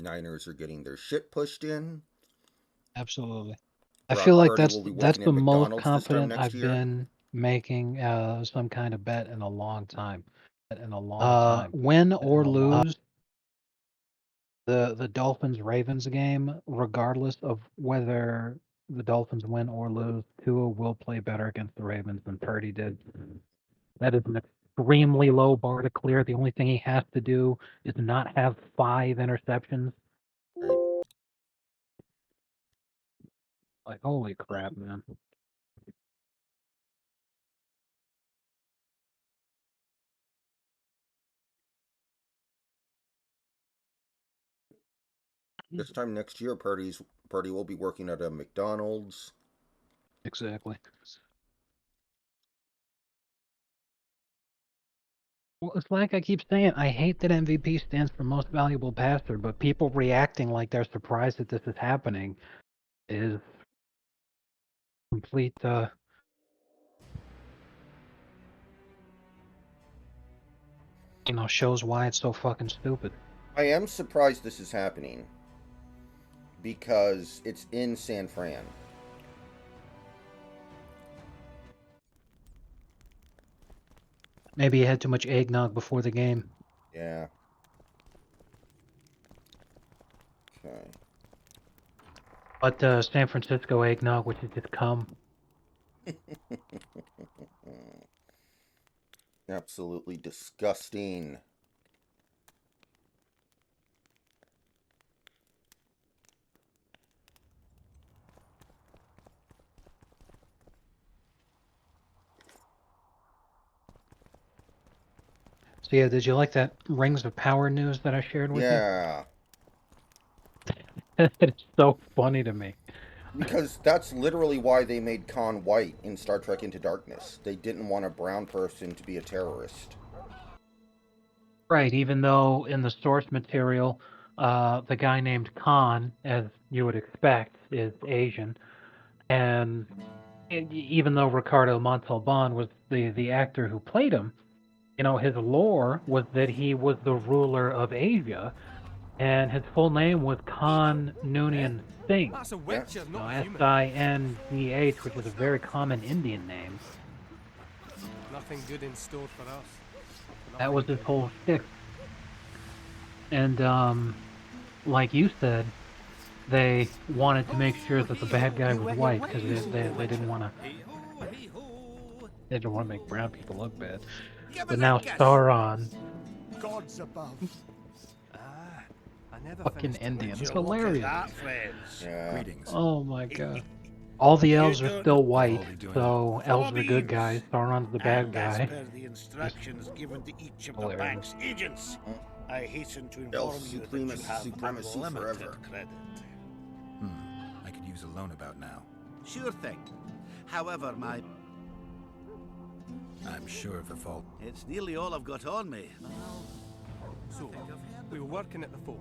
49ers are getting their shit pushed in. Absolutely. I Brock feel like Purdy will be that's working the at most McDonald's this time confident next I've year. been making some kind of bet in a long time. Win or lose the Dolphins Ravens game, regardless of whether the Dolphins win or lose, Tua will play better against the Ravens than Purdy did. That is an extremely low bar to clear. The only thing he has to do is not have 5 interceptions. Right. Like, holy crap, man. This time next year, Purdy will be working at a McDonald's. Exactly. Well, it's like I keep saying, I hate that MVP stands for most valuable passer, but people reacting like they're surprised that this is happening is complete, shows why it's so fucking stupid. I am surprised this is happening because it's in San Fran. Maybe he had too much eggnog before the game. Yeah. Okay. But San Francisco eggnog, which is just cum. Absolutely disgusting. So yeah, did you like that Rings of Power news that I shared with Yeah. you? It's so funny to me. Because that's literally why they made Khan white in Star Trek Into Darkness. They didn't want a brown person to be a terrorist. Right, even though in the source material, the guy named Khan, as you would expect, is Asian, and even though Ricardo Montalban was the actor who played him, his lore was that he was the ruler of Asia, and his full name was Khan Noonien Singh. That's a witcher, not a human. Sindh, which is a very common Indian name. Nothing good in store for us. That was his whole shtick. And like you said, they wanted to make sure that the bad guy was white because they didn't want to make brown people look bad. But now Sauron, Gods above. I never fucking finished Indian, it's Look at hilarious. that, friends. Yeah. Greetings. Oh my god. All the elves are still white, What are we doing so elves are good guys, Sauron's the bad And as guy. per the instructions given to each of the Hilarious. bank's agents, I hasten to inform Elf you that you have supremacy unlimited forever. credit. I could use a loan about now. Sure thing. However, I'm sure if a fault. it's nearly all I've got on me. So, we were working at the fort,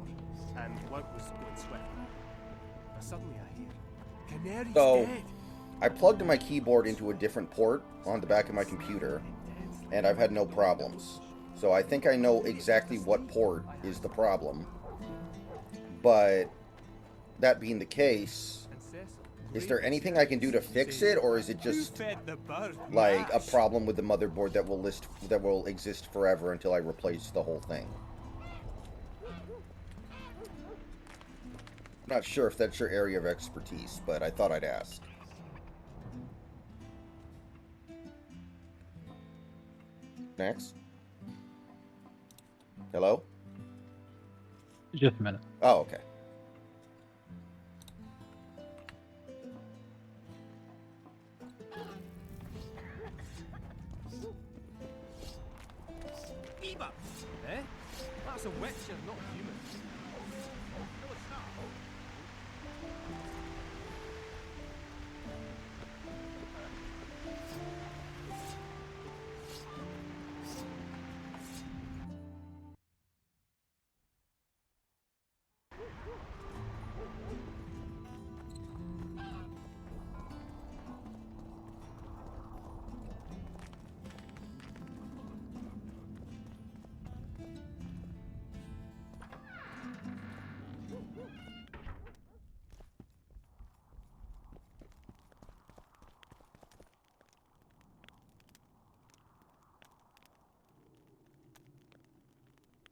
and work was going swiftly. But suddenly I hear, Canary's So- dead. I plugged my keyboard into a different port on the back of my computer, and I've had no problems. So I think I know exactly what port is the problem. But that being the case, is there anything I can do to fix it, or is it just like a problem with the motherboard that will exist forever until I replace the whole thing? I'm not sure if that's your area of expertise, but I thought I'd ask. Next. Hello? Just a minute. Oh, okay. Eva! Eh? That's a witcher, not a human.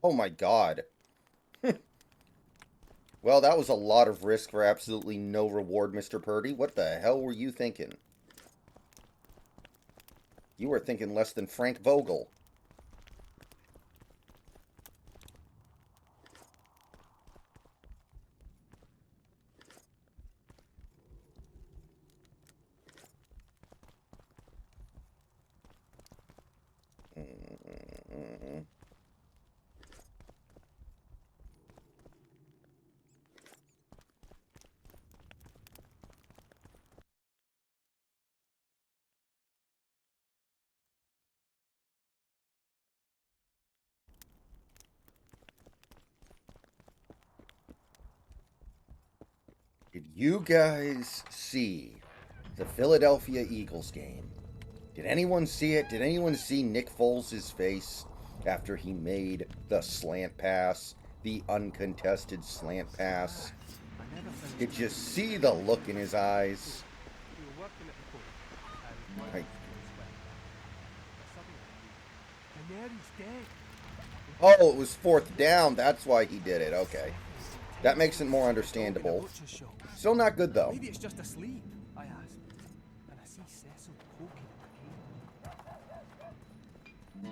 Oh my god. Well, that was a lot of risk for absolutely no reward, Mr. Purdy. What the hell were you thinking? You were thinking less than Frank Vogel. Did you guys see the Philadelphia Eagles game? Did anyone see it? Did anyone see Nick Foles' face after he made the slant pass, the uncontested slant pass? I never finished. Did you see the look in his eyes? We were working at the fort, and work Right. was going swift. But suddenly, Daenerys dead. Oh, it was fourth down. That's why he did it. Okay. That makes it more In a understandable. butcher's shop. Still not good, though. Maybe it's just asleep, I asked. And I see Cecil poking at the cable.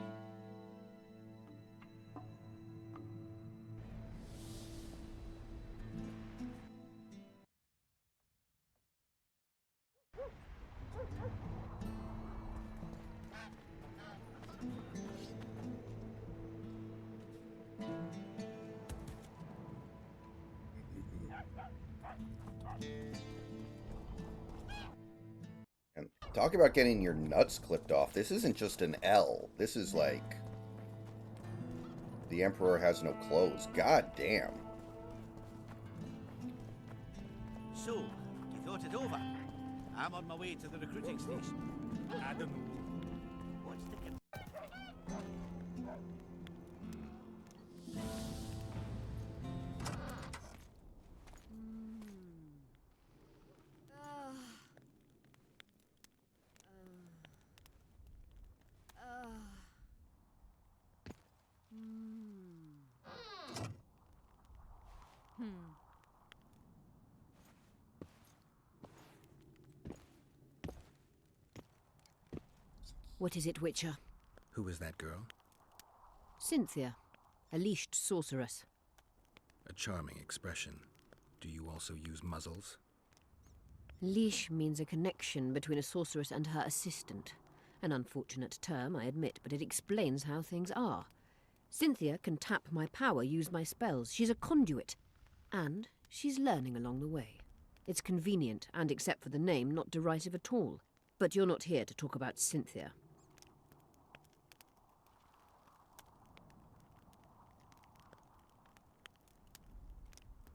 And talk about getting your nuts clipped off. This isn't just an L. This is like... The Emperor has no clothes. God damn. So, you thought it over? I'm on my way to the recruiting station. I don't know. What's the What is it, Witcher? Who is that girl? Cynthia, a leashed sorceress. A charming expression. Do you also use muzzles? Leash means a connection between a sorceress and her assistant. An unfortunate term, I admit, but it explains how things are. Cynthia can tap my power, use my spells. She's a conduit. And she's learning along the way. It's convenient, and except for the name, not derisive at all. But you're not here to talk about Cynthia.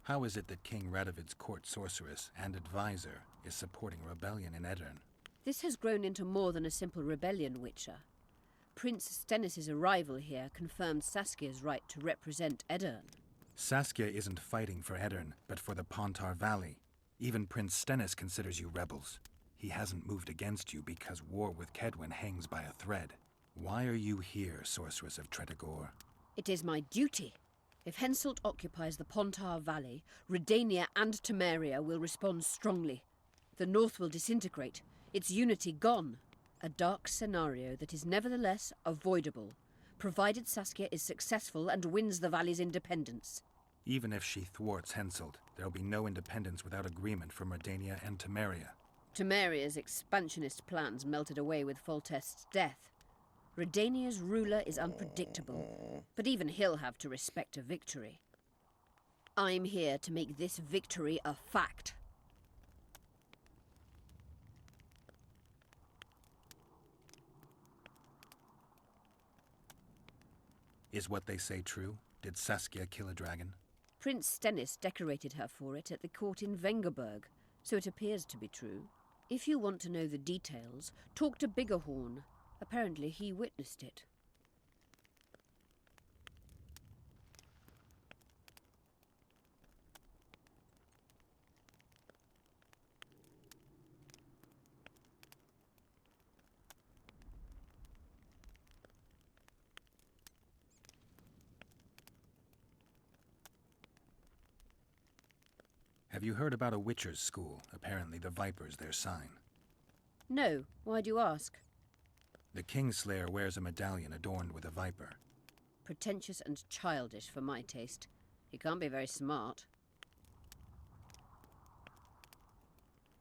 How is it that King Radovid's court sorceress and advisor is supporting rebellion in Edirn? This has grown into more than a simple rebellion, Witcher. Prince Stennis' arrival here confirmed Saskia's right to represent Edirn. Saskia isn't fighting for Edirn, but for the Pontar Valley. Even Prince Stennis considers you rebels. He hasn't moved against you because war with Kedwin hangs by a thread. Why are you here, Sorceress of Tretogor? It is my duty. If Henselt occupies the Pontar Valley, Redania and Temeria will respond strongly. The North will disintegrate, its unity gone. A dark scenario that is nevertheless avoidable, provided Saskia is successful and wins the Valley's independence. Even if she thwarts Henselt, there'll be no independence without agreement from Redania and Temeria. Temeria's expansionist plans melted away with Foltest's death. Redania's ruler is unpredictable, but even he'll have to respect a victory. I'm here to make this victory a fact. Is what they say true? Did Saskia kill a dragon? Prince Stennis decorated her for it at the court in Vengerberg, so it appears to be true. If you want to know the details, talk to Biggerhorn. Apparently he witnessed it. Have you heard about a Witcher's school? Apparently the Viper's their sign. No, why do you ask? The Kingslayer wears a medallion adorned with a viper. Pretentious and childish for my taste. He can't be very smart.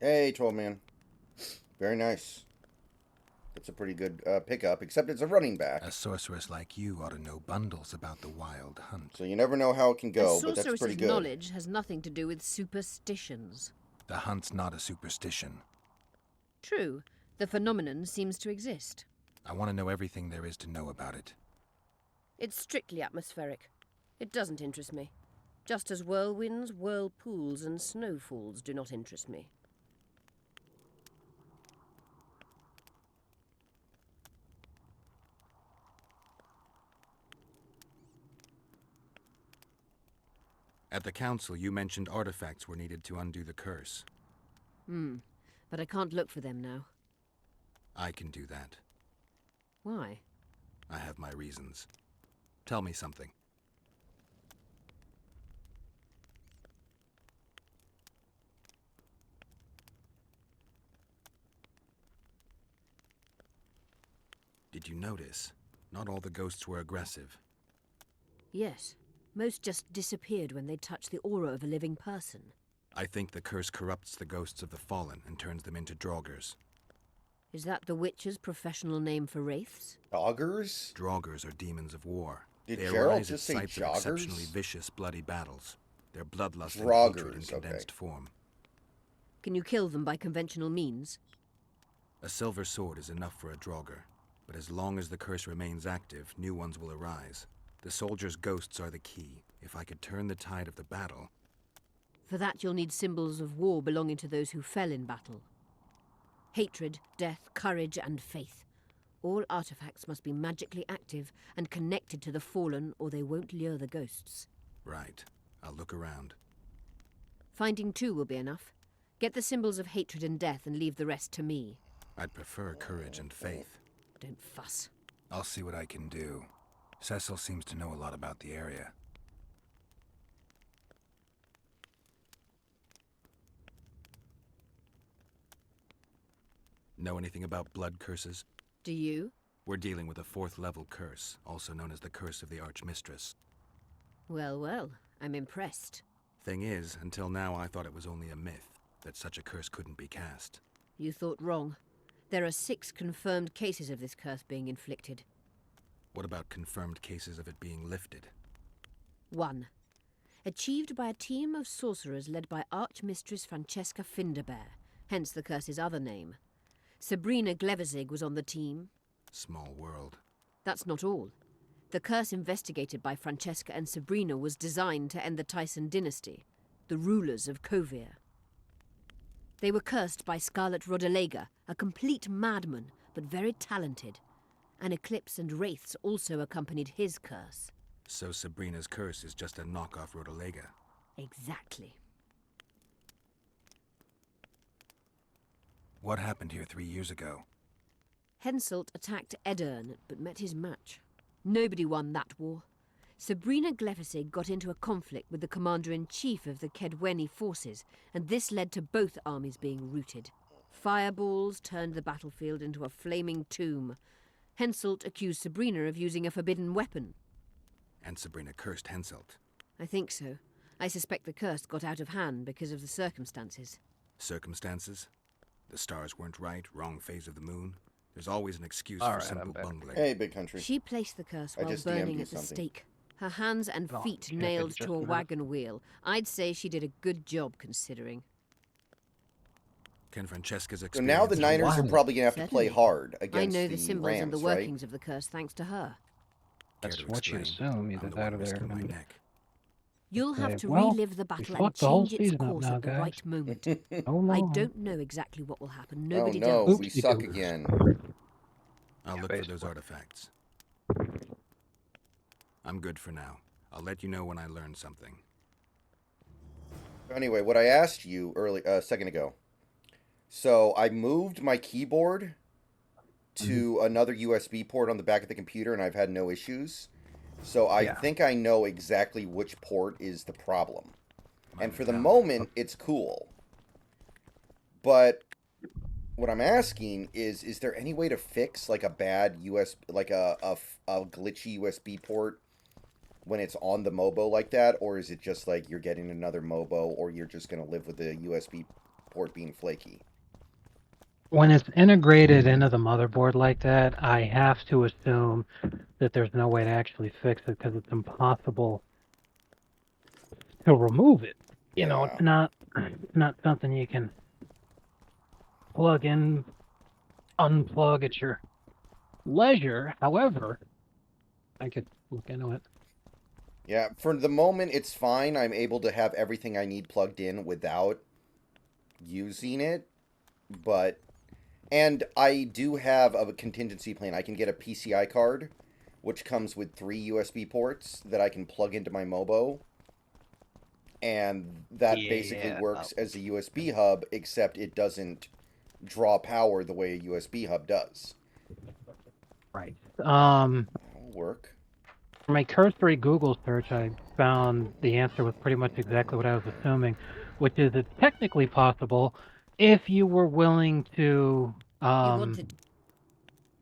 Hey, 12-man. Very nice. That's a pretty good pickup, except it's a running back. A sorceress like you ought to know bundles about the wild hunt. So you never know how it can go, A but that's pretty sorceress's good. knowledge has nothing to do with superstitions. The hunt's not a superstition. True, the phenomenon seems to exist. I want to know everything there is to know about it. It's strictly atmospheric. It doesn't interest me. Just as whirlwinds, whirlpools, and snowfalls do not interest me. At the council, you mentioned artifacts were needed to undo the curse. But I can't look for them now. I can do that. Why? I have my reasons. Tell me something. Did you notice? Not all the ghosts were aggressive. Yes. Most just disappeared when they touched the aura of a living person. I think the curse corrupts the ghosts of the fallen and turns them into draugrs. Is that the Witcher's professional name for wraiths? Joggers? Draugrs are demons of war. Did They Gerald arise at just say sites of joggers? exceptionally vicious, bloody battles. Their bloodlust and Draugrs, hatred in okay. condensed form. Can you kill them by conventional means? A silver sword is enough for a draugr, but as long as the curse remains active, new ones will arise. The soldiers' ghosts are the key. If I could turn the tide of the battle... For that you'll need symbols of war belonging to those who fell in battle. Hatred, death, courage, and faith. All artifacts must be magically active and connected to the fallen, or they won't lure the ghosts. Right. I'll look around. Finding two will be enough. Get the symbols of hatred and death and leave the rest to me. I'd prefer courage and faith. Don't fuss. I'll see what I can do. Cecil seems to know a lot about the area. Know anything about blood curses? Do you? We're dealing with a 4th level curse, also known as the Curse of the Archmistress. Well, well, I'm impressed. Thing is, until now I thought it was only a myth, that such a curse couldn't be cast. You thought wrong. There are 6 confirmed cases of this curse being inflicted. What about confirmed cases of it being lifted? 1. Achieved by a team of sorcerers led by Archmistress Francesca Finderbear, hence the curse's other name. Sabrina Glevezig was on the team. Small world. That's not all. The curse investigated by Francesca and Sabrina was designed to end the Tyson dynasty, the rulers of Kovir. They were cursed by Scarlet Rodalega, a complete madman, but very talented. An eclipse and wraiths also accompanied his curse. So Sabrina's curse is just a knockoff Rodalega. Exactly. What happened here 3 years ago? Henselt attacked Edern, but met his match. Nobody won that war. Sabrina Glevezig got into a conflict with the commander-in-chief of the Kedweni forces, and this led to both armies being routed. Fireballs turned the battlefield into a flaming tomb. Henselt accused Sabrina of using a forbidden weapon. And Sabrina cursed Henselt. I think so. I suspect the curse got out of hand because of the circumstances. Circumstances? The stars weren't right, wrong phase of the moon. There's always an excuse All for right, simple I'm back. bungling. Hey, big country. She placed the curse I while just burning DM'd you at the something. stake. Her hands and Oh, feet yeah, nailed just to a a minute. wagon wheel. I'd say she did a good job considering. Can Francesca's So experience... now the Niners are Wow. probably going to have to play Certainly. hard I against know the symbols Rams, and the right? workings of the curse thanks to her. Care That's to what you explain? assume, either I'm the that one or they're risking my gonna be- neck. You'll have Okay, to well, relive the battle and fucked the whole change its season up course now, at the guys. right moment. Oh, I no. don't know exactly what will happen. Oh Nobody no, does. we Oopsie suck doos. again. I'll Yeah, look for those basically. artifacts. I'm good for now. I'll let you know when I learn something. Anyway, what I asked you a second ago. So I moved my keyboard to another USB port on the back of the computer, and I've had no issues. So I Yeah. think I know exactly which port is the problem. And for the town. moment, it's cool. But what I'm asking is there any way to fix like a bad like a glitchy USB port when it's on the Mobo like that, or is it just like you're getting another Mobo, or you're just gonna live with the USB port being flaky? When it's integrated into the motherboard like that, I have to assume that there's no way to actually fix it because it's impossible to remove it. You know, it's not something you can plug in, unplug at your leisure. However, I could look into it. Yeah, for the moment, it's fine. I'm able to have everything I need plugged in without using it, but... And I do have a contingency plan. I can get a PCI card, which comes with 3 USB ports that I can plug into my Mobo. And that basically works as a USB hub, except it doesn't draw power the way a USB hub does. Right. That'll work. From a cursory Google search, I found the answer was pretty much exactly what I was assuming, which is it's technically possible if you were willing to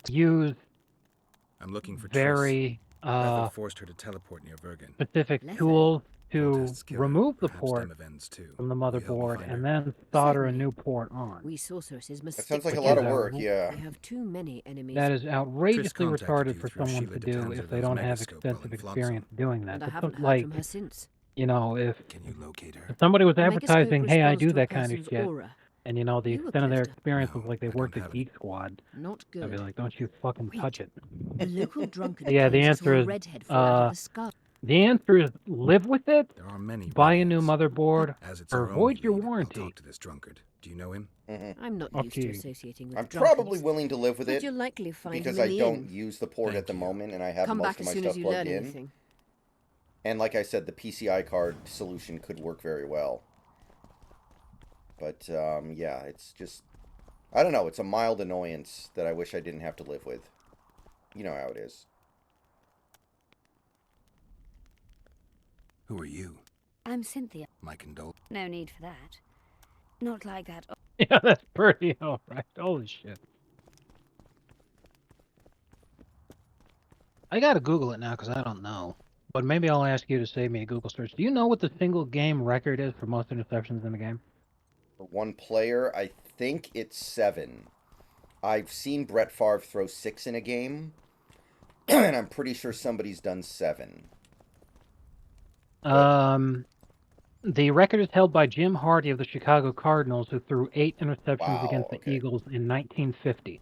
use I'm looking for very Bethel forced her to teleport near Vergen. specific Listen. tools to Protests kill her, remove the perhaps port Demavend's too. from the Will you help me motherboard find and her? then solder a Certainly. new port on. We sorceresses must That stick sounds like a together. lot of work, yeah. We have too many enemies. That is outrageously contacted retarded you for through someone Sheila to de do Tanzerville's if they don't have megascope while extensive in Flotsam. experience doing that. and I It's haven't not heard like, from her since. you know, if Can you locate her? somebody was The megascope advertising, hey, I responds do to a that kind of person's shit, aura. and you know, the You were extent of their close to- experience was No, like they I don't worked at have it. Geek Squad, Not I'd be good. like, don't you fucking Wait. touch it. A local drunkard Yeah, the claims he saw answer a is, redhead fall out of the sky. The answer is live with it, There are many. buy a new redheads. motherboard, As it's or our only avoid your lead, I'll warranty. talk to this drunkard. Do you know him? I'm not used to Okay. associating with I'm drunkards, probably willing to live with but it you'll likely find because him I in the don't inn. use the port Thank at the you. moment, and I have Come most back of as my soon stuff as you plugged learn in. anything. And like I said, the PCI card solution could work very well. But, yeah, it's just... I don't know, it's a mild annoyance that I wish I didn't have to live with. You know how it is. Who are you? I'm Cynthia. My condol. No need for that. Not like that. Yeah, that's pretty alright. Holy shit. I gotta Google it now because I don't know. But maybe I'll ask you to save me a Google search. Do you know what the single game record is for most interceptions in the game? For one player, I think it's 7. I've seen Brett Favre throw 6 in a game, and I'm pretty sure somebody's done 7. The record is held by Jim Hardy of the Chicago Cardinals, who threw 8 interceptions Wow, against the okay. Eagles in 1950.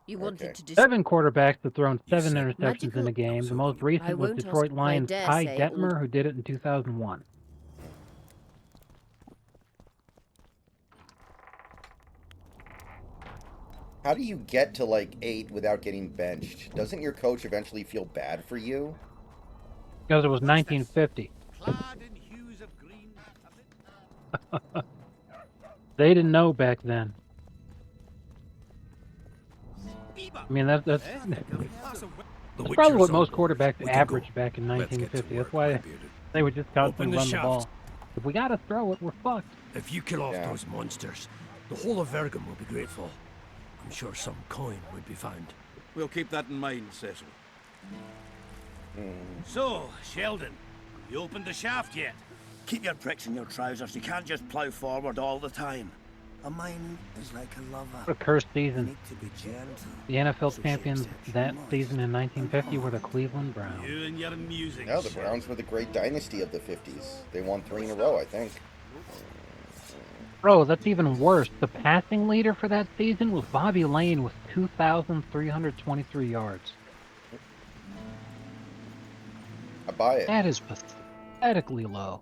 You Okay. wanted to 7 quarterbacks have thrown You 7 said interceptions in a magical- game. The So most I recent was won't ask- Detroit I Lions' dare Ty say Detmer, who did it in 2001. How do you get to, like, 8 without getting benched? Doesn't your coach eventually feel bad for you? Because it was 1950. Clad in hues of green. They didn't know back then. Bieber. I mean, that's That's a That's probably what most quarterbacks averaged back in Let's get to 1950. work, That's why Whitebearded. they would just constantly Open the run the ball. shaft. If we gotta throw it, we're fucked. If you kill off Yeah. those monsters, the whole of Vergam will be grateful. I'm sure some coin would be found. We'll keep that in mind, Cecil. So, Sheldon, you opened the shaft yet? Keep your pricks in your trousers. You can't just plough forward all the time. A mine is like a What lover. a cursed You season. need to be gentle. The NFL So champions shapes that that you must. season in 1950 were the Cleveland Browns. You and your music. No, the Sheldon. Browns were the great dynasty of the 50s. They won 3 in a row, I think. Bro, that's even worse. The passing leader for that season was Bobby Lane with 2,323 yards. I buy it. That is pathetically low.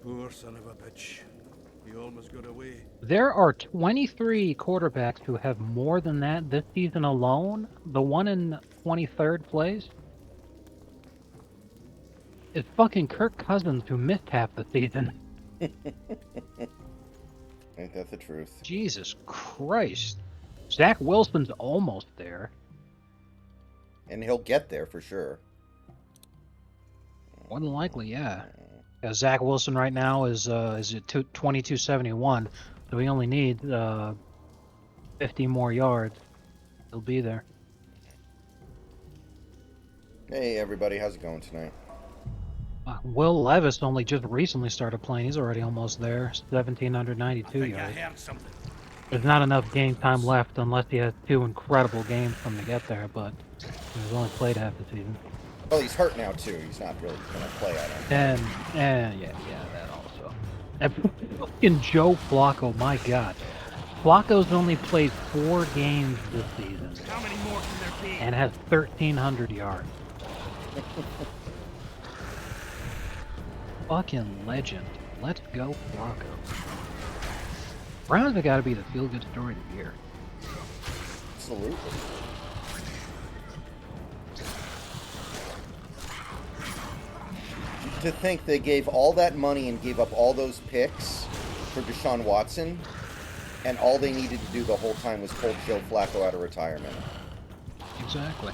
Poor son of a bitch. He almost got away. There are 23 quarterbacks who have more than that this season alone. The one in 23rd place is fucking Kirk Cousins, who missed half the season. Ain't that the truth? Jesus Christ. Zach Wilson's almost there. And he'll get there for sure. More than likely, yeah. Zach Wilson right now is at 2271, so he only needs 50 more yards. He'll be there. Hey everybody, how's it going tonight? Will Levis only just recently started playing. He's already almost there. 1792 I think I yards. heard something. There's not enough game time left unless he has 2 incredible games for him to get there, but he's only played half the season. Well, he's hurt now too. He's not really gonna play, I don't think. And yeah, that also. And fucking Joe Flacco, my God. Flacco's only played 4 games this season How many more can there be? and has 1,300 yards. Fucking legend. Let's go, Flacco. Browns have got to be the feel-good story of the year. Absolutely. To think they gave all that money and gave up all those picks for Deshaun Watson, and all they needed to do the whole time was pull Joe Flacco out of retirement. Exactly.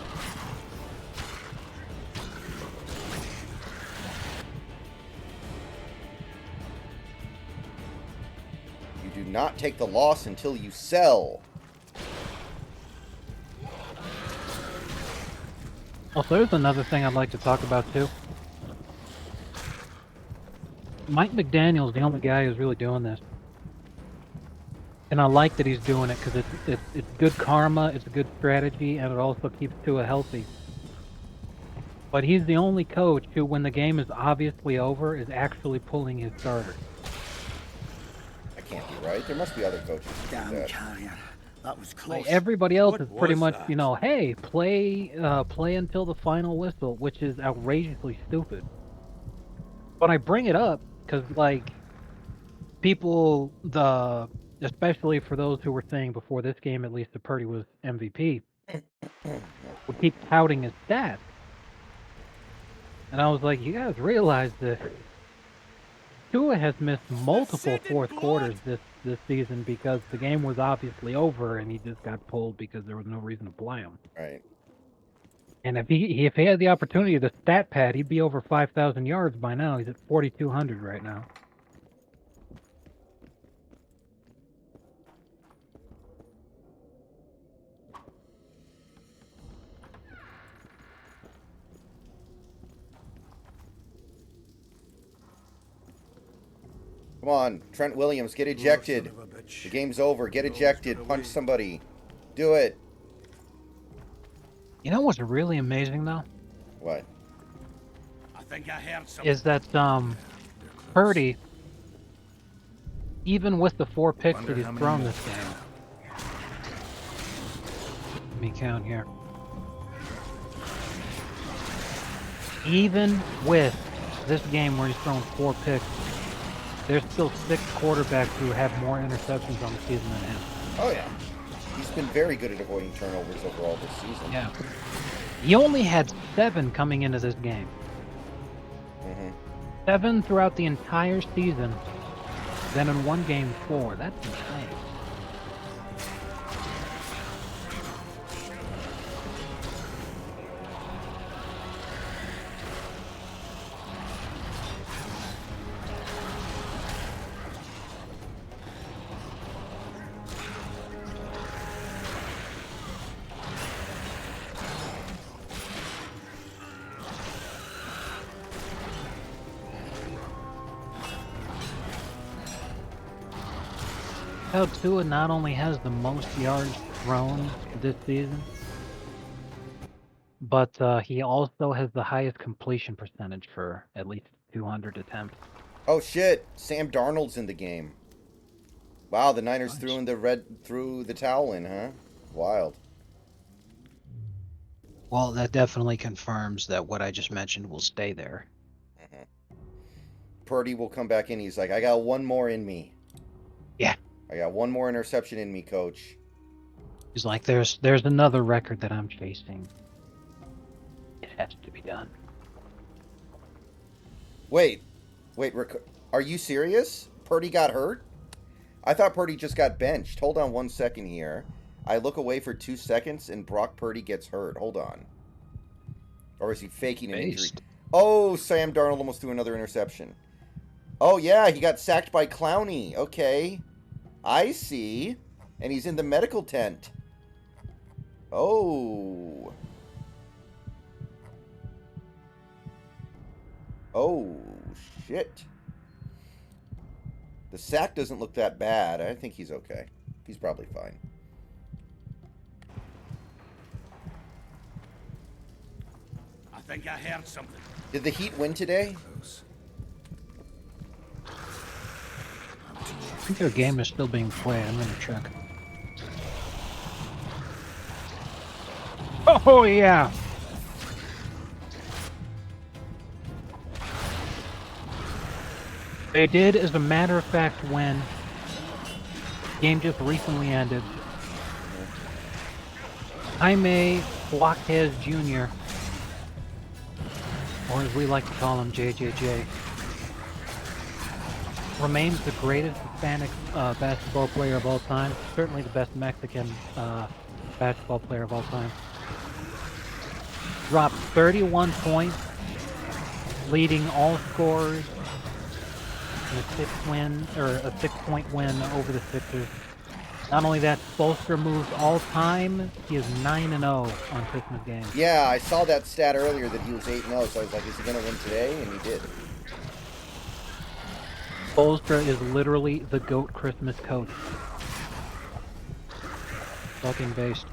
You do not take the loss until you sell. Also, there's another thing I'd like to talk about, too. Mike McDaniel's the only guy who's really doing this. And I like that he's doing it because it's good karma, it's a good strategy, and it also keeps Tua healthy. But he's the only coach who, when the game is obviously over, is actually pulling his starter. That can't be right. There must be other coaches who do Damn that. carrier. That was close. Like, everybody else What is pretty was much, that? you know, hey, play until the final whistle, which is outrageously stupid. But I bring it up because, like, people, especially for those who were saying before this game, at least, that Purdy was MVP, would keep touting his stats. And I was like, you guys realize that Tua has missed multiple fourth quarters this season because the game was obviously over and he just got pulled because there was no reason to play him. Right. And if he had the opportunity to stat pad, he'd be over 5,000 yards by now. He's at 4,200 right now. Come on, Trent Williams, get ejected. Son of a bitch. The game's over. Get ejected. Punch somebody. Do it. You know what's really amazing though? What? I think I heard something. Is that Purdy, even with the 4 picks Wonder that he's how many thrown more. this game. Let me count here. Even with this game where he's thrown 4 picks, there's still 6 quarterbacks who have more interceptions on the season than him. Oh, yeah. He's been very good at avoiding turnovers overall this season. Yeah. He only had 7 coming into this game. Mm-hmm. 7 throughout the entire season. Then in one game, 4. That's insane. How Tua not only has the most yards thrown this season, but he also has the highest completion percentage for at least 200 attempts. Oh, shit. Sam Darnold's in the game. Wow, the Niners Nice. threw the towel in, huh? Wild. Well, that definitely confirms that what I just mentioned will stay there. Purdy will come back in. He's like, I got one more in me. Yeah. I got one more interception in me, coach. He's like, there's another record that I'm chasing. It has to be done. Wait, Are you serious? Purdy got hurt? I thought Purdy just got benched. Hold on 1 second here. I look away for 2 seconds and Brock Purdy gets hurt. Hold on. Or is he faking an injury? Oh, Sam Darnold almost threw another interception. Oh, yeah, he got sacked by Clowney. Okay. I see. And he's in the medical tent. Oh. Oh, shit. The sack doesn't look that bad. I think he's okay. He's probably fine. I think I heard something. Did the Heat win today? I think their game is still being played. I'm gonna check. Oh yeah. They did, as a matter of fact, win. Game just recently ended. Jaime Blockhez Jr., or as we like to call him, JJJ, remains the greatest Hispanic basketball player of all time. Certainly the best Mexican basketball player of all time. Dropped 31 points, leading all scorers in a 6-point win over the Sixers. Not only that, Spoelstra moves all time. He is 9-0 on Christmas games. Yeah, I saw that stat earlier that he was 8-0, so I was like, is he going to win today? And he did. Spoelstra is literally the GOAT Christmas coach. Fucking based.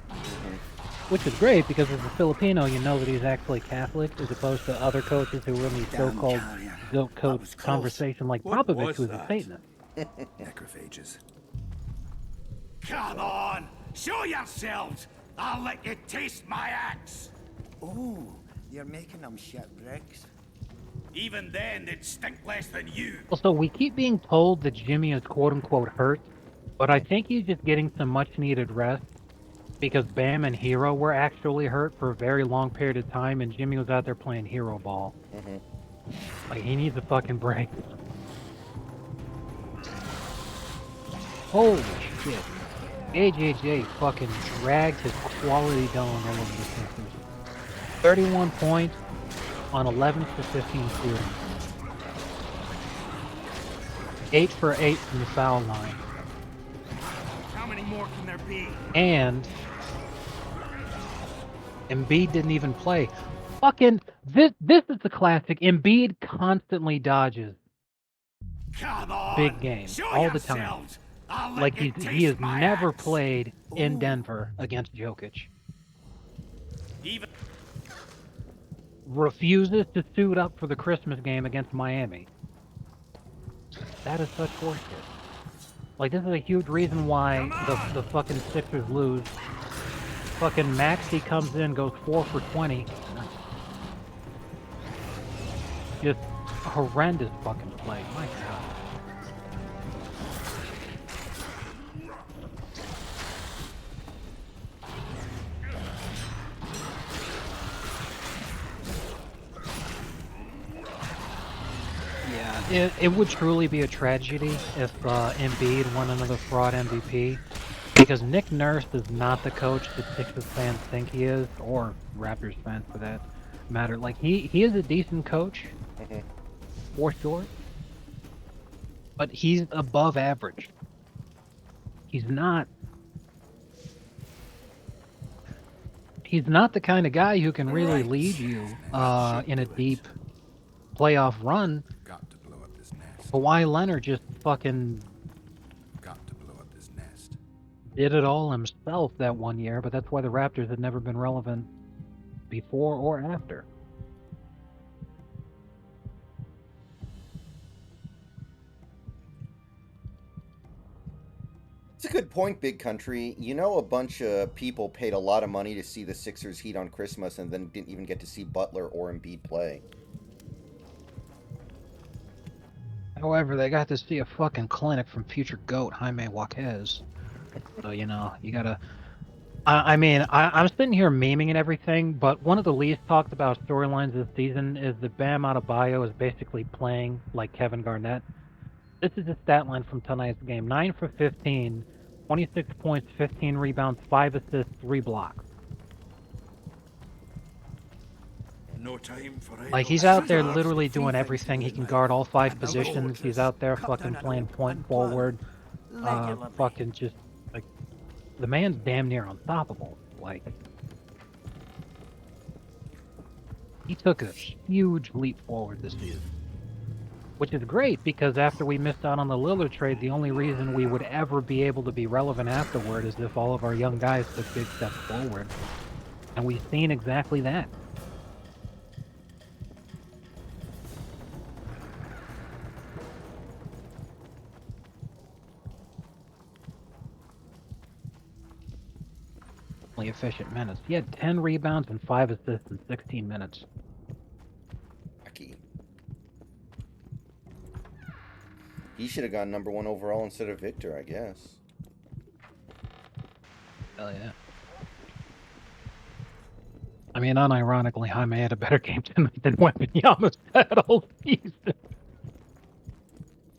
Which is great, because as a Filipino, you know that he's actually Catholic, as opposed to other coaches who run these so-called GOAT coach conversation like Popovich, who's a Satanist. Necrophages. Come on! Show yourselves! I'll let you taste my axe! Oh, you're making them shit bricks. Even then, they'd stink less than you. Also, we keep being told that Jimmy is quote-unquote hurt, but I think he's just getting some much-needed rest, because Bam and Hero were actually hurt for a very long period of time, and Jimmy was out there playing hero ball. Like, he needs a fucking break. Holy shit. AJJ fucking dragged his quality down all over the Sixers. 31 points on 11 for 15 shooting. 8 for 8 from the foul line. How many more can there be? And Embiid didn't even play. Fucking this is the classic. Embiid constantly dodges Come on, big games all the time. Like he has never played in Denver against Jokic. Even refuses to suit up for the Christmas game against Miami. That is such horseshit. Like, this is a huge reason why the fucking Sixers lose. Fucking Maxey comes in, goes 4 for 20. Just horrendous fucking play. My God. It would truly be a tragedy if Embiid won another fraud MVP, because Nick Nurse is not the coach that Sixers fans think he is, or Raptors fans for that matter. Like, he is a decent coach, for sure, but he's above average. He's not the kind of guy who can really lead you in a deep playoff run. Kawhi Leonard just fucking did it all himself that one year, but that's why the Raptors had never been relevant before or after. It's a good point, Big Country. You know, a bunch of people paid a lot of money to see the Sixers Heat on Christmas and then didn't even get to see Butler or Embiid play. However, they got to see a fucking clinic from future GOAT Jaime Jaquez. So, you know, you gotta... I'm sitting here memeing and everything, but one of the least talked about storylines this season is that Bam Adebayo is basically playing like Kevin Garnett This is the stat line from tonight's game. 9 for 15, 26 points, 15 rebounds, 5 assists, 3 blocks. No time for Like, he's out there literally doing everything. He can guard all 5 positions. He's out there fucking playing point forward. Fucking just, like, the man's damn near unstoppable. Like, he took a huge leap forward this season. Which is great, because after we missed out on the Lillard trade, the only reason we would ever be able to be relevant afterward is if all of our young guys took big steps forward. And we've seen exactly that. Efficient minutes. He had 10 rebounds and 5 assists in 16 minutes. Lucky. He should have gone number 1 overall instead of Victor, I guess. Hell yeah. I mean, unironically, Jaime had a better game tonight than Wembanyama's had all season.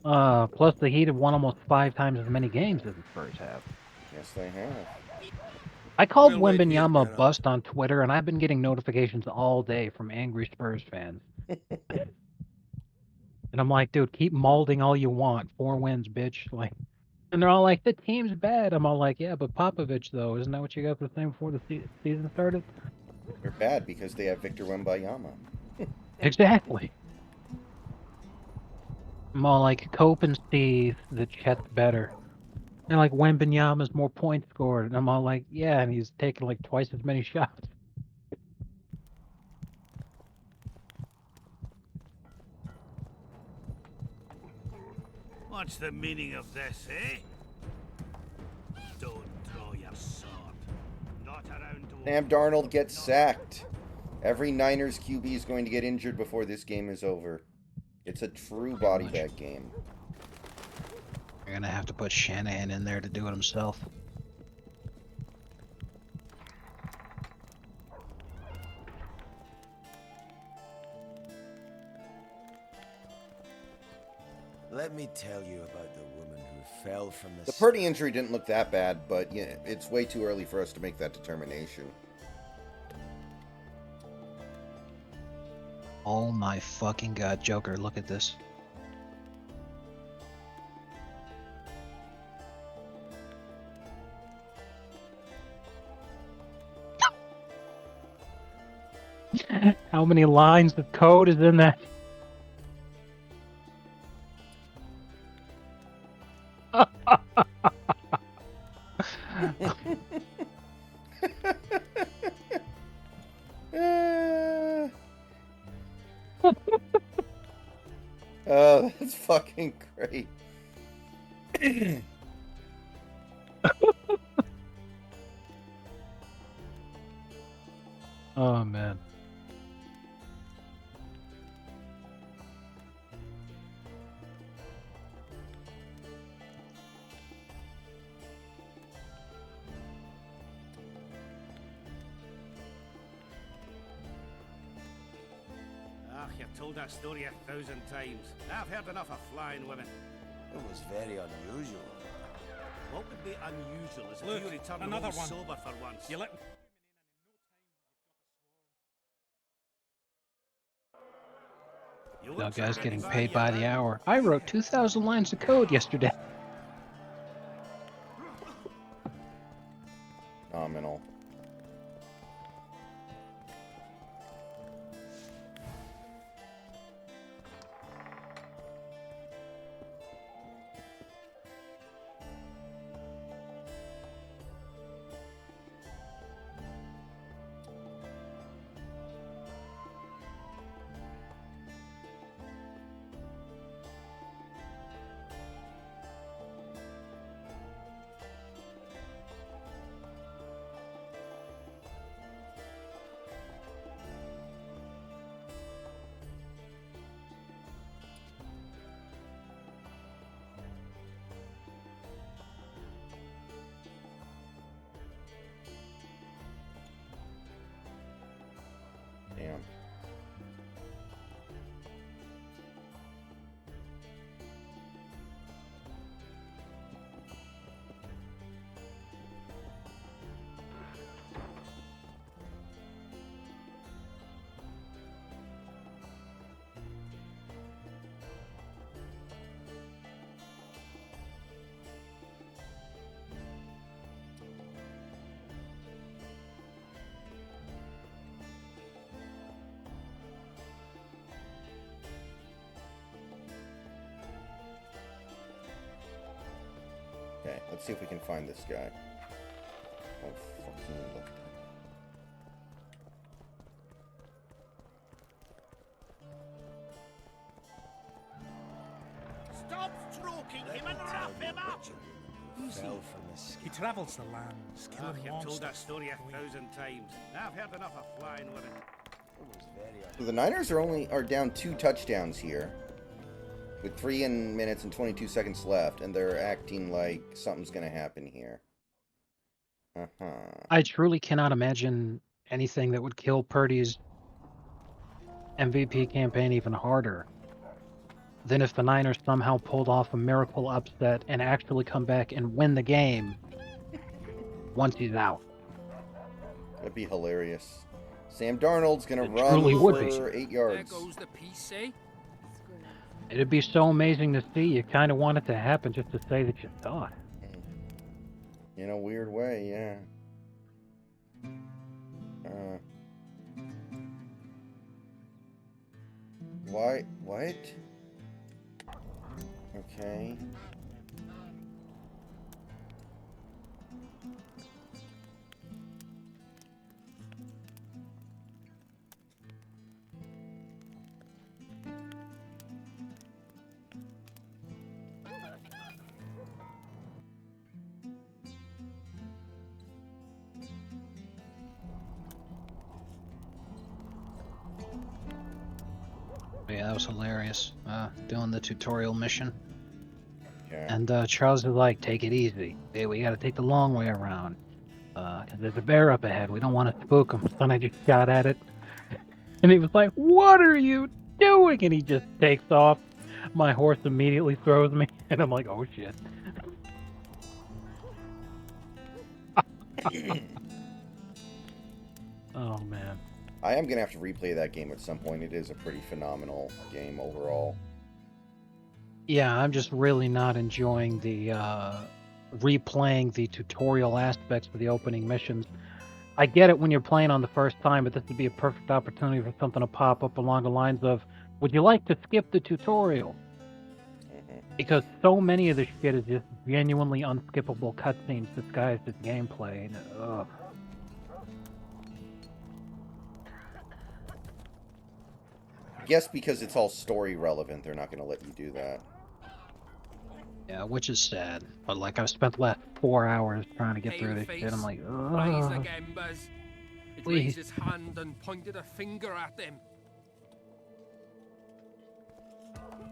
Plus the Heat have won almost 5 times as many games as the Spurs have. Yes, they have. I called Wembanyama a bust on Twitter, and I've been getting notifications all day from angry Spurs fans. And I'm like, dude, keep molding all you want. 4 wins, bitch. Like, and they're all like, the team's bad. I'm all like, yeah, but Popovich, though, isn't that what you guys were saying before the season started? They're bad because they have Victor Wembanyama. Exactly. I'm all like, Cope and Steve, the Chet's better. And like, Wembanyama's more points scored. And I'm all like, yeah, and he's taking like twice as many shots. What's the meaning of this, eh? Don't draw your sword. Not around to... Sam Darnold gets sacked. Every Niners QB is going to get injured before this game is over. It's a true body bag game. You're gonna have to put Shanahan in there to do it himself. Let me tell you about the woman who fell from The Purdy injury didn't look that bad, but yeah, it's way too early for us to make that determination. Oh my fucking god, Joker, look at this. How many lines of code is in that? Oh, that's fucking great. Oh man. Ah, you've told that story 1,000 times. I've heard enough of flying women. It was very unusual. What would be unusual is if Look, you return another home one. sober for once. You let You That look guy's so getting ready paid for by your the life. hour. I wrote 2,000 lines of code yesterday. Phenomenal. Okay, let's see if we can find this guy. Oh, fucking look. Stop stroking him and wrap him up! Fell from the sky. He travels the lands, killing You've monsters. told that story 1,000 times. I've heard enough of flying with it. So the Niners are down 2 touchdowns here, with 3 minutes and 22 seconds left, and they're acting like something's gonna happen here. I truly cannot imagine anything that would kill Purdy's MVP campaign even harder than if the Niners somehow pulled off a miracle upset and actually come back and win the game once he's out. That'd be hilarious. Sam Darnold's gonna It run truly would be. for 8 yards. There goes the piece, eh? It'd be so amazing to see. You kind of want it to happen just to say that you saw it. In a weird way, yeah. Why? What? Okay. Yeah, that was hilarious. Doing the tutorial mission. Yeah. And Charles is like, take it easy. Hey, we gotta take the long way around. 'Cause there's a bear up ahead. We don't want to spook him. So then I just shot at it. And he was like, what are you doing? And he just takes off. My horse immediately throws me. And I'm like, oh shit. Oh man. I am gonna have to replay that game at some point. It is a pretty phenomenal game overall. Yeah, I'm just really not enjoying the replaying the tutorial aspects of the opening missions. I get it when you're playing on the first time, but this would be a perfect opportunity for something to pop up along the lines of, would you like to skip the tutorial? Because so many of this shit is just genuinely unskippable cutscenes disguised as gameplay. And, ugh. I guess because it's all story relevant, they're not gonna let you do that. Yeah, which is sad. But like, I've spent the last 4 hours trying to get through this shit. I'm like, Rise ugh. again, Buzz. It Please. raised his hand and pointed a finger at them.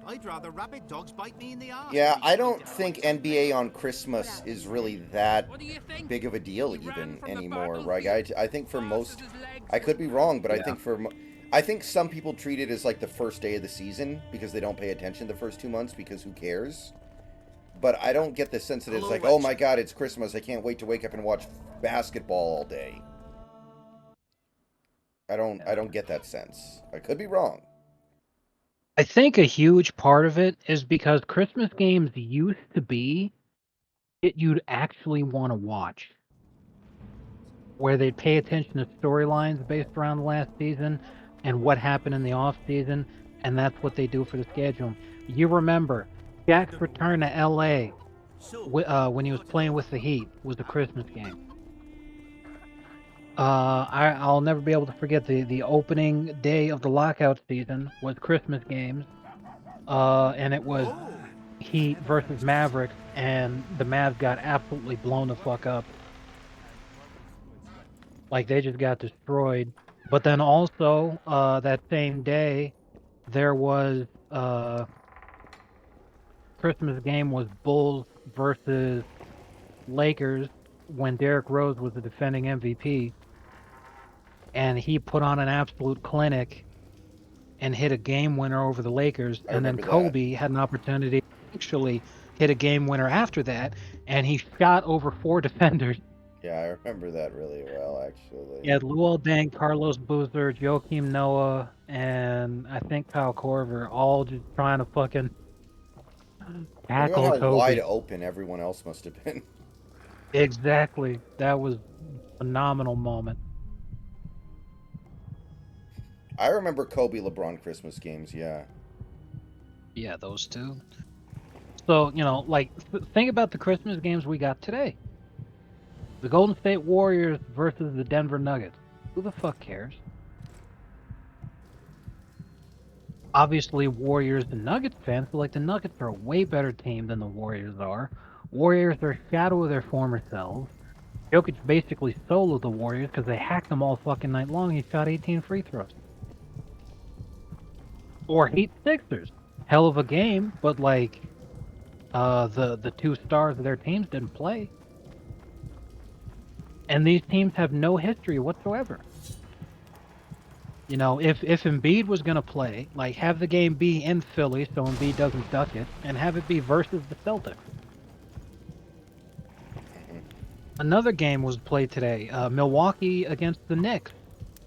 I'd rather rabid dogs bite me in the arse. Yeah, I don't think NBA on Christmas is really that What do you think? big of a deal He ran even from the anymore. battlefield, Right? I think for most, fastened his legs I could be wrong, but I Yeah. think I think some people treat it as like the first day of the season because they don't pay attention the first 2 months because who cares? But I don't get the sense that it's Hello, like, oh Rich. my god, it's Christmas. I can't wait to wake up and watch basketball all day. I don't get that sense. I could be wrong. I think a huge part of it is because Christmas games used to be it you'd actually want to watch. Where they'd pay attention to storylines based around the last season and what happened in the off season, and that's what they do for the schedule. You remember Jack's return to LA when he was playing with the Heat was the Christmas game. I'll never be able to forget the opening day of the lockout season was Christmas games, and it was Heat versus Mavericks, and the Mavs got absolutely blown the fuck up. Like, they just got destroyed. But then also, that same day, there was Christmas game was Bulls versus Lakers when Derrick Rose was the defending MVP. And he put on an absolute clinic and hit a game winner over the Lakers. I And then remember that. Kobe had an opportunity to actually hit a game winner after that. And he shot over 4 defenders. Yeah, I remember that really well, actually. He had Luol Deng, Carlos Boozer, Joakim Noah, and I think Kyle Korver all just trying to fucking tackle Remember how Kobe. wide open everyone else must have been. Exactly. That was a phenomenal moment. I remember Kobe LeBron Christmas games, yeah. Yeah, those two. So, like, think about the Christmas games we got today. The Golden State Warriors versus the Denver Nuggets. Who the fuck cares? Obviously, Warriors and Nuggets fans feel like the Nuggets are a way better team than the Warriors are. Warriors are a shadow of their former selves. Jokic basically soloed the Warriors because they hacked them all fucking night long. He shot 18 free throws. Or Heat Sixers. Hell of a game, but like, the two stars of their teams didn't play. And these teams have no history whatsoever. If Embiid was going to play, like, have the game be in Philly so Embiid doesn't duck it, and have it be versus the Celtics. Another game was played today, Milwaukee against the Knicks.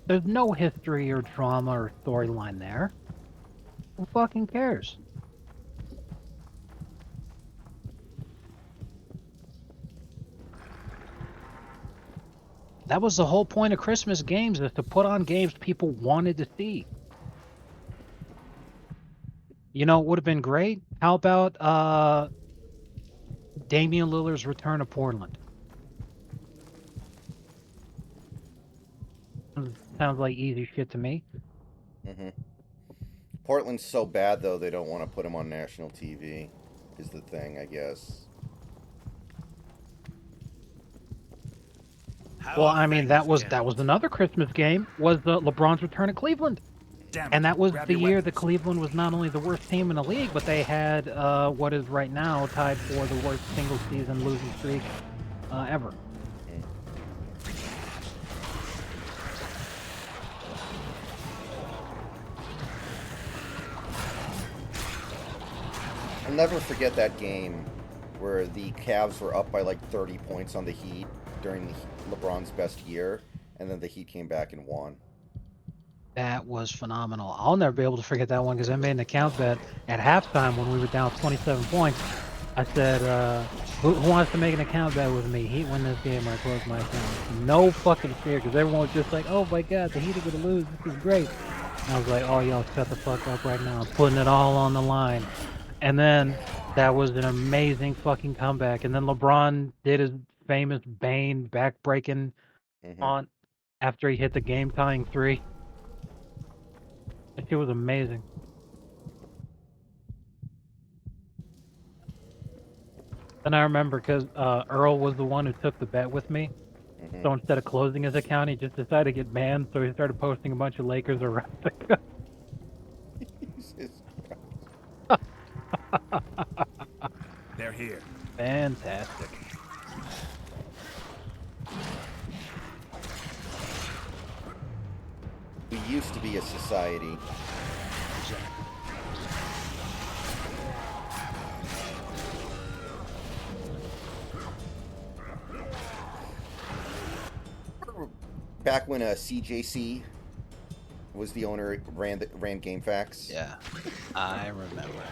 There's no history or drama or storyline there. Who fucking cares? That was the whole point of Christmas games, is to put on games people wanted to see. It would have been great. How about Damian Lillard's return to Portland? Sounds like easy shit to me. Mm-hmm. Portland's so bad, though, they don't want to put him on national TV, is the thing, I guess. Well, I mean, that was another Christmas game, was LeBron's return to Cleveland. And that was the year that Cleveland was not only the worst team in the league, but they had what is right now tied for the worst single-season losing streak ever. I'll never forget that game where the Cavs were up by like 30 points on the Heat during LeBron's best year, and then the Heat came back and won. That was phenomenal. I'll never be able to forget that one because I made an account bet at halftime when we were down 27 points. I said, who wants to make an account bet with me? Heat win this game or I close my account. No fucking fear, because everyone was just like, oh my god, the Heat are going to lose. This is great. And I was like, oh, y'all shut the fuck up right now. I'm putting it all on the line. And then that was an amazing fucking comeback. And then LeBron did his famous Bane back-breaking on after he hit the game-tying three. That shit was amazing. And I remember because Earl was the one who took the bet with me. So instead of closing his account, he just decided to get banned. So he started posting a bunch of Lakers around. They're here. Fantastic. We used to be a society. Back when CJC was the owner, ran GameFAQs. Yeah, I remember.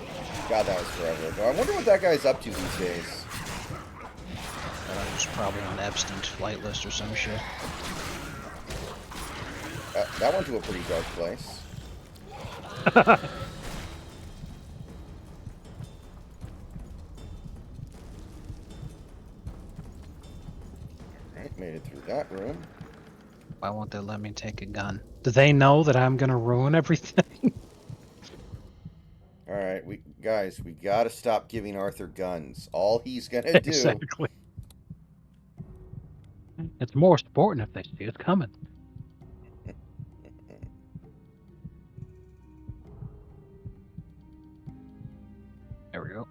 God, that was forever ago. I wonder what that guy's up to these days. He was probably on Epstein's flight list or some shit. That went to a pretty dark place. Alright, made it through that room. Why won't they let me take a gun? Do they know that I'm gonna ruin everything? Alright, we gotta stop giving Arthur guns. All he's gonna do... Exactly. It's more important if they see us coming. There we go.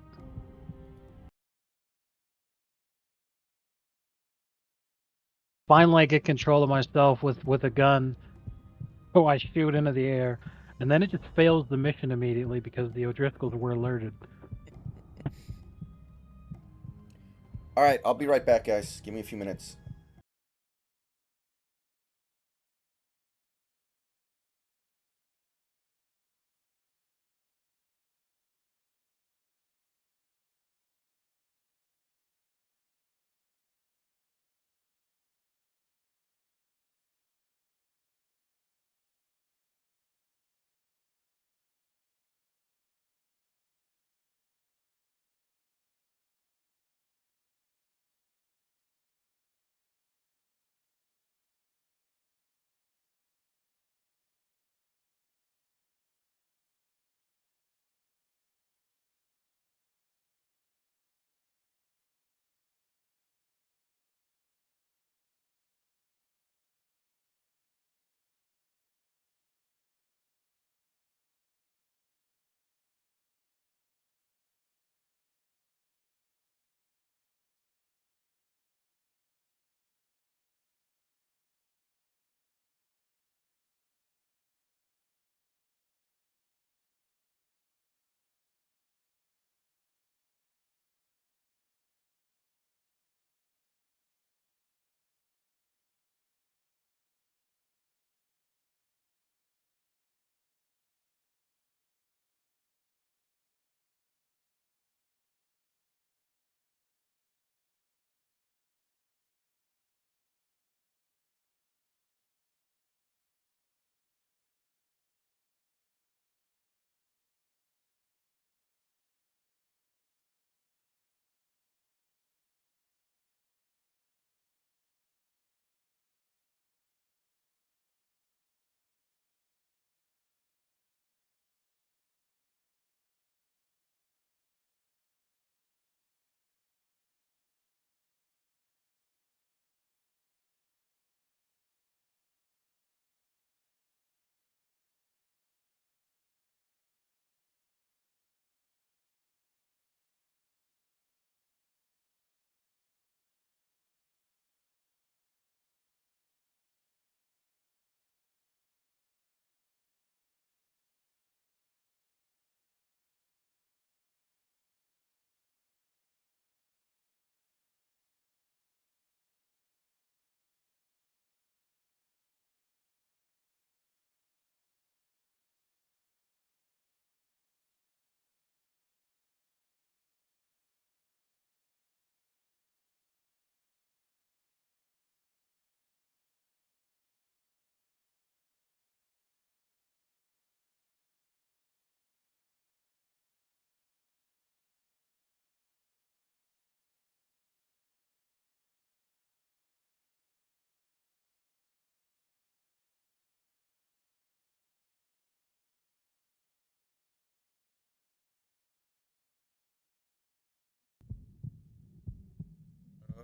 Finally, I get control of myself with a gun. So I shoot into the air, and then it just fails the mission immediately because the O'Driscolls were alerted. Alright, I'll be right back, guys. Give me a few minutes.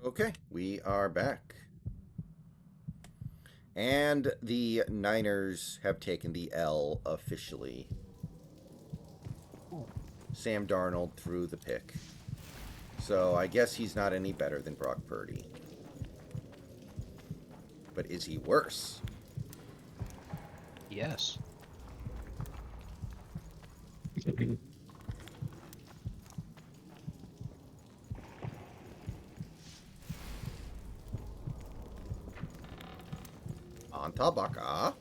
Okay, we are back. And the Niners have taken the L officially. Sam Darnold threw the pick. So I guess he's not any better than Brock Purdy. But is he worse? Yes. Antabaka.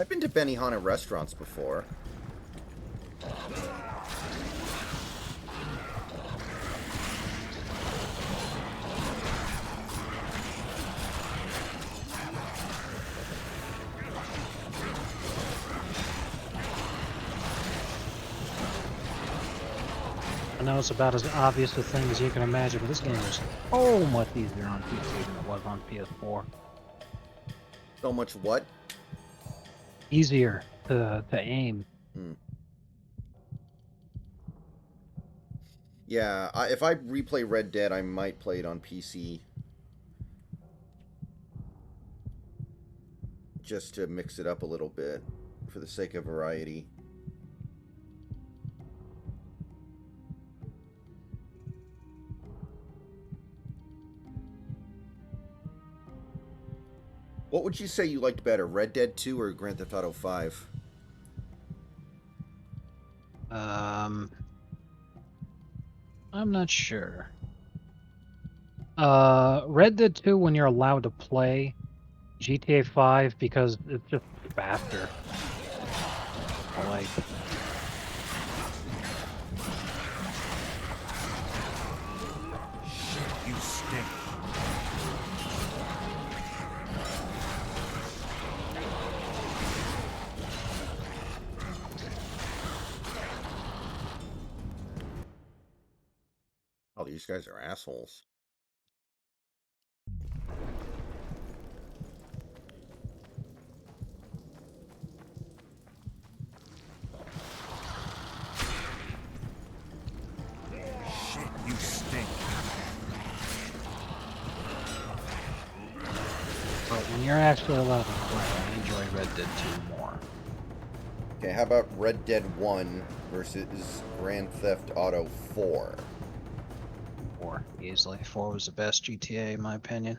I've been to Benihana restaurants before. I know it's about as obvious a thing as you can imagine, but this game is so much easier on PC than it was on PS4. So much what? Easier to aim. Yeah, if I replay Red Dead, I might play it on PC. Just to mix it up a little bit, for the sake of variety. What would you say you liked better, Red Dead 2 or Grand Theft Auto 5? I'm not sure. Red Dead 2 when you're allowed to play. GTA 5 because it's just faster. Like, You stink. Oh, these guys are assholes. Shit, you stink. but when you're actually allowed to play, I enjoy Red Dead 2 more. Okay, how about Red Dead 1 versus Grand Theft Auto 4? 4, easily. 4 was the best GTA in my opinion.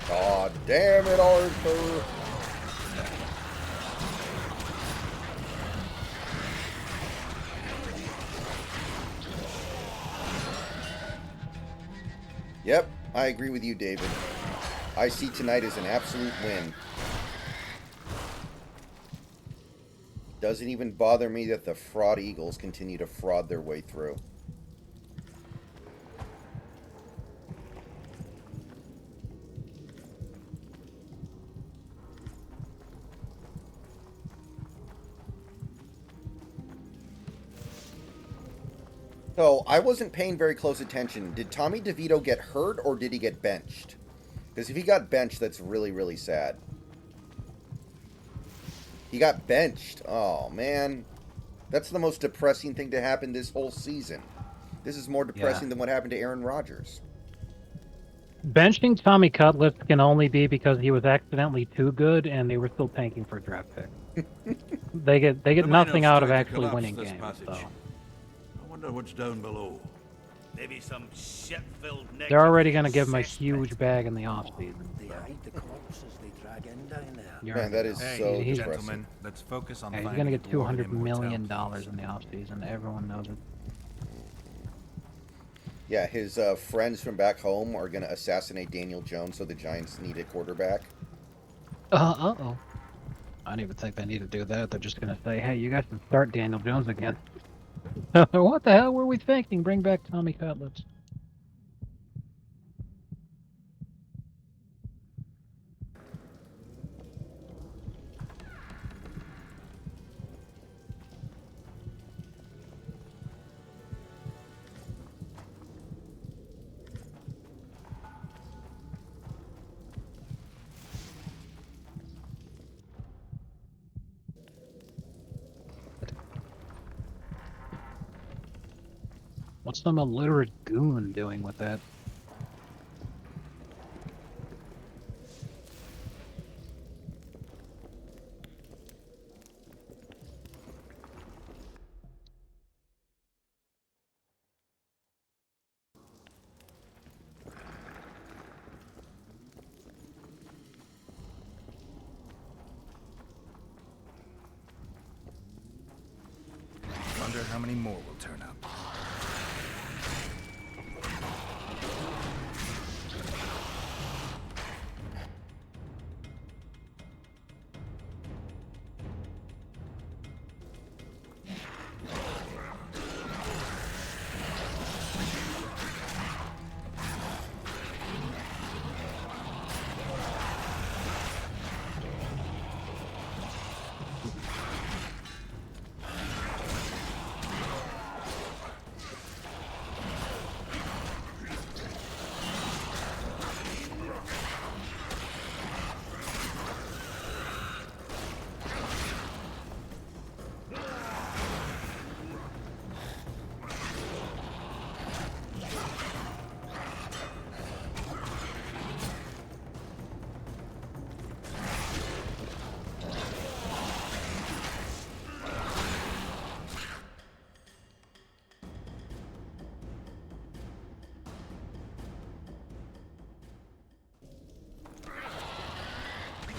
God damn it, Arthur! Yep, I agree with you, David. I see tonight as an absolute win. Doesn't even bother me that the fraud Eagles continue to fraud their way through. So, I wasn't paying very close attention. Did Tommy DeVito get hurt or did he get benched? Because if he got benched, that's really, really sad. He got benched. Oh, man. That's the most depressing thing to happen this whole season. This is more depressing than what happened to Aaron Rodgers. Benching Tommy Cutlets can only be because he was accidentally too good and they were still tanking for draft pick. They get nothing out of actually winning games. So. I wonder what's down below. Maybe some shit-filled They're already going to give him a huge bag in the offseason. They hide the corpses they drag in down there. Man, that is so depressing. Gentlemen, let's focus on He's finding going to get the Lord $200 million in the Immortal. offseason. Everyone knows it. Yeah, his friends from back home are going to assassinate Daniel Jones, so the Giants need a quarterback. Uh-oh. I don't even think they need to do that. They're just gonna say, hey, you guys can start Daniel Jones again. What the hell were we thinking? Bring back Tommy Cutlets. What's some illiterate goon doing with that? Wonder how many more will turn up.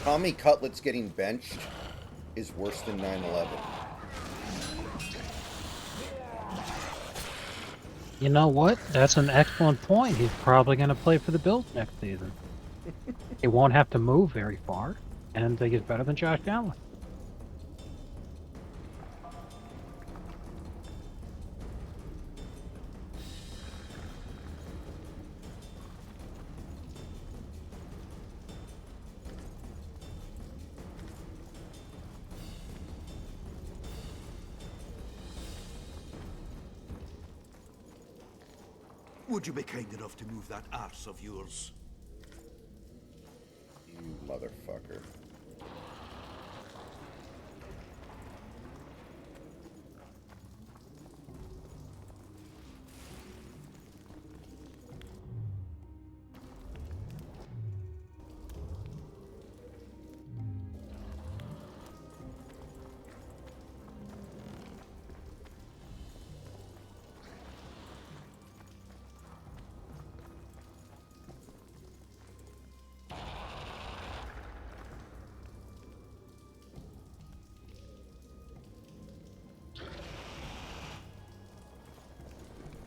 Tommy Cutlets getting benched is worse than 9/11. You know what? That's an excellent point. He's probably going to play for the Bills next season. He won't have to move very far, and he's better than Josh Allen. Would you be kind enough to move that arse of yours? You motherfucker.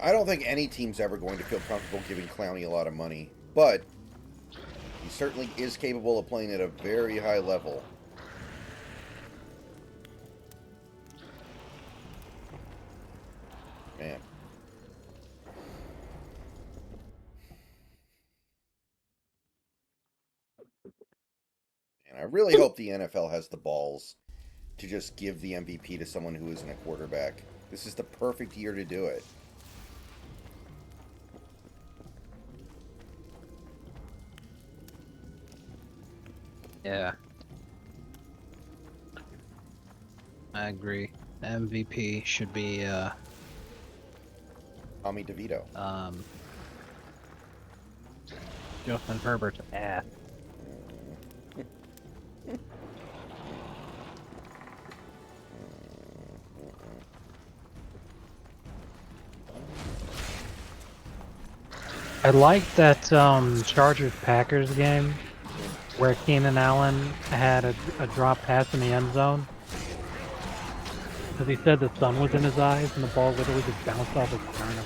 I don't think any team's ever going to feel comfortable giving Clowney a lot of money, but he certainly is capable of playing at a very high level. Man. And I really hope the NFL has the balls to just give the MVP to someone who isn't a quarterback. This is the perfect year to do it. Yeah. I agree. The MVP should be, Tommy DeVito. Justin Herbert's ass. I like that Chargers-Packers game where Keenan Allen had a drop pass in the end zone. Because he said the sun was in his eyes and the ball literally just bounced off his sternum.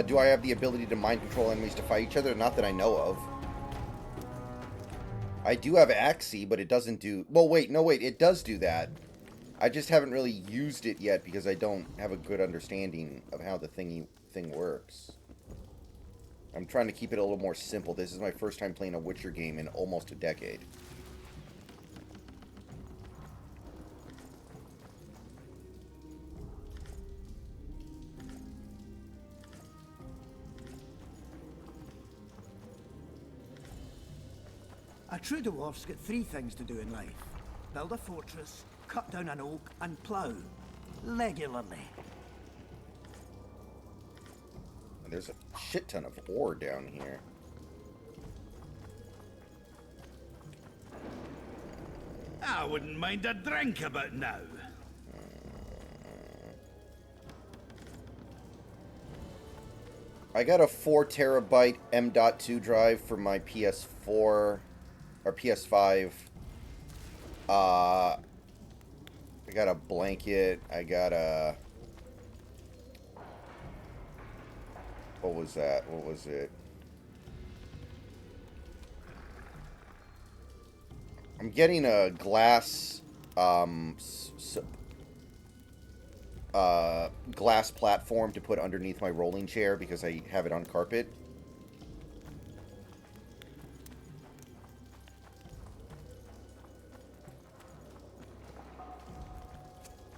Do I have the ability to mind control enemies to fight each other? Not that I know of. I do have Axii, but it doesn't do... Well, wait, no, wait, it does do that. I just haven't really used it yet because I don't have a good understanding of how the thing works. I'm trying to keep it a little more simple. This is my first time playing a Witcher game in almost a decade. A true dwarf's got 3 things to do in life. Build a fortress, cut down an oak, and plough. Regularly. There's a shit ton of ore down here. I wouldn't mind a drink about now. I got a 4 terabyte M.2 drive for my PS4 or PS5. I got a blanket. I got a... What was that? What was it? I'm getting a glass, glass platform to put underneath my rolling chair because I have it on carpet.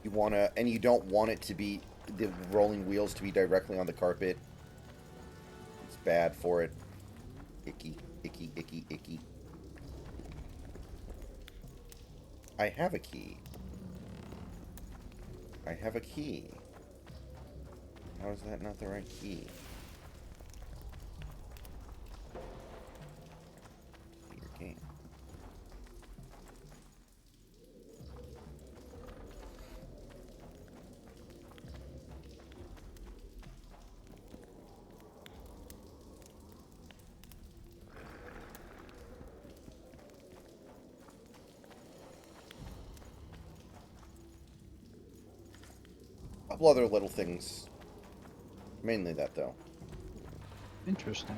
You wanna, and you don't want it to be, the rolling wheels to be directly on the carpet. It's bad for it. Icky, icky, icky, icky. I have a key. I have a key. How is that not the right key? Your game. A couple other little things. Mainly that, though. Interesting.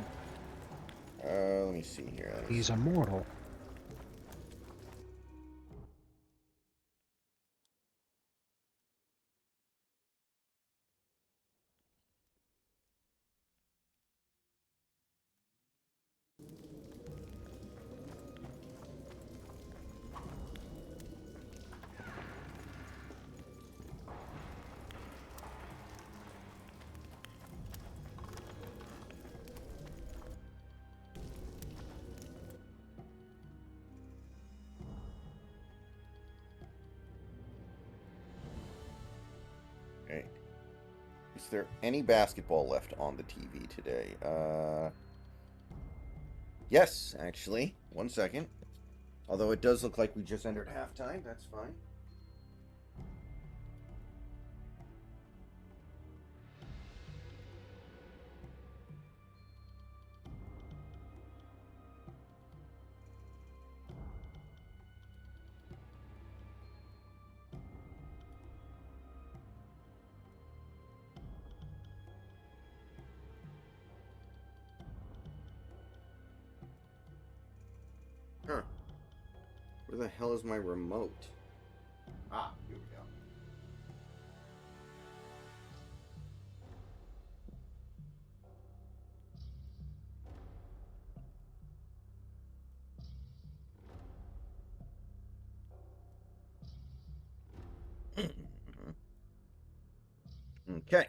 Let me see here. He's immortal. Okay. Is there any basketball left on the TV today? Yes, actually. 1 second. Although it does look like we just entered halftime. That's fine. Huh. Where the hell is my remote? Ah, here we go. Okay.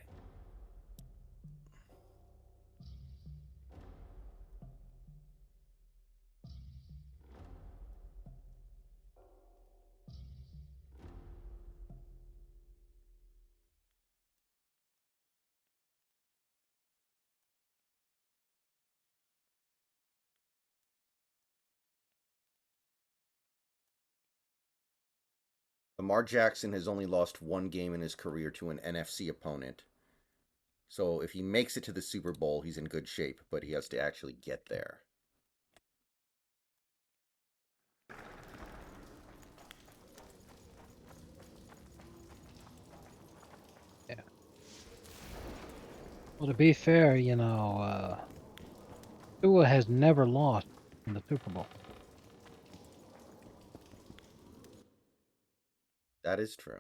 Lamar Jackson has only lost 1 game in his career to an NFC opponent. So if he makes it to the Super Bowl, he's in good shape, but he has to actually get there. Yeah. Well, to be fair, Tua has never lost in the Super Bowl. That is true.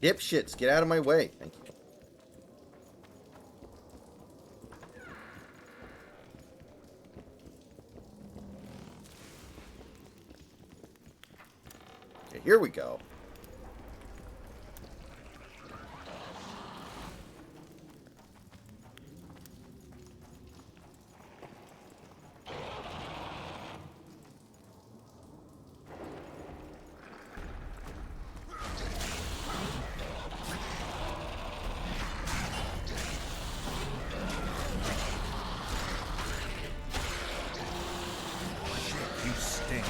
Dipshits, get out of my way. Thank you. Okay, here we go. You stink.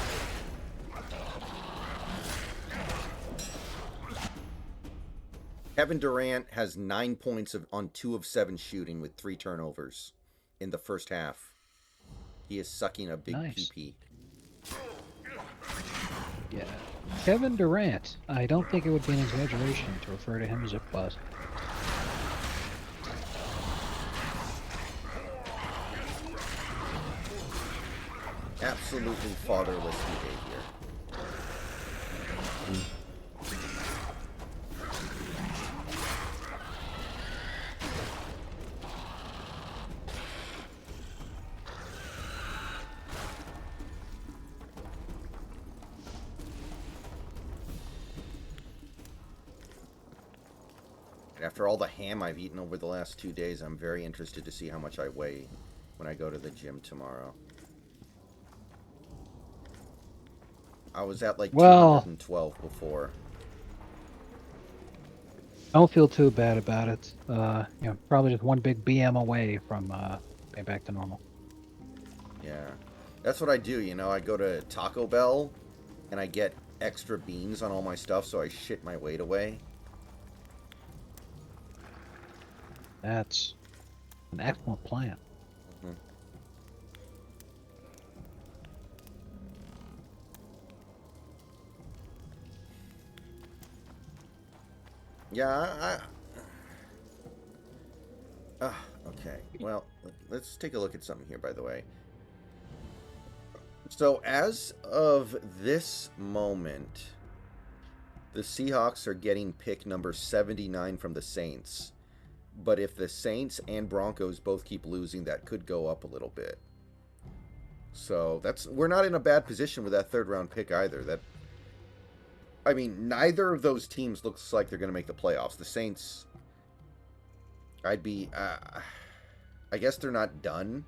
Kevin Durant has 9 points on 2 of 7 shooting with 3 turnovers in the first half. He is sucking a big PP. Yeah. Kevin Durant. I don't think it would be an exaggeration to refer to him as a bust. Absolutely fatherless behavior. And after all the ham I've eaten over the last 2 days, I'm very interested to see how much I weigh when I go to the gym tomorrow. I was at like 212 before. Don't feel too bad about it. Probably just one big BM away from being back to normal. Yeah. That's what I do, I go to Taco Bell and I get extra beans on all my stuff so I shit my weight away. That's an excellent plan. Mm-hmm. Yeah, okay. Well, let's take a look at something here, by the way. So, as of this moment, the Seahawks are getting pick number 79 from the Saints. But if the Saints and Broncos both keep losing, that could go up a little bit. So, we're not in a bad position with that third-round pick either. Neither of those teams looks like they're going to make the playoffs. The Saints, I guess they're not done,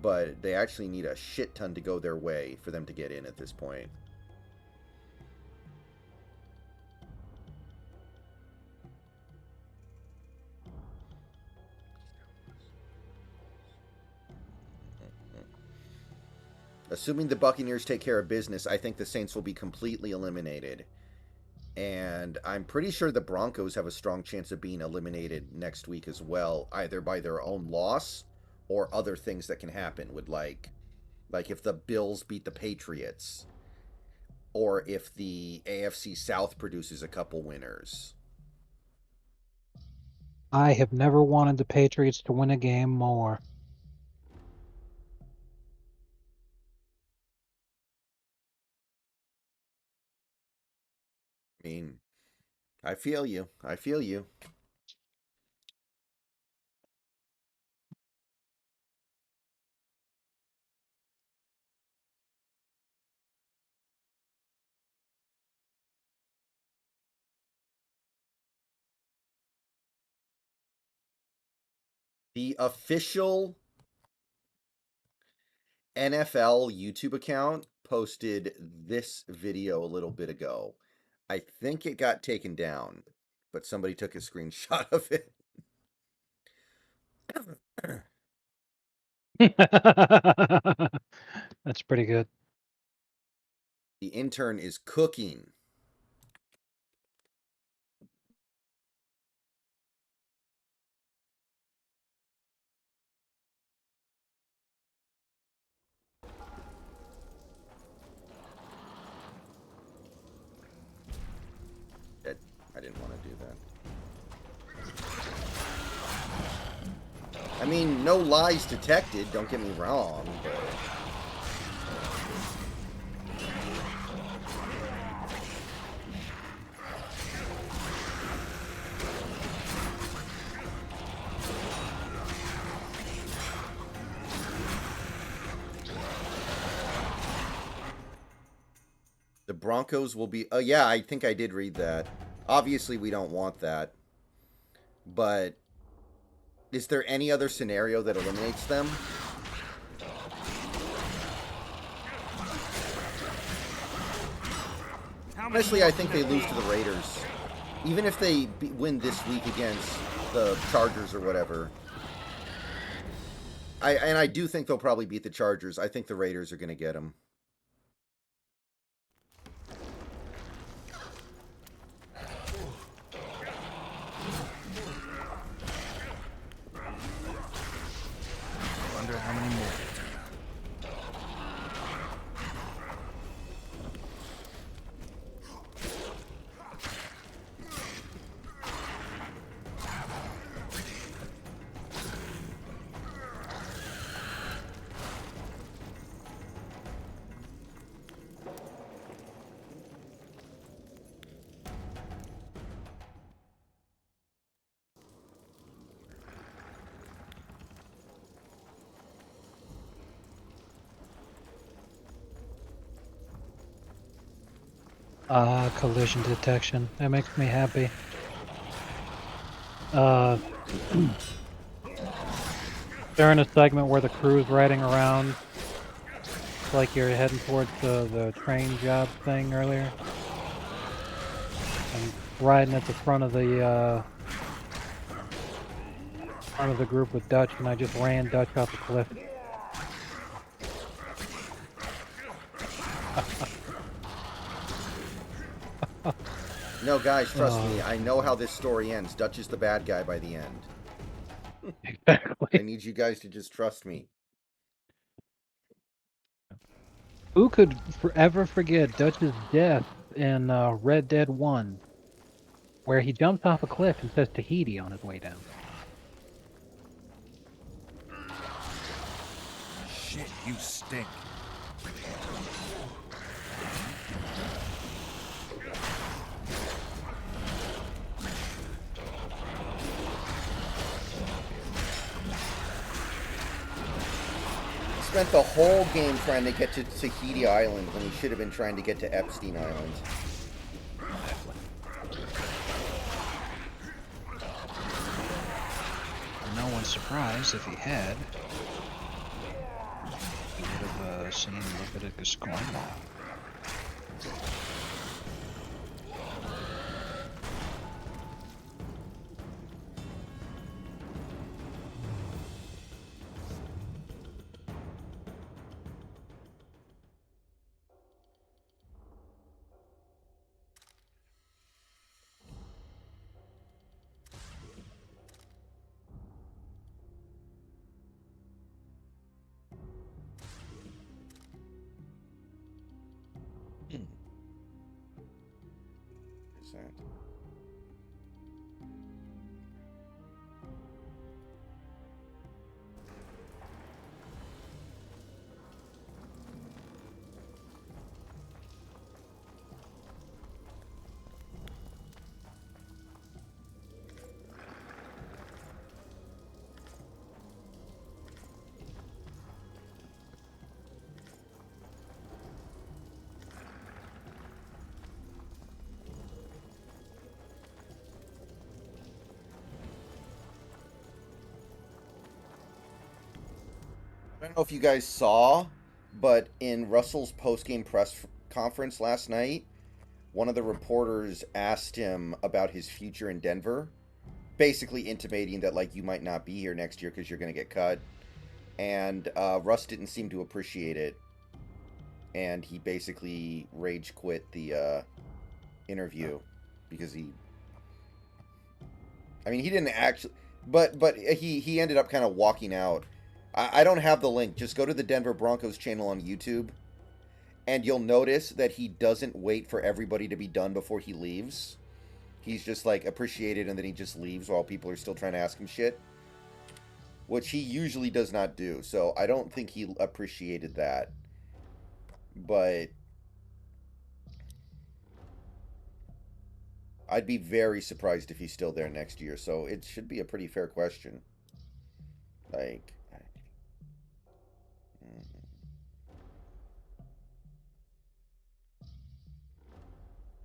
but they actually need a shit ton to go their way for them to get in at this point. Assuming the Buccaneers take care of business, I think the Saints will be completely eliminated. And I'm pretty sure the Broncos have a strong chance of being eliminated next week as well, either by their own loss or other things that can happen with like if the Bills beat the Patriots or if the AFC South produces a couple winners. I have never wanted the Patriots to win a game more. I feel you. I feel you. The official NFL YouTube account posted this video a little bit ago. I think it got taken down, but somebody took a screenshot of it. That's pretty good. The intern is cooking. I didn't want to do that. I mean, no lies detected, don't get me wrong, but... The Broncos will be... yeah, I think I did read that. Obviously, we don't want that. But is there any other scenario that eliminates them? Honestly, I think they lose to the Raiders. Even if they win this week against the Chargers or whatever. And I do think they'll probably beat the Chargers. I think the Raiders are going to get them. Wonder how many more. Collision detection. That makes me happy. They're in a segment where the crew's riding around. It's like you're heading towards the train job thing earlier. I'm riding at the front of the group with Dutch, and I just ran Dutch off the cliff. No, guys, trust me. I know how this story ends. Dutch is the bad guy by the end. Exactly. I need you guys to just trust me. Who could ever forget Dutch's death in Red Dead 1, where he jumps off a cliff and says Tahiti on his way down? Shit, you stink. Spent the whole game trying to get to Tahiti Island when he should have been trying to get to Epstein Island. No one's surprised if he had. He would have seen Leviticus coin. Is that? I don't know if you guys saw, but in Russell's post-game press conference last night, one of the reporters asked him about his future in Denver, basically intimating that, like, you might not be here next year because you're going to get cut. and Russ didn't seem to appreciate it, and he basically rage quit the interview because he. I mean, he didn't actually, but he ended up kind of walking out. I don't have the link. Just go to the Denver Broncos channel on YouTube, and you'll notice that he doesn't wait for everybody to be done before he leaves. He's just like appreciated, and then he just leaves while people are still trying to ask him shit, which he usually does not do. So I don't think he appreciated that. But I'd be very surprised if he's still there next year. So it should be a pretty fair question. Like,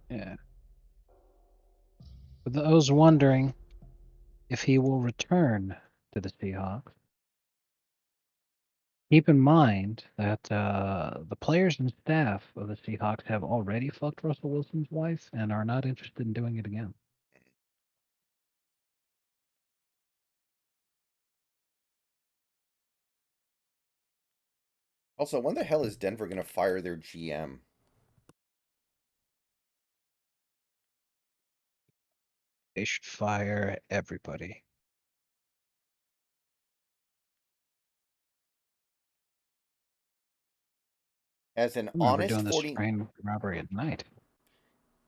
Yeah. For those wondering if he will return to the Seahawks, keep in mind that the players and staff of the Seahawks have already fucked Russell Wilson's wife and are not interested in doing it again. also, when the hell is Denver going to fire their GM? They should fire everybody. As an I remember honest doing this 40 train robbery at night.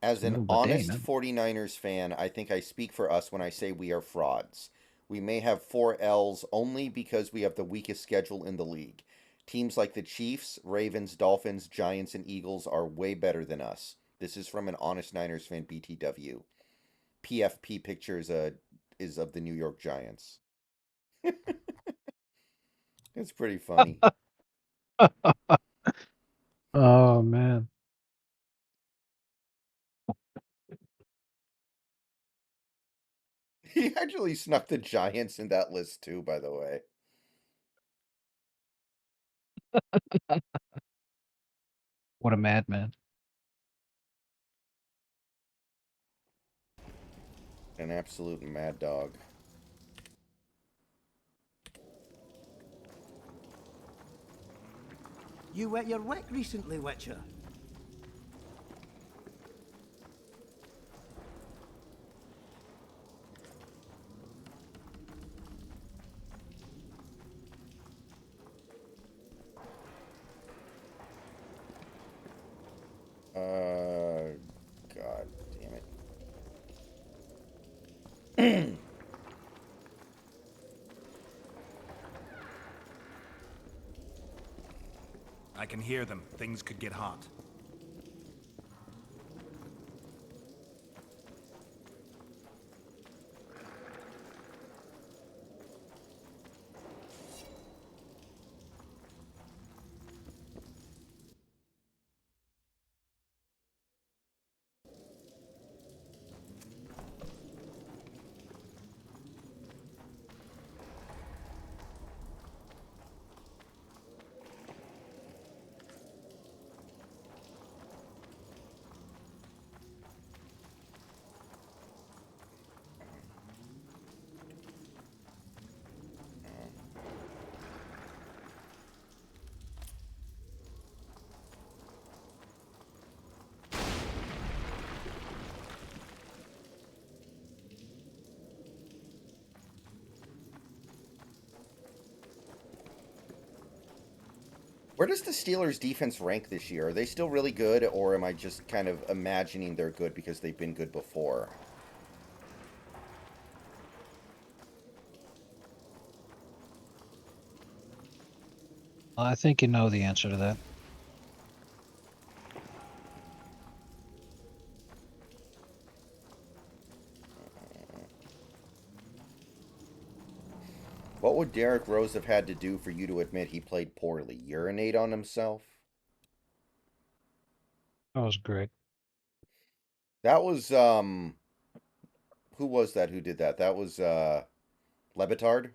As an Middle of the day, honest man. 49ers fan, I think I speak for us when I say we are frauds. We may have 4 L's only because we have the weakest schedule in the league. Teams like the Chiefs, Ravens, Dolphins, Giants, and Eagles are way better than us. This is from an honest Niners fan, BTW. PFP picture is of the New York Giants. It's pretty funny. Oh, man. He actually snuck the Giants in that list too, by the way. What a madman. An absolute mad dog. You wet your wick recently, Witcher? God damn it. I can hear them. Things could get hot. Where does the Steelers' defense rank this year? Are they still really good, or am I just kind of imagining they're good because they've been good before? I think you know the answer to that. What would Derrick Rose have had to do for you to admit he played poorly? Urinate on himself? That was great. That was, who was that who did that? That was, Lebitard?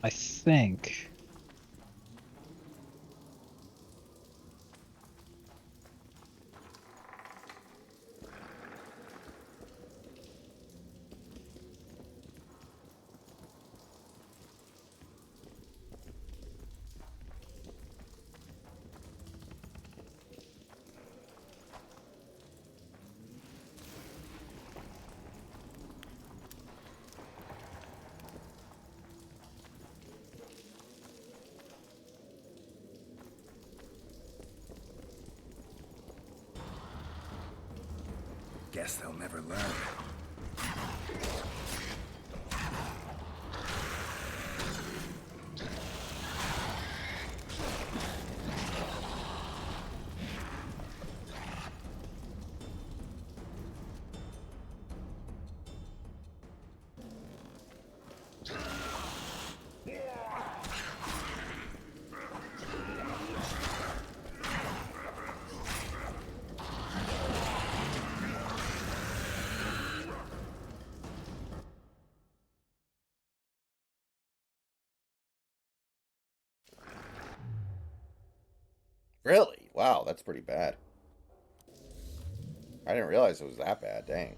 I think. Guess they'll never learn. Really? Wow, that's pretty bad. I didn't realize it was that bad. Dang.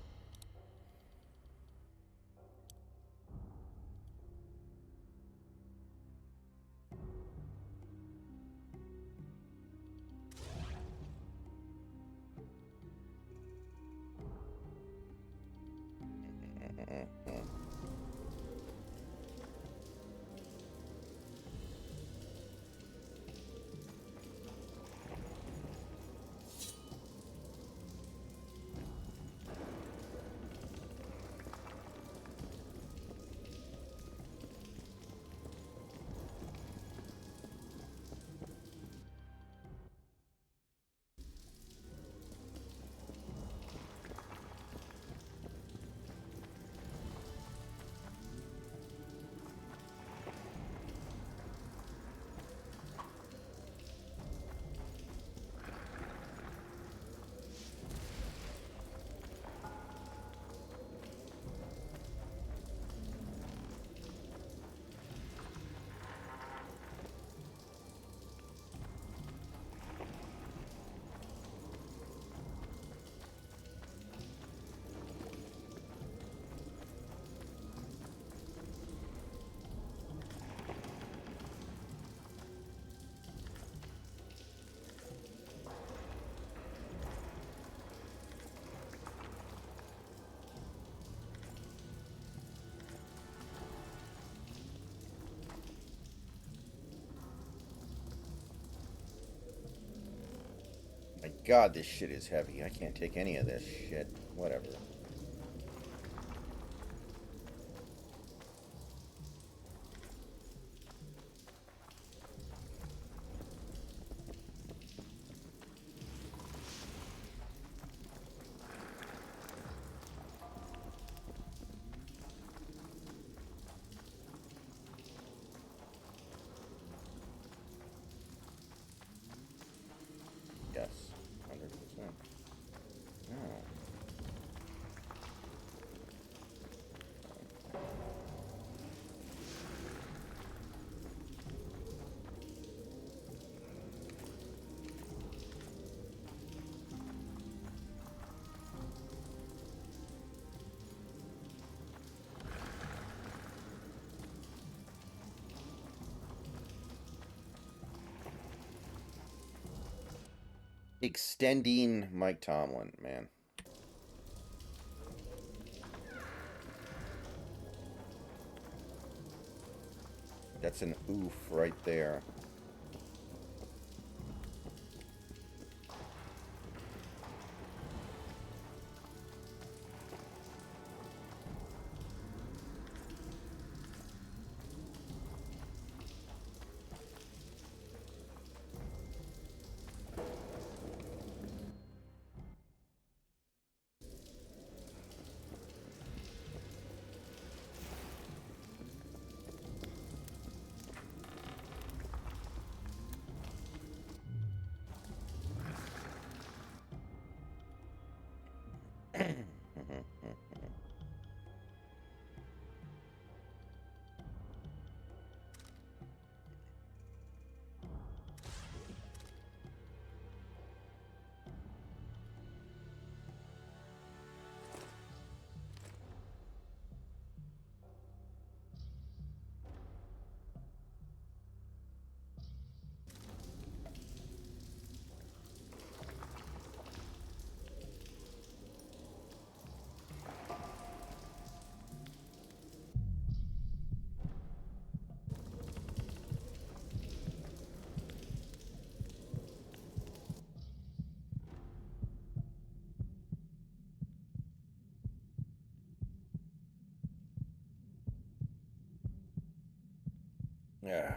My God, this shit is heavy. I can't take any of this shit. Whatever. Yes, 100%. No. Extending Mike Tomlin, man. That's an oof right there. Yeah.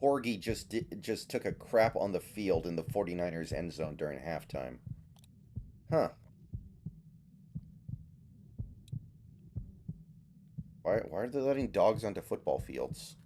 Horgy just took a crap on the field in the 49ers end zone during halftime. Huh. Why are they letting dogs onto football fields?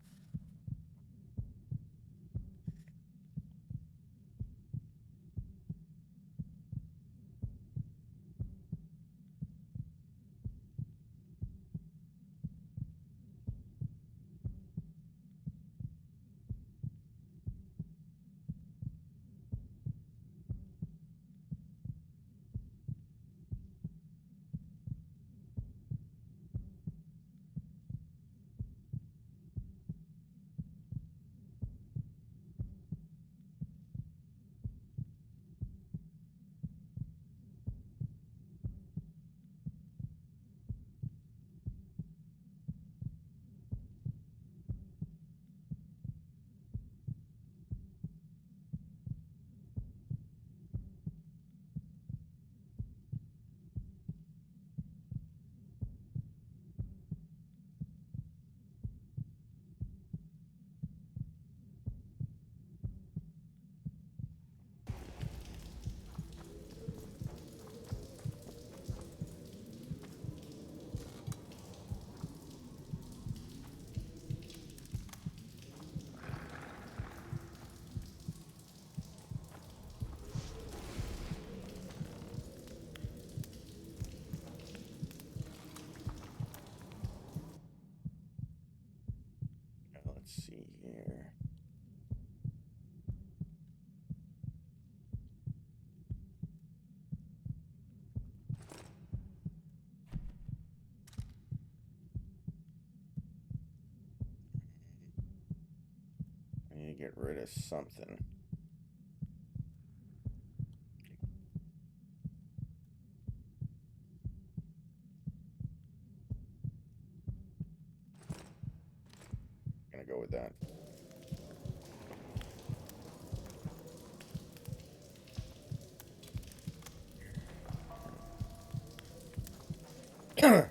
Let's see here. I need to get rid of something. Gonna go with that.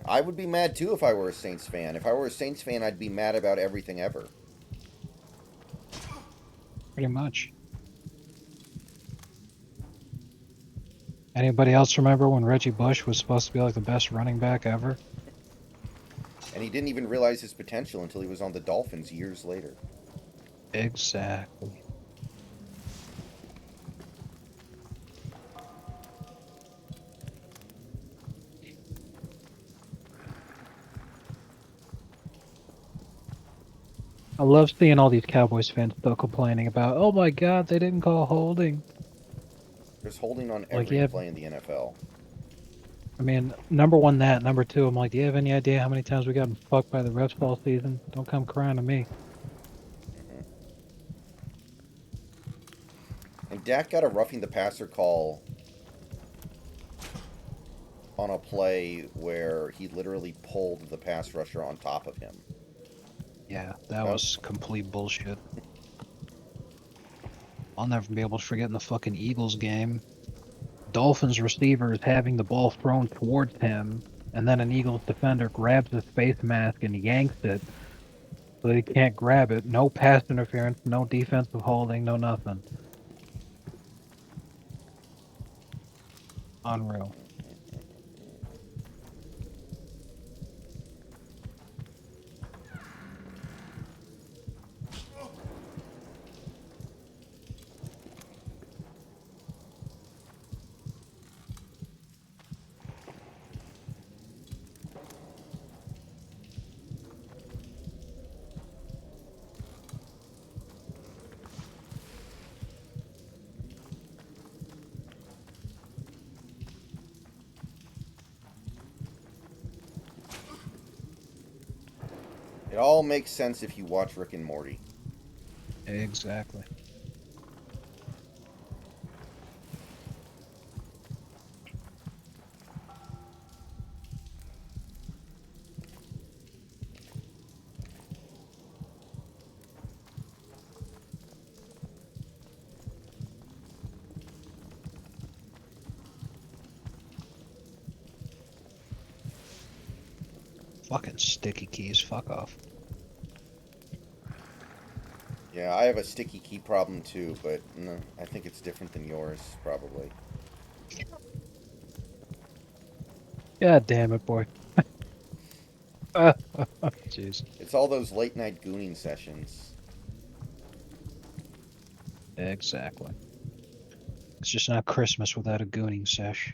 I would be mad too if I were a Saints fan. If I were a Saints fan, I'd be mad about everything ever. Pretty much. Anybody else remember when Reggie Bush was supposed to be like the best running back ever? And he didn't even realize his potential until he was on the Dolphins years later. Exactly. I love seeing all these Cowboys fans still complaining about, oh my god, they didn't call holding. There's holding on Like, every yeah. play in the NFL. I mean, number one, that. Number two, I'm like, do you have any idea how many times we got fucked by the refs all season? Don't come crying to me. And Dak got a roughing the passer call on a play where he literally pulled the pass rusher on top of him. Yeah, that was complete bullshit. I'll never be able to forget in the fucking Eagles game. Dolphins receiver is having the ball thrown towards him, and then an Eagles defender grabs his face mask and yanks it so that he can't grab it. No pass interference, no defensive holding, no nothing. Unreal. It all makes sense if you watch Rick and Morty. Exactly. Fucking sticky keys, fuck off. Yeah, I have a sticky key problem too, but no, I think it's different than yours, probably. God damn it, boy. Jeez. It's all those late night gooning sessions. Exactly. It's just not Christmas without a gooning sesh.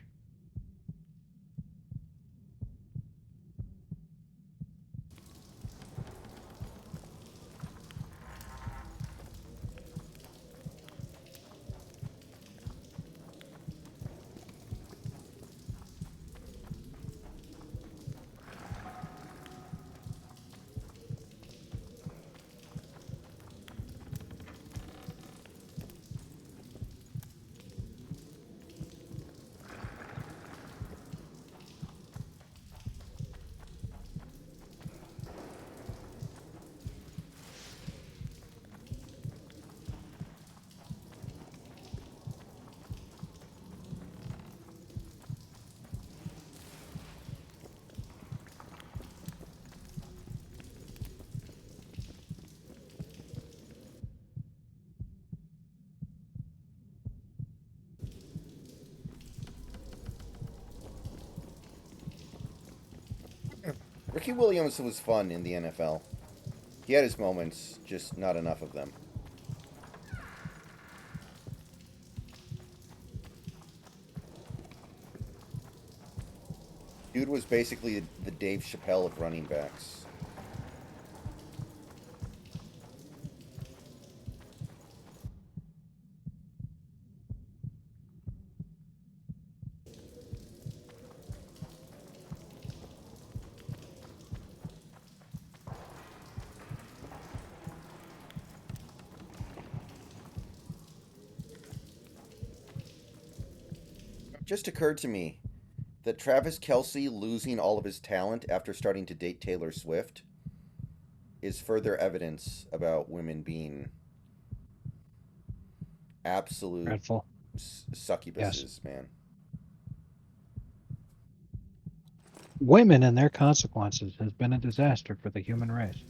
Ricky Williams was fun in the NFL. He had his moments, just not enough of them. Dude was basically the Dave Chappelle of running backs. It just occurred to me that Travis Kelce losing all of his talent after starting to date Taylor Swift is further evidence about women being absolute Dreadful. Succubuses, Yes. man. Women and their consequences has been a disaster for the human race.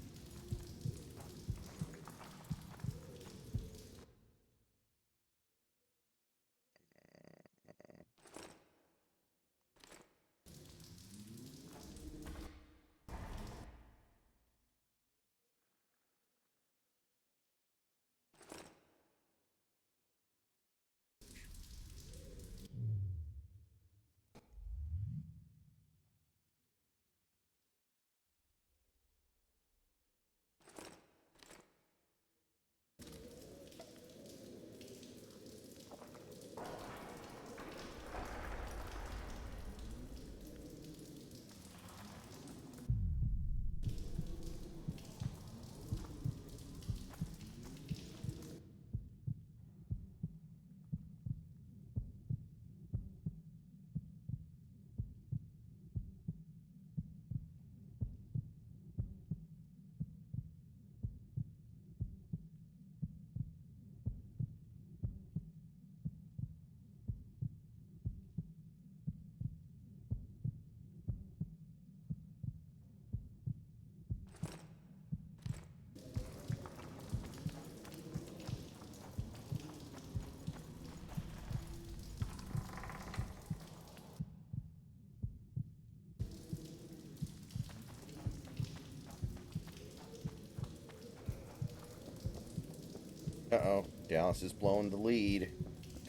Uh-oh. Dallas is blowing the lead.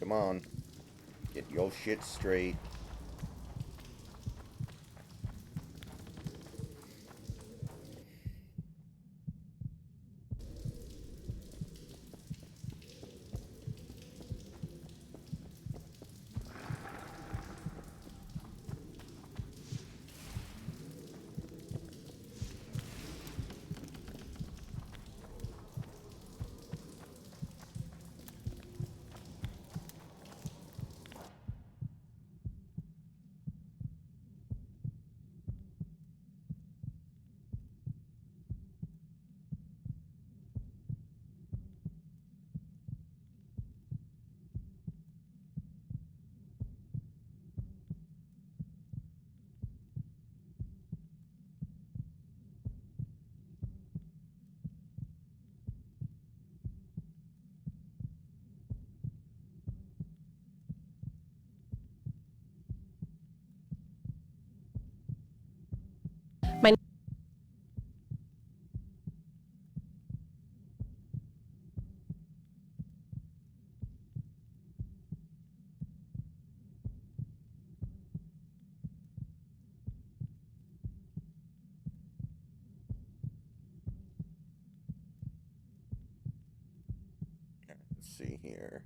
Come on. Get your shit straight. Let's see here.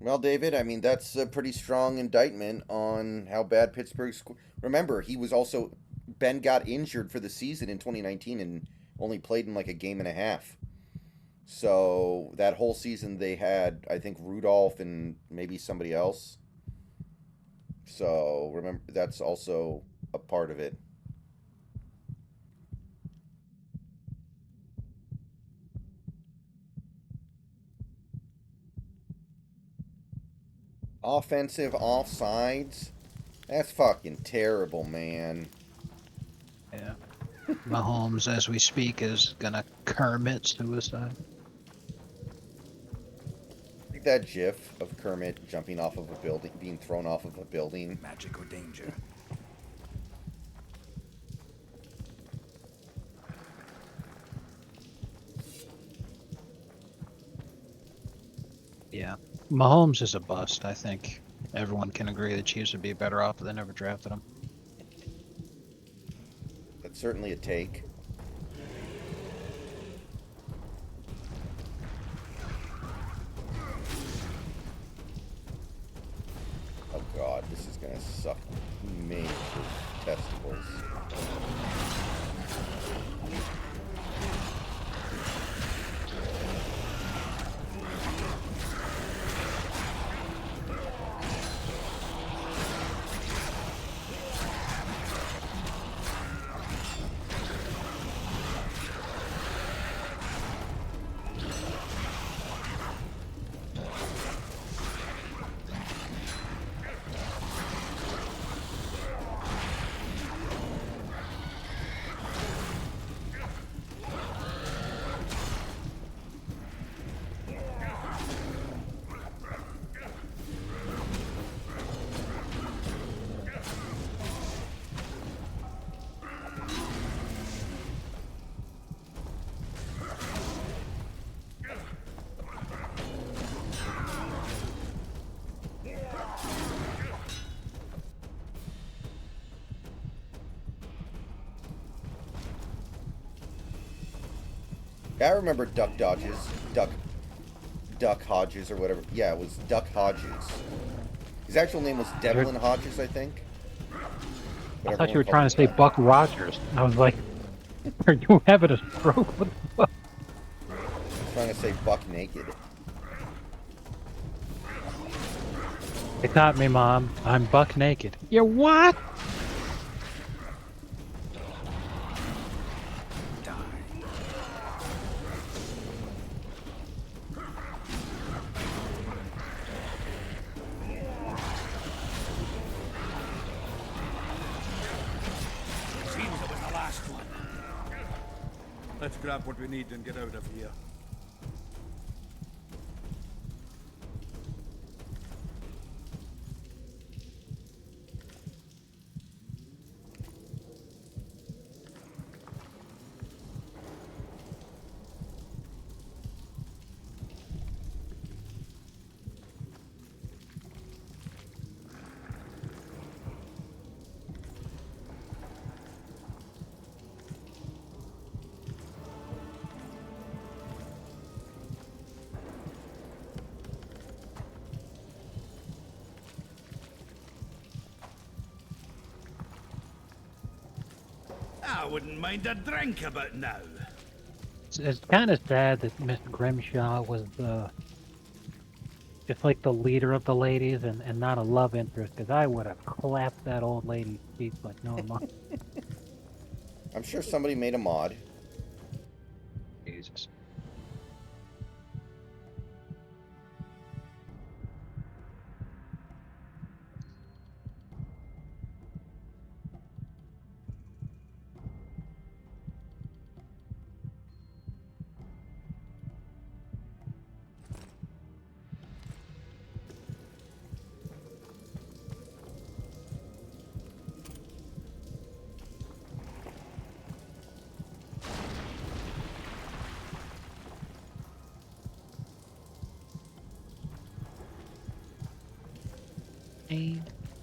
Well, David, I mean, that's a pretty strong indictment on how bad Pittsburgh. Remember, he was also. Ben got injured for the season in 2019 and only played in like a game and a half. So that whole season they had, I think, Rudolph and maybe somebody else. So remember, that's also a part of it. Offensive offsides? That's fucking terrible, man. Yeah. Mahomes, as we speak, is gonna Kermit suicide. Like that gif of Kermit jumping off of a building, being thrown off of a building. Magic or danger. Yeah. Mahomes is a bust. I think everyone can agree the Chiefs would be better off if they never drafted him. That's certainly a take. Oh god, this is gonna suck major testicles. I remember Duck Dodges, Duck Hodges or whatever. Yeah, it was Duck Hodges. His actual name was Devlin Hodges, I think. I thought you were trying to say Buck Rogers. I was like, are you having a stroke? What the fuck? I was trying to say Buck Naked. They caught me, Mom. I'm buck naked. You're what? Let's grab what we need and get out of here. I wouldn't mind a drink about now. It's kind of sad that Miss Grimshaw was just like the leader of the ladies and not a love interest, because I would have clapped that old lady's cheeks like no tomorrow. I'm sure somebody made a mod. Jesus.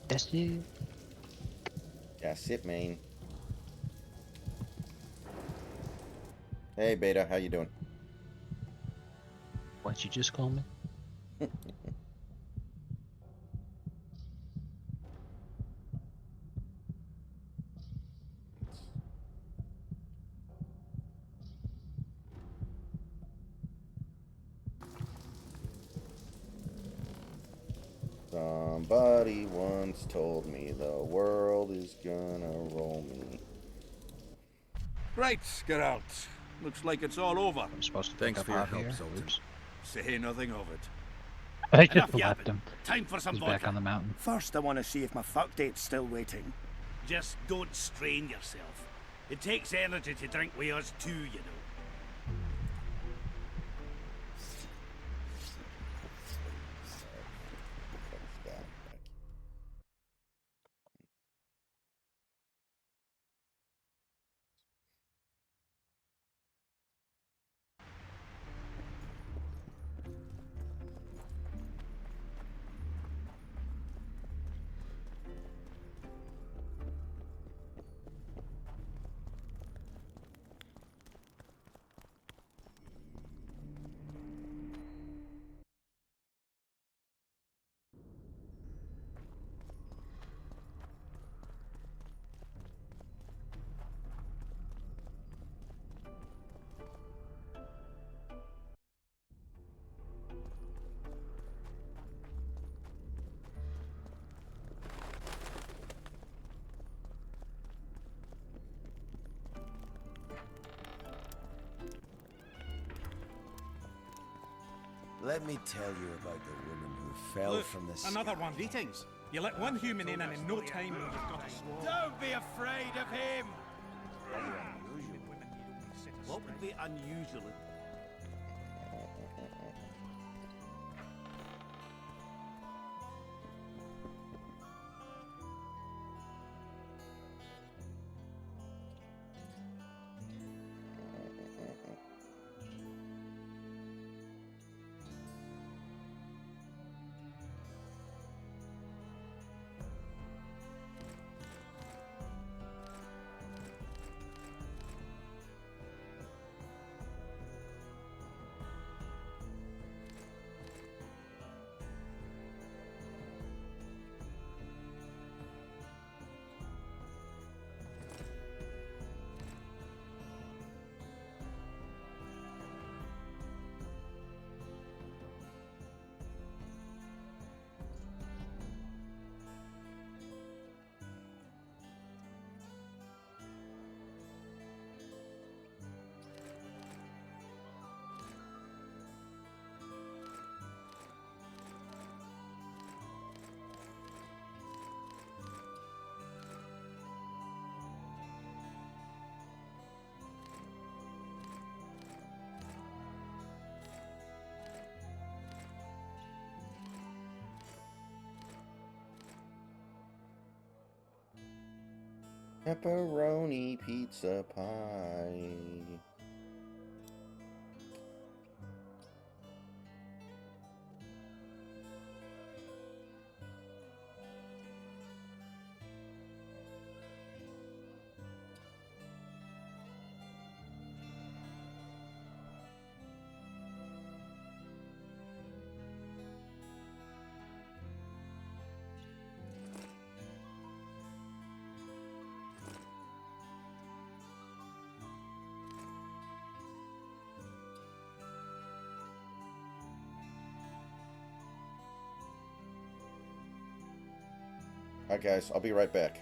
That's it. That's it, man. Hey, Beta, how you doing? What'd you just call me? Somebody once told me the world is gonna roll me. Right, Geralt. Looks like it's all over. I'm supposed to Thanks pick for up your out help, here. Zoltan. Oops. Say nothing of it. I just Enough left yapping. him. Time for some He's back vodka. on the mountain. First, I want to see if my fuck date's still waiting. Just don't strain yourself. It takes energy to drink with us too, you know. Let me tell you about the woman who fell Look, from the another sky. one. Greetings. You let one human in and in no time you've got a swarm. Don't be afraid of him! What would be unusual? Pepperoni pizza pie. Alright guys, I'll be right back.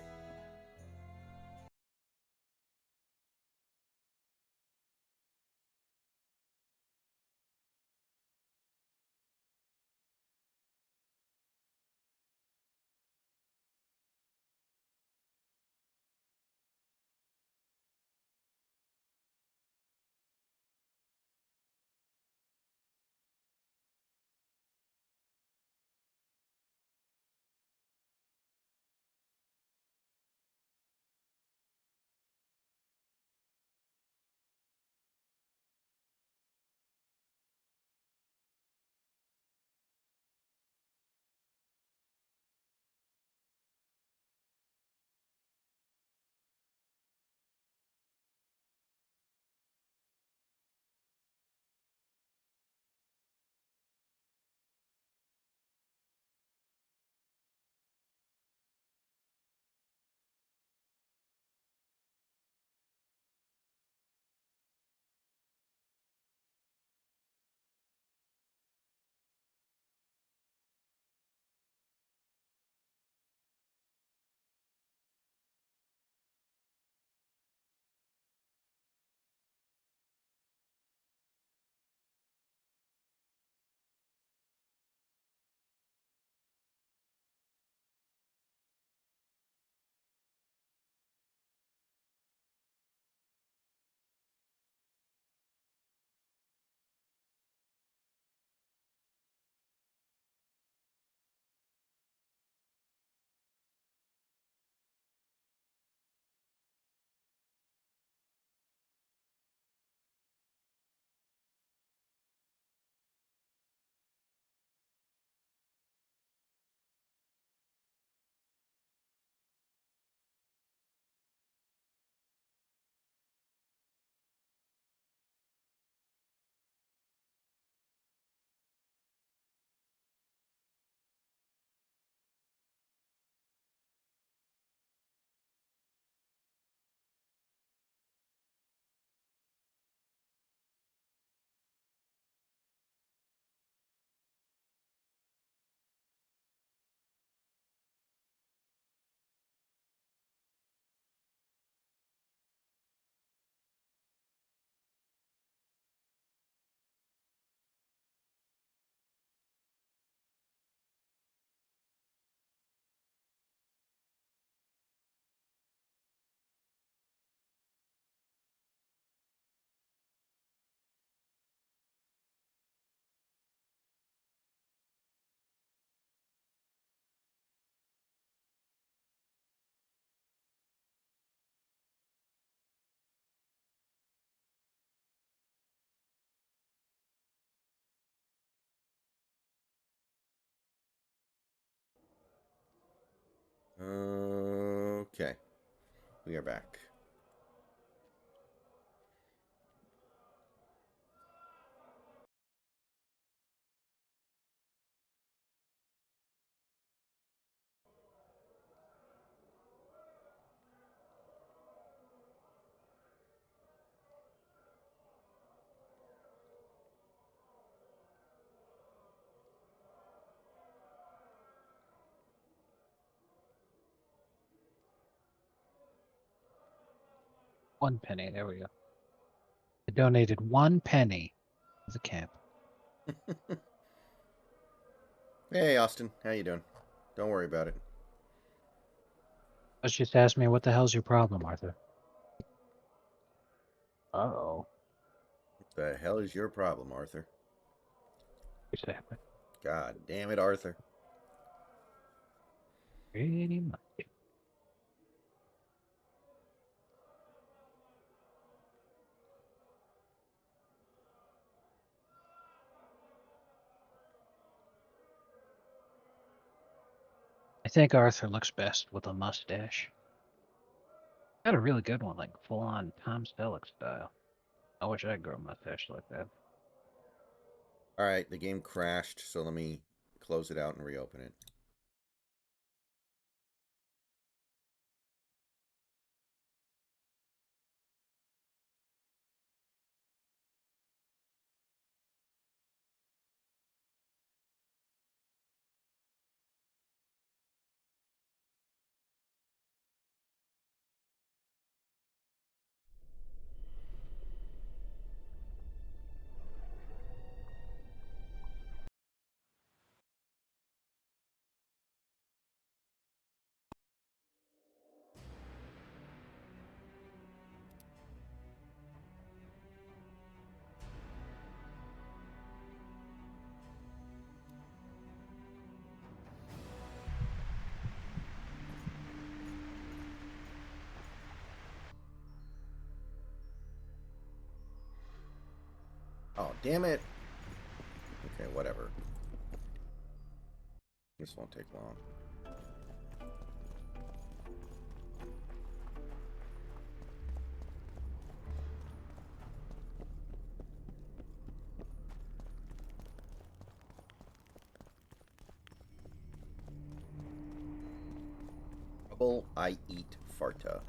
Okay. We are back. One penny. There we go. I donated 1 penny to the camp. Hey, Austin. How you doing? Don't worry about it. Let's just ask me what the hell's your problem, Arthur. Uh-oh. What the hell is your problem, Arthur? Exactly. God damn it, Arthur. Pretty much. I think Arthur looks best with a mustache. Got a really good one, like full-on Tom Selleck style. I wish I could grow a mustache like that. Alright, the game crashed, so let me close it out and reopen it. Oh, damn it. Okay, whatever. This won't take long. Trouble I eat farta.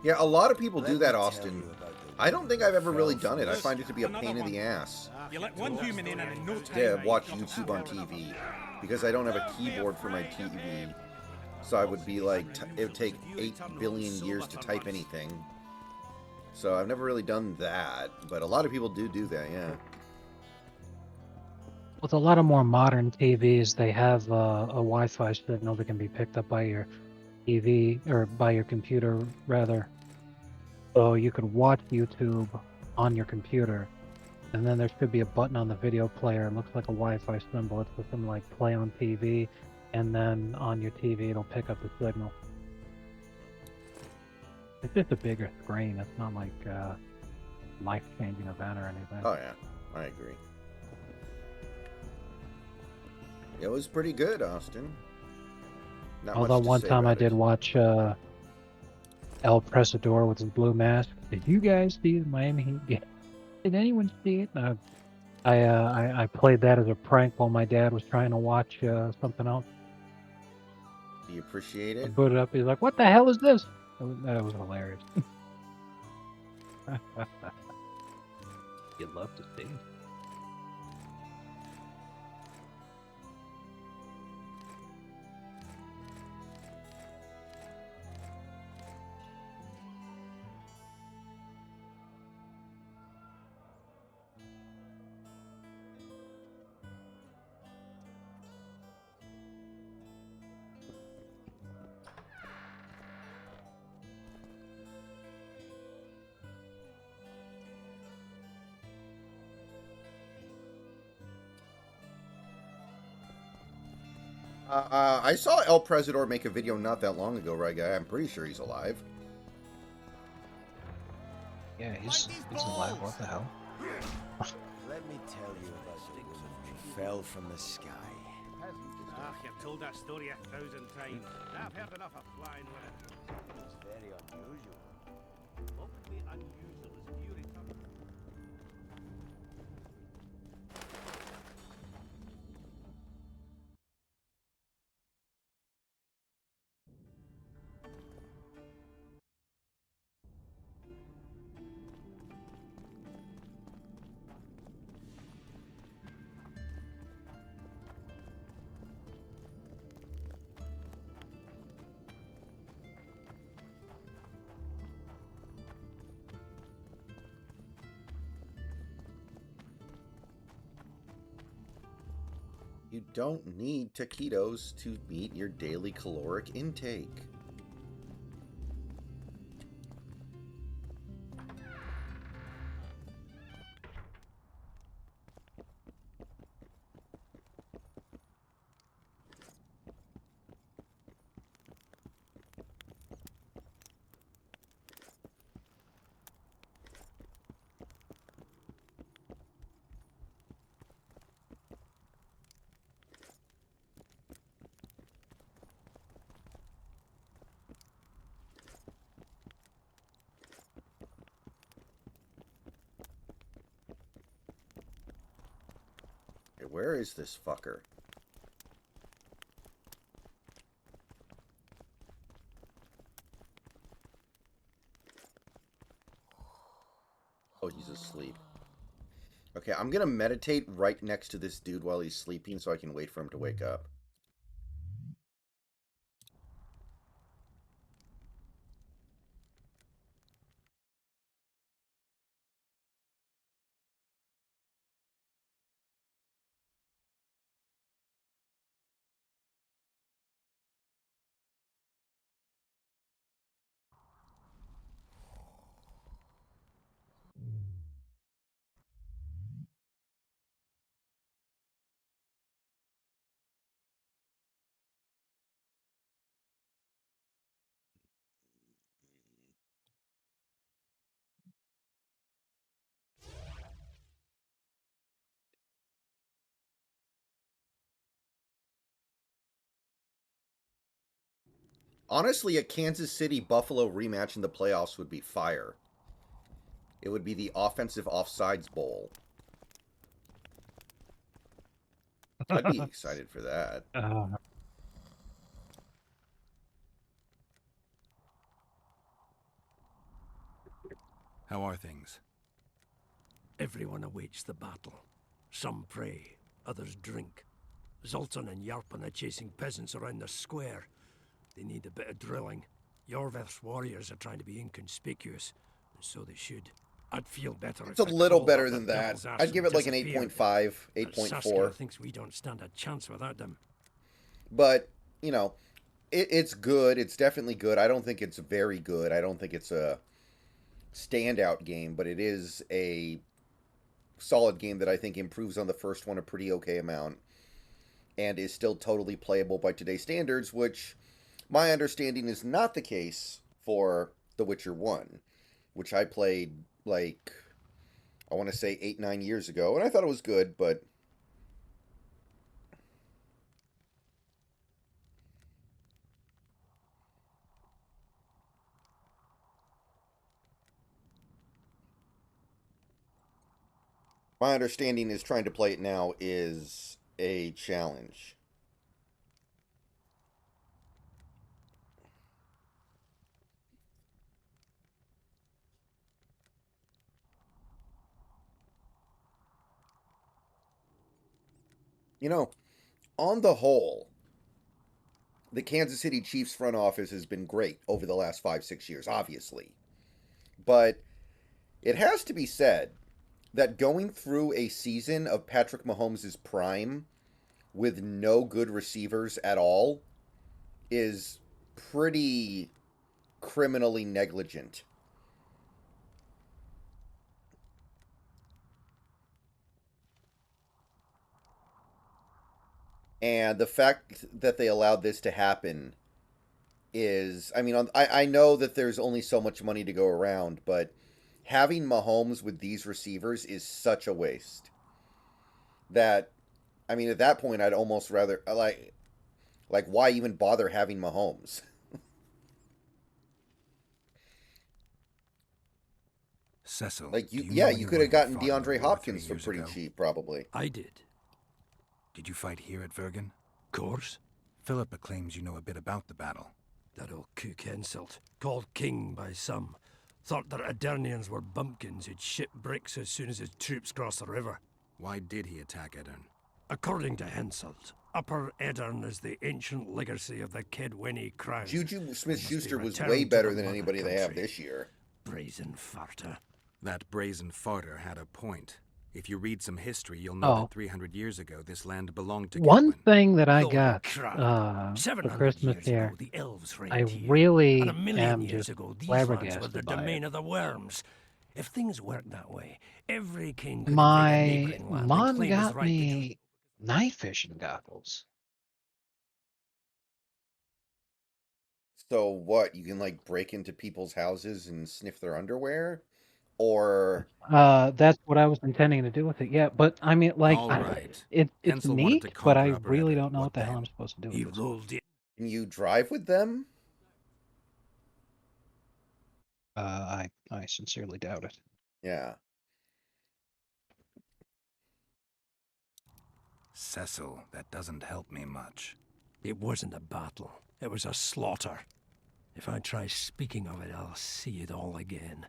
Yeah, a lot of people do that, Austin. I don't think I've ever really done it. I find it to be a pain in the ass. You let one human in and in no time. To watch YouTube on TV because I don't have a keyboard for my TV. So I would be like, it would take 8 billion years to type anything. So I've never really done that, but a lot of people do that, yeah. With a lot of more modern TVs, they have a Wi-Fi signal that can be picked up by your TV, or by your computer, rather. So you could watch YouTube on your computer, and then there should be a button on the video player. It looks like a Wi-Fi symbol. It's something like play on TV, and then on your TV it'll pick up the signal. It's just a bigger screen. It's not like a life-changing event or anything. Oh yeah, I agree. It was pretty good, Austin. Not Although much to one say time I about did it. watch El Presador with his blue mask. Did you guys see the Miami Heat game? Did anyone see it? I played that as a prank while my dad was trying to watch something else. Do you appreciate I it? booted up. He's like, "What the hell is this?" That was hilarious. You'd love to see it. I saw El Presidor make a video not that long ago, right, guy? I'm pretty sure he's alive. Yeah, he's alive. What the hell? Let me tell you about the woman who fell from the sky. Ah, you've told that story 1,000 times. I've heard enough of flying with it. It's very unusual. What would be unusual is if you recover. You don't need taquitos to meet your daily caloric intake. Where is this fucker? Oh, he's asleep. Okay, I'm gonna meditate right next to this dude while he's sleeping so I can wait for him to wake up. Honestly, a Kansas City Buffalo rematch in the playoffs would be fire. It would be the offensive offsides bowl. I'd be excited for that. How are things? Everyone awaits the battle. Some pray, others drink. Zoltan and Yarpan are chasing peasants around the square. They need a bit of drilling. Yorveth's warriors are trying to be inconspicuous, and so they should. I'd feel better It's a little better than that. I'd give it like an 8.5, 8.4. Saskia thinks we don't stand a chance without them. But, you know, it's good. It's definitely good. I don't think it's very good. I don't think it's a standout game, but it is a solid game that I think improves on the first one a pretty okay amount and is still totally playable by today's standards, which my understanding is not the case for The Witcher 1, which I played, like, I want to say 8-9 years ago, and I thought it was good, but my understanding is trying to play it now is a challenge. You know, on the whole, the Kansas City Chiefs front office has been great over the last 5-6 years, obviously. But it has to be said that going through a season of Patrick Mahomes' prime with no good receivers at all is pretty criminally negligent. And the fact that they allowed this to happen is, I mean, I know that there's only so much money to go around, but having Mahomes with these receivers is such a waste. That, I mean, at that point, I'd almost rather, like why even bother having Mahomes? Cecil, Like, do yeah, know you anyone could have who gotten fought in DeAndre the war 3 Hopkins for years pretty ago? cheap, probably. I did. Did you fight here at Vergen? Course. Philippa claims you know a bit about the battle. That old kook Henselt, called king by some, thought that Adernians were bumpkins who'd ship bricks as soon as his troops crossed the river. Why did he attack Edirn? According to Henselt, Upper Edirn is the ancient legacy of the Kedwenny crown. Juju Smith-Schuster was returned way to better the than mother anybody they have country. this year. Brazen farter. That brazen farter had a point. If you read some history, you'll know that 300 years ago this land belonged to One Kedwen. thing that I Holy got crap. for 700 Christmas years here, ago, the elves reigned I here. really And a million am years just ago, these lands were the flabbergasted by domain it. of the worms. If things worked that way, every king could invade a My neighboring land and mom claim his got right to me night fishing goggles. So what? You can like break into people's houses and sniff their underwear, or That's what I was intending to do with it. Yeah, but I mean, like, All right. it's Hensel wanted to neat, but I conquer Upper really Edirn. don't know What what the hell then? I'm supposed to do He with this. rolled in. can you drive with them? I sincerely doubt it. Yeah. Cecil, that doesn't help me much. It wasn't a battle. It was a slaughter. If I try speaking of it, I'll see it all again.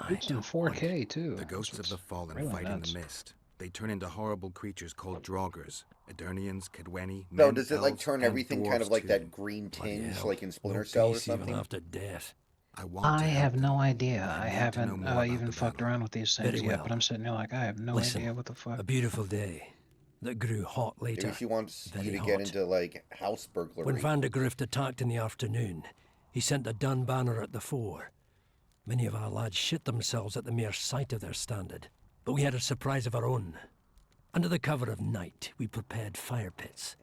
It's in 4K too. The That's ghosts of what's the fallen really fight in nuts. the mist. They turn into horrible creatures called Draugrs, Edirnians, Kedwenny, So men, does it like elves, turn and everything kind of dwarves like too. that green Bloody tinge, hell. like in Splinter No Cell or peace even something? after death. I want I to help have them, no idea. but I I need to know haven't more about even the fucked battle. around with these Very things yet, well. but I'm sitting here like, I have no Listen, idea what the fuck. a beautiful day that grew hot later. Maybe she wants Very you to hot. get into like house burglary. When Vandegrift attacked in the afternoon, he sent a dun banner at the fore. Many of our lads shit themselves at the mere sight of their standard, but we had a surprise of our own. Under the cover of night, we prepared fire pits.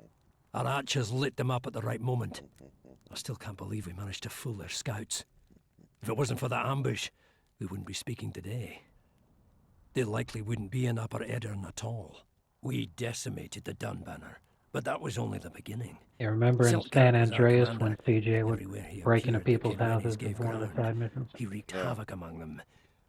Our archers lit them up at the right moment. I still can't believe we managed to fool their scouts. If it wasn't for that ambush, we wouldn't be speaking today. They likely wouldn't be in Upper Edirn at all. We decimated the dun banner, but that was only the beginning. You remember in Selkirk San was our Andreas commander. when CJ would Everywhere he break into appeared, the people's Kedwennies houses gave as one of the ground. side missions? He wreaked havoc among them.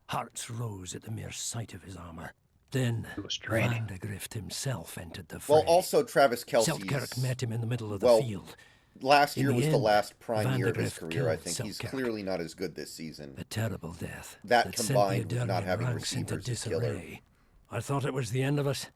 Hearts rose at the mere sight of his armor. Then draining. Vandegrift himself entered the fray. Well, also Travis Selkirk Kelce's. met him in the middle of the Well, field. last In year the was the end, last prime year of his Vandegrift career. I killed think he's Selkirk. clearly not as good this season. A terrible death. That sent combined the with not Edirnian having ranks into receivers is killer. disarray. I thought it was the end of us.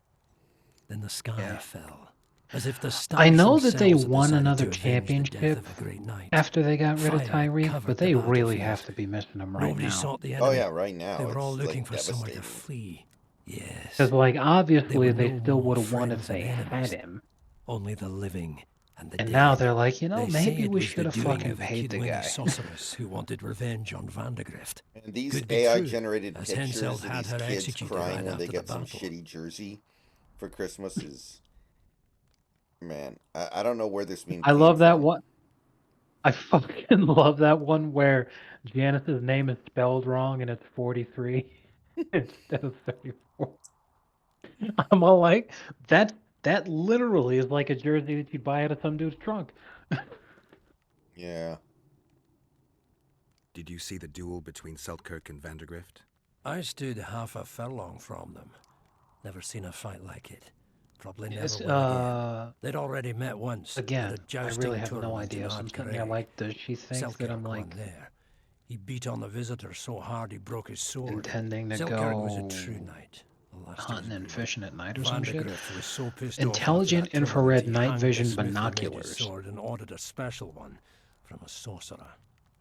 Then the sky fell. As if the stars I know that they themselves had won decided another to avenge the championship death of a great knight. after they got rid of Fire Tyreek, covered but the they really battlefield. have to be missing him right Nobody now. sought the Oh enemy. yeah, right now. They were all it's, looking like, for somewhere to devastating. flee. Yes. Because, like, obviously were they no still more would have won if friends they than had enemies. him. Only the living and the And dead. now they're like, you know, They say maybe it we was should have the doing fucking of a paid the Kedwenny guy. sorceress who wanted revenge on Vandegrift. And these Could be AI true, generated as pictures Henselt of had these her kids executed crying right when they after get the some battle. shitty jersey for Christmas is, man, I don't know where this meme I came love that from. one. I fucking love that one where Janice's name is spelled wrong and it's 43 instead of 34. I'm all like, that literally is like a jersey that you'd buy out of some dude's trunk. Yeah. Did you see the duel between Selkirk and Vandegrift? I stood half a furlong from them. Never seen a fight like it. Probably never It's, will again. They'd already met once. Again, at a I jousting really have no tournament idea. in So I'm sitting there Ardcarrig. like, does she think that Selkirk I'm won like there. He beat on the visitor so hard he broke his sword. intending to Selkirk was a go true knight. The last of hunting his and breed. fishing at night or some shit? Vandegrift was so pissed off Intelligent after that infrared tournament, he night hanged the vision smith who made his binoculars. sword and ordered a special one from a sorcerer.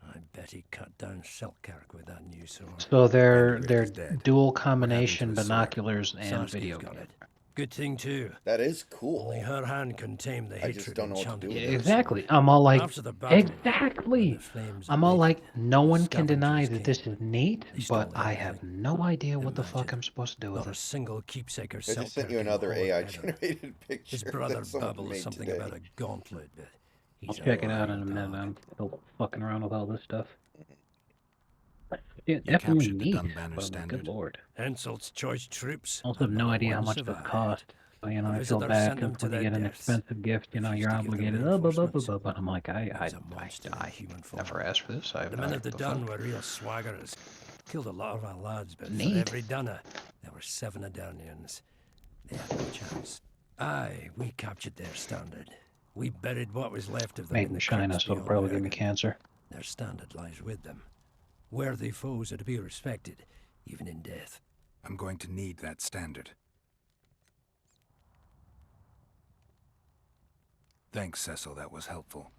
I bet he cut down Selkirk with that new sword. So they're Vandegrift is dead. dual What happened to combination his sword? binoculars and Sarski's video got camera. it. Good thing too. That is cool. Only her hand can tame the I hatred just don't know what to enchanted do with with it. her Exactly. sword. I'm all like, After the battle, when exactly. the flames I'm all like, abated, no the one can deny scavengers that this came. is neat, They stole but I have everything. no idea what the fuck Imagine, I'm supposed to do with Not a it. single keepsake or I silk just sent you in another all of AI Edirne. generated picture His brother that someone babbles made something today. about a gauntlet, but I'll he's a check it out lying in a minute. dog. I'm still fucking around with all this stuff. Yeah, You definitely captured the neat, Dunbanner but I'm like, good standard? lord. Henselt's choice troops. I also have and no not a idea how one much it survived. cost. So, you know, A I feel visitor bad sent them because to when you their get an deaths. expensive gift, you know, Refused you're to give them obligated. reinforcements. But I'm like, He was I, a monster in I human form. Never asked for this. I have The no men idea of the what the Dun fuck. were real swaggerers. Killed a lot of our lads, but for Neat. every Dunner, there were 7 Adarnians. They had no chance. Aye, we captured their standard. We buried what was left of them Made in in the China, crypts so it'll beyond probably give me Bergen. cancer. Their standard lies with them. Worthy foes are to be respected, even in death. I'm going to need that standard. Thanks, Cecil, that was helpful.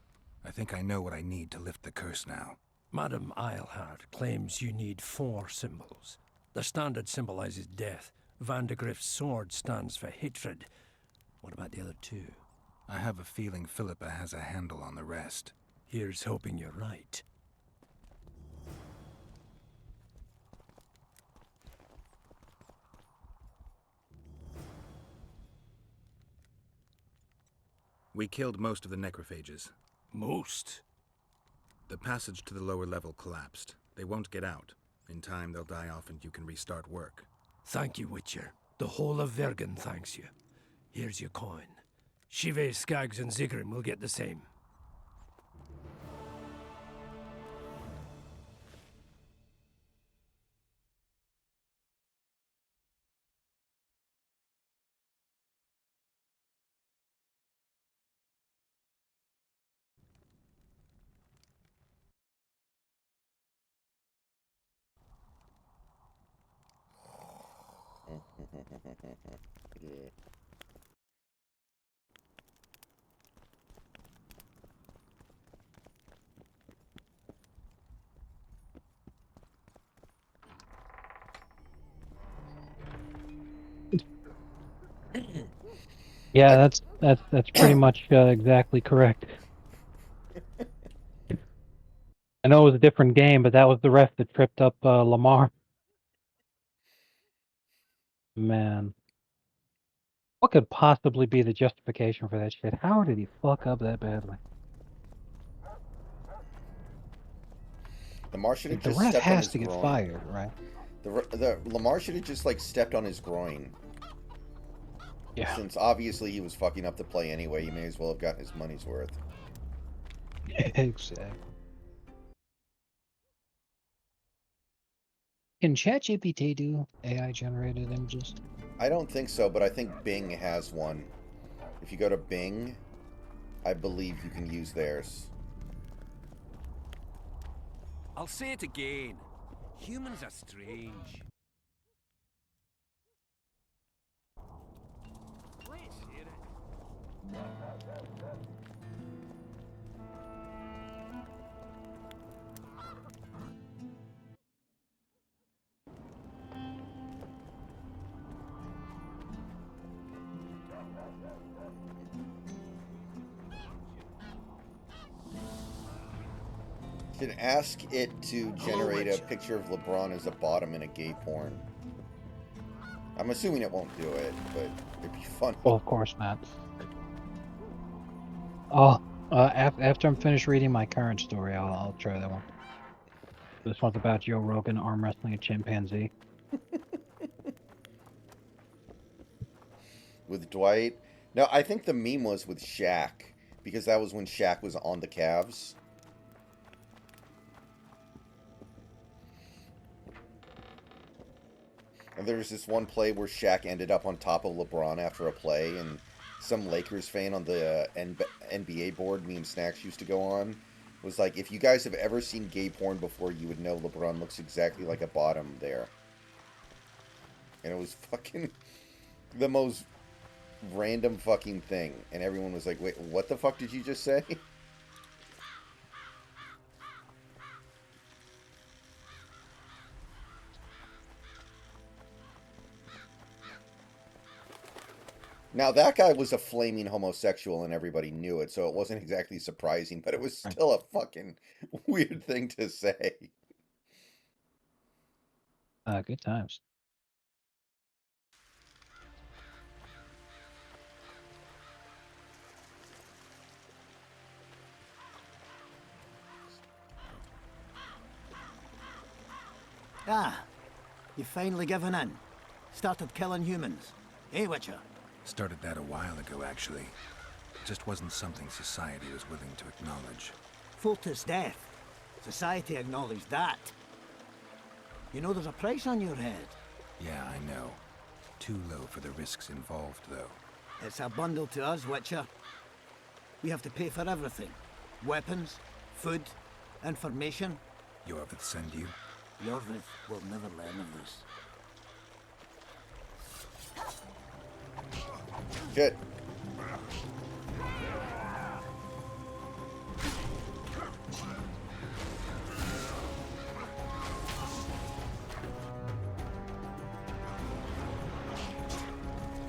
I think I know what I need to lift the curse now. Madame Eilhart claims you need 4 symbols. The standard symbolizes death. Vandegrift's sword stands for hatred. What about the other 2? I have a feeling Philippa has a handle on the rest. Here's hoping you're right. We killed most of the necrophages. Most? The passage to the lower level collapsed. They won't get out. In time, they'll die off and you can restart work. Thank you, Witcher. The whole of Vergen thanks you. Here's your coin. Shive, Skaggs, and Zigrim will get the same. Yeah. Yeah, that's pretty much exactly correct. I know it was a different game, but that was the ref that tripped up Lamar. Man, what could possibly be the justification for that shit? How did he fuck up that badly? Lamar should have The just ref stepped on has his to get groin. fired, right? The Lamar should have just like stepped on his groin. Yeah. Since obviously he was fucking up the play anyway, he may as well have gotten his money's worth. Exactly. Can ChatGPT do AI generated images? I don't think so, but I think Bing has one. If you go to Bing, I believe you can use theirs. I'll say it again. Humans are strange. Let's hear it. You can ask it to generate a picture of LeBron as a bottom in a gay porn. I'm assuming it won't do it, but it'd be fun. Well, of course not. Oh, after I'm finished reading my current story, I'll try that one. This one's about Joe Rogan arm wrestling a chimpanzee. With Dwight. No, I think the meme was with Shaq, because that was when Shaq was on the Cavs. And there was this one play where Shaq ended up on top of LeBron after a play, and some Lakers fan on the NBA board, me and Snacks used to go on, was like, if you guys have ever seen gay porn before, you would know LeBron looks exactly like a bottom there. And it was fucking the most random fucking thing. And everyone was like, wait, what the fuck did you just say? Now, that guy was a flaming homosexual and everybody knew it, so it wasn't exactly surprising, but it was still a fucking weird thing to say. Good times. Ah, you've finally given in. Started killing humans. Eh, Witcher? Started that a while ago, actually. Just wasn't something society was willing to acknowledge. Foltest's death. Society acknowledged that. You know there's a price on your head. Yeah, I know. Too low for the risks involved, though. It's a bundle to us, Witcher. We have to pay for everything. Weapons, food, information. Yorvith send you? Yorvith will never learn of this. Shit.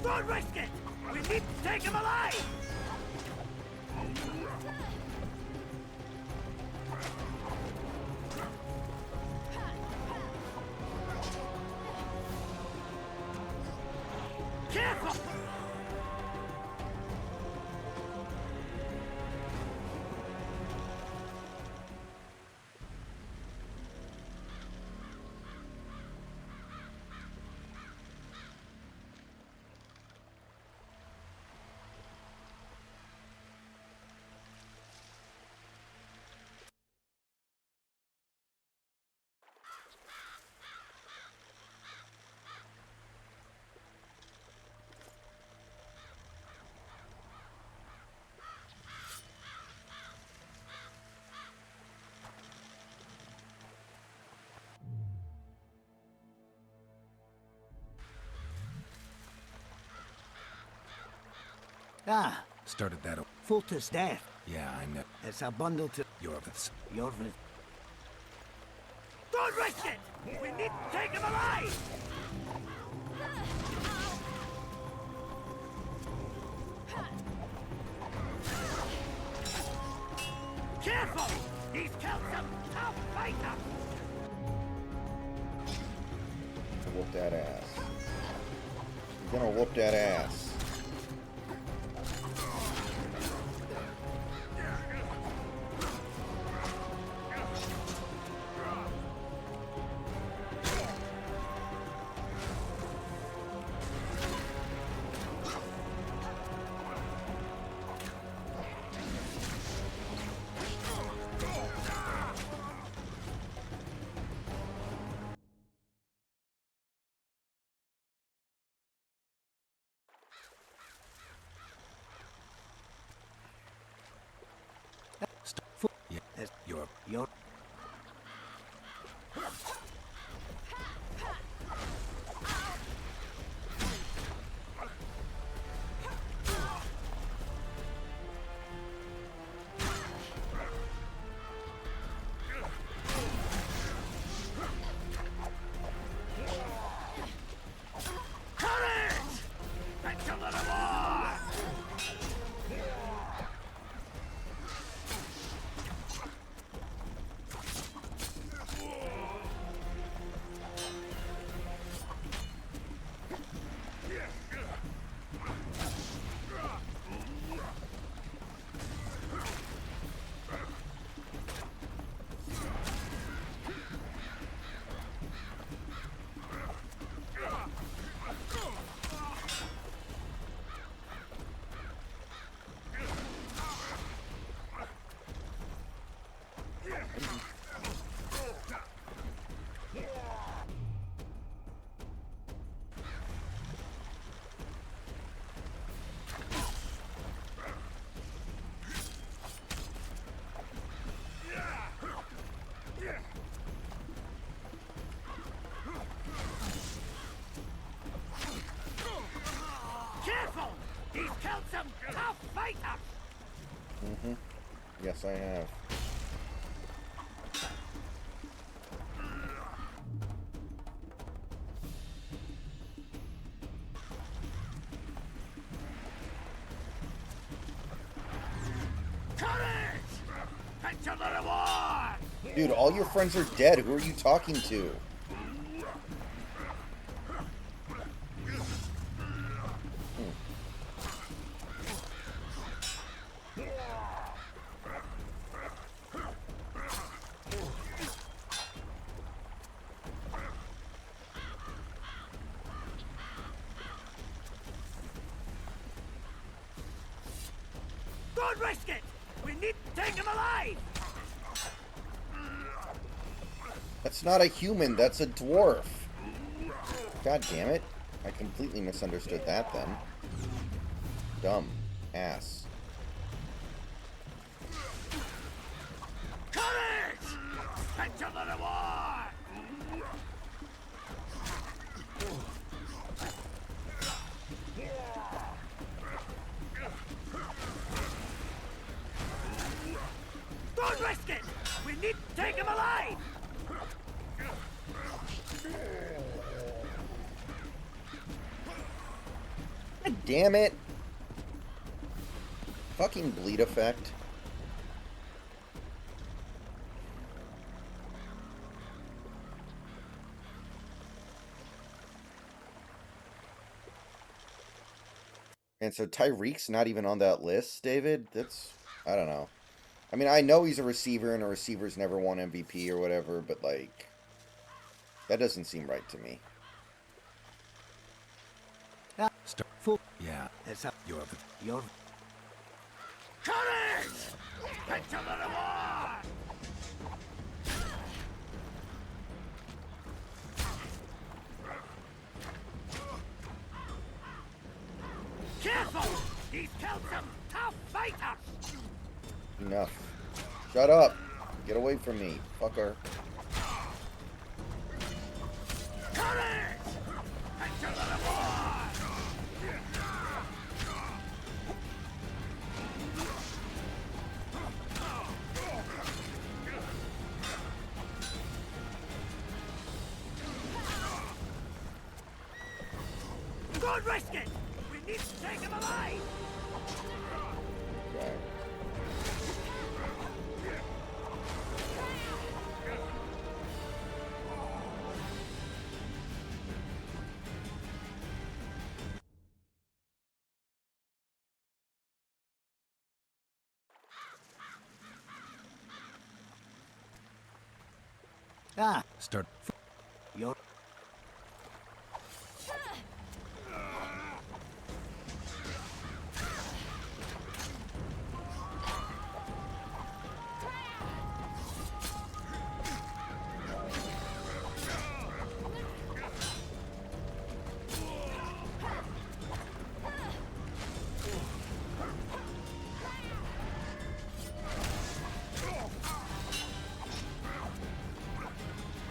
Don't risk it! We need to take him alive! Careful! Ah, Started that a... Foltest's death. Yeah, I know. It's a bundle to Yorvith's. Yorvith. Don't risk it! We need to take him alive! Careful! He's killed some tough fighter! Whoop that ass. You're gonna whoop that ass. Yeah, Your Courage! Fetch a little more! Careful! He's killed some tough fighters! Mm-hmm. Yes, I have. Dude, all your friends are dead. Who are you talking to? Don't risk it! We need to take him alive! That's not a human, that's a dwarf. God damn it. I completely misunderstood that then. Dumb ass. Courage! Enter the reward! Don't risk it! We need to take him alive! God damn it. Fucking bleed effect. And so Tyreek's not even on that list, David? That's... I don't know. I mean, I know he's a receiver, and a receiver's never won MVP or whatever, but, like... That doesn't seem right to me. Yeah, It's up. you're You're... Courage! Enter the reward! Careful! He's killed some tough fighters! Enough. Shut up. Get away from me, fucker. Courage! Enter the reward! Don't risk it! We need to take him alive! Okay. Ah, Start. you're...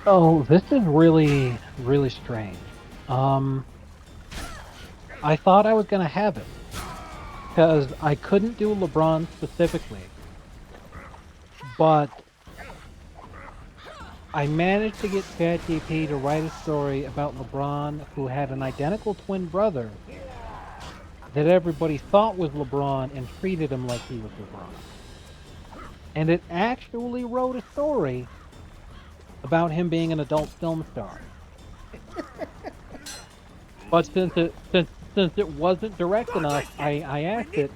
Oh, this is really, really strange. I thought I was gonna have it because I couldn't do LeBron specifically, but I managed to get ChatGPT to write a story about LeBron who had an identical twin brother that everybody thought was LeBron and treated him like he was LeBron. And it actually wrote a story about him being an adult film star. But since it wasn't direct enough, I asked it,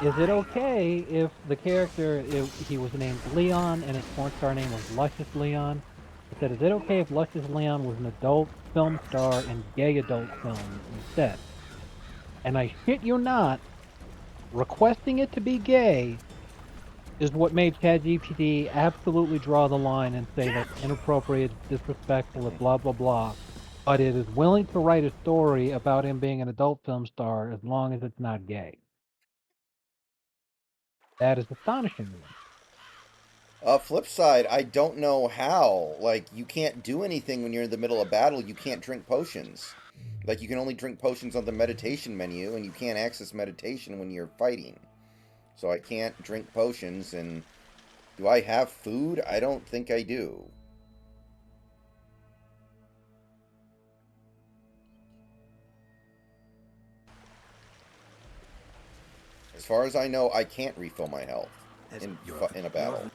is it okay if the character, he was named Leon and his porn star name was Luscious Leon? I said, is it okay if Luscious Leon was an adult film star in gay adult films instead? And I shit you not, requesting it to be gay is what made ChatGPT absolutely draw the line and say that's inappropriate, disrespectful, and blah, blah, blah. But it is willing to write a story about him being an adult film star as long as it's not gay. That is astonishing to me. Flip side, I don't know how. Like, you can't do anything when you're in the middle of battle. You can't drink potions. Like, you can only drink potions on the meditation menu, and you can't access meditation when you're fighting. So I can't drink potions, and do I have food? I don't think I do. As far as I know, I can't refill my health in a battle.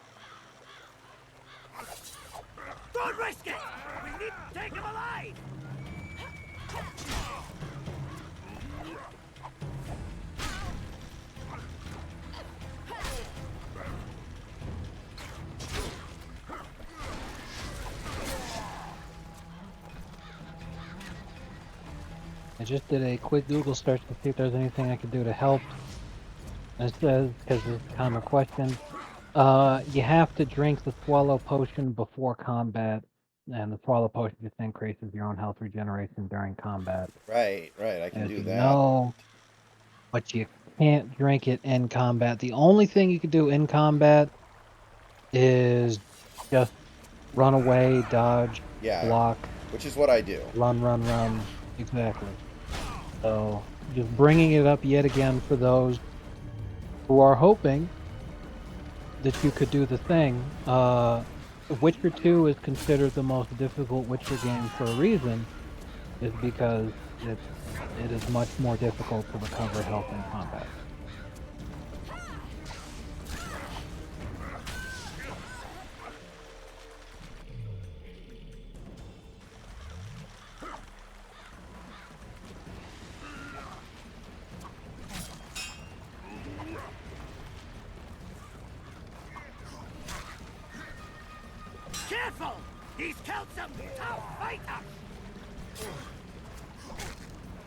just did a quick Google search to see if there's anything I could do to help. And it says, because it's a common question, you have to drink the swallow potion before combat, and the swallow potion just increases your own health regeneration during combat. Right, I can As do you that. know, but you can't drink it in combat. The only thing you can do in combat is just run away, dodge, block. Which is what I do. Run. Exactly. So, just bringing it up yet again for those who are hoping that you could do the thing. Witcher 2 is considered the most difficult Witcher game for a reason, is because it is much more difficult to recover health in combat. Careful! He's killed some tough fighters!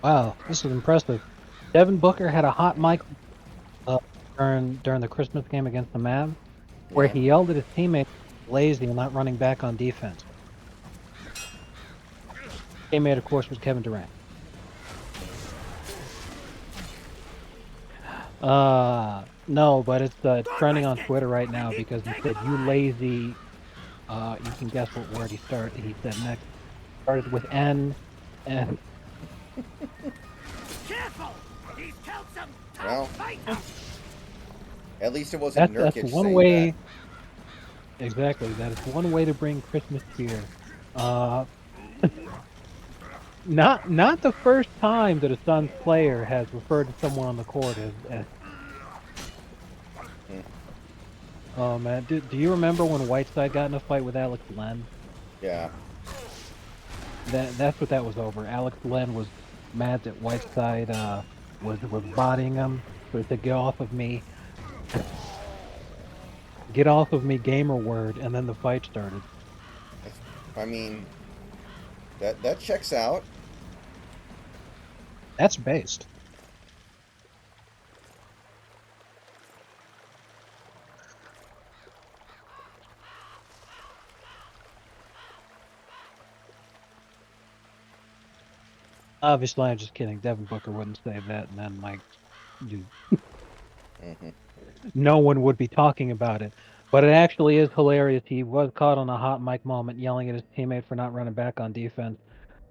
Wow, this is impressive. Devin Booker had a hot mic during the Christmas game against the Mavs, where he yelled at his teammates lazy and not running back on defense. Teammate, of course, was Kevin Durant. No, but it's trending on Twitter right now because he said, "You lazy." You can guess what word he said next. Started with N, and. Careful! He's killed some Well, tough fighters! at least it wasn't Nurkic That's one saying way. Exactly, that is one way to bring Christmas cheer. Not the first time that a Suns player has referred to someone on the court as Oh man, do you remember when Whiteside got in a fight with Alex Len? Yeah. That's what that was over. Alex Len was mad that Whiteside was bodying him, so he said, "Get off of me." Get off of me, gamer word, and then the fight started. I mean, that checks out. That's based. Obviously, I'm just kidding. Devin Booker wouldn't say that, and then Mike, no one would be talking about it. But it actually is hilarious. He was caught on a hot mic moment yelling at his teammate for not running back on defense.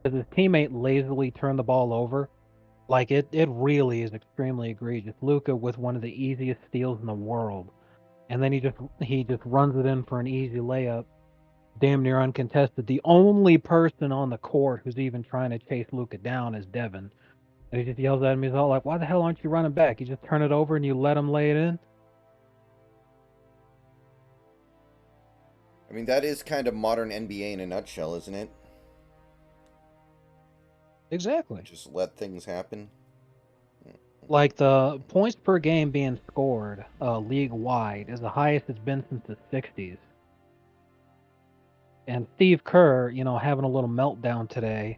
Because his teammate lazily turned the ball over. Like, it really is extremely egregious. Luka with one of the easiest steals in the world. And then he just runs it in for an easy layup. Damn near uncontested. The only person on the court who's even trying to chase Luka down is Devin. And he just yells at him. He's all like, "Why the hell aren't you running back? You just turn it over and you let him lay it in?" I mean, that is kind of modern NBA in a nutshell, isn't it? Exactly. Just let things happen. Like, the points per game being scored league-wide is the highest it's been since the 60s. And Steve Kerr, having a little meltdown today.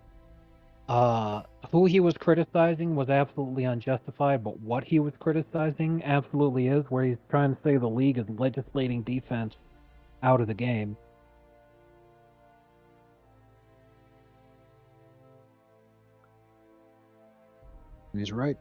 Who he was criticizing was absolutely unjustified, but what he was criticizing absolutely is, where he's trying to say the league is legislating defense out of the game. He's right.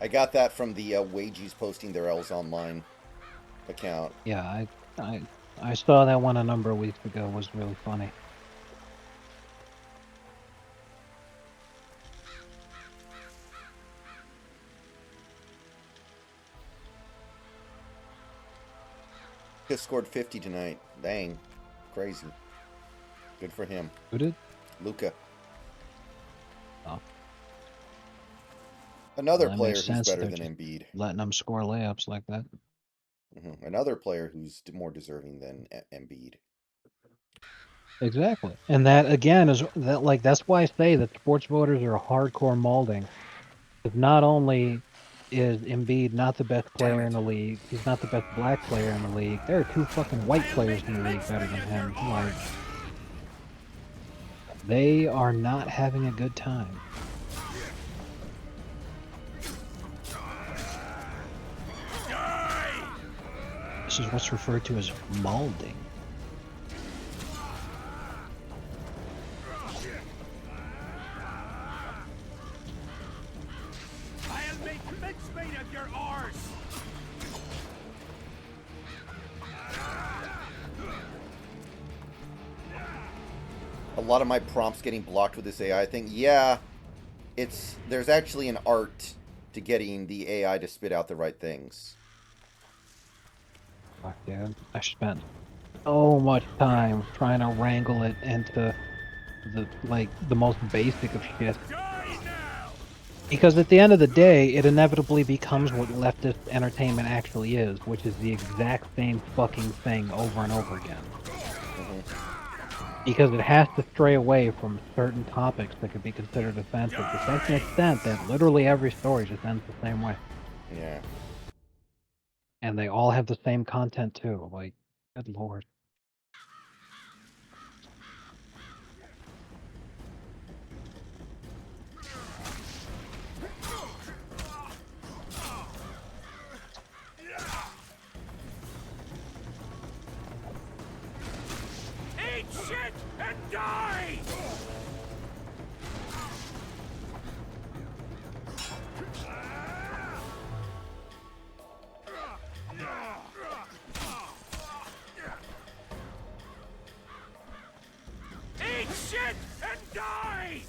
I got that from the Wages posting their L's online account. Yeah, I saw that one a number of weeks ago. It was really funny. Just scored 50 tonight. Dang. Crazy. Good for him. Who did? Luca. Oh. Another Well, that player makes who's sense that better they're than just Embiid. letting them score layups like that. Another player who's more deserving than Embiid. Exactly. And that again is that like that's why I say that sports voters are hardcore molding. Because not only is Embiid not the best player in the league, he's not the best black player in the league. There are two fucking white players in the league better than him. Like they are not having a good time. This is what's referred to as molding. I'll make mincemeat of your arse! A lot of my prompts getting blocked with this AI thing. Yeah, there's actually an art to getting the AI to spit out the right things. Fuck, dude. I spent so much time trying to wrangle it into the most basic of shit. Because at the end of the day, it inevitably becomes what leftist entertainment actually is, which is the exact same fucking thing over and over again. Because it has to stray away from certain topics that could be considered offensive to such an extent that literally every story just ends the same way. Yeah. And they all have the same content too. Like, good lord. Eat shit and die! Eat shit and die!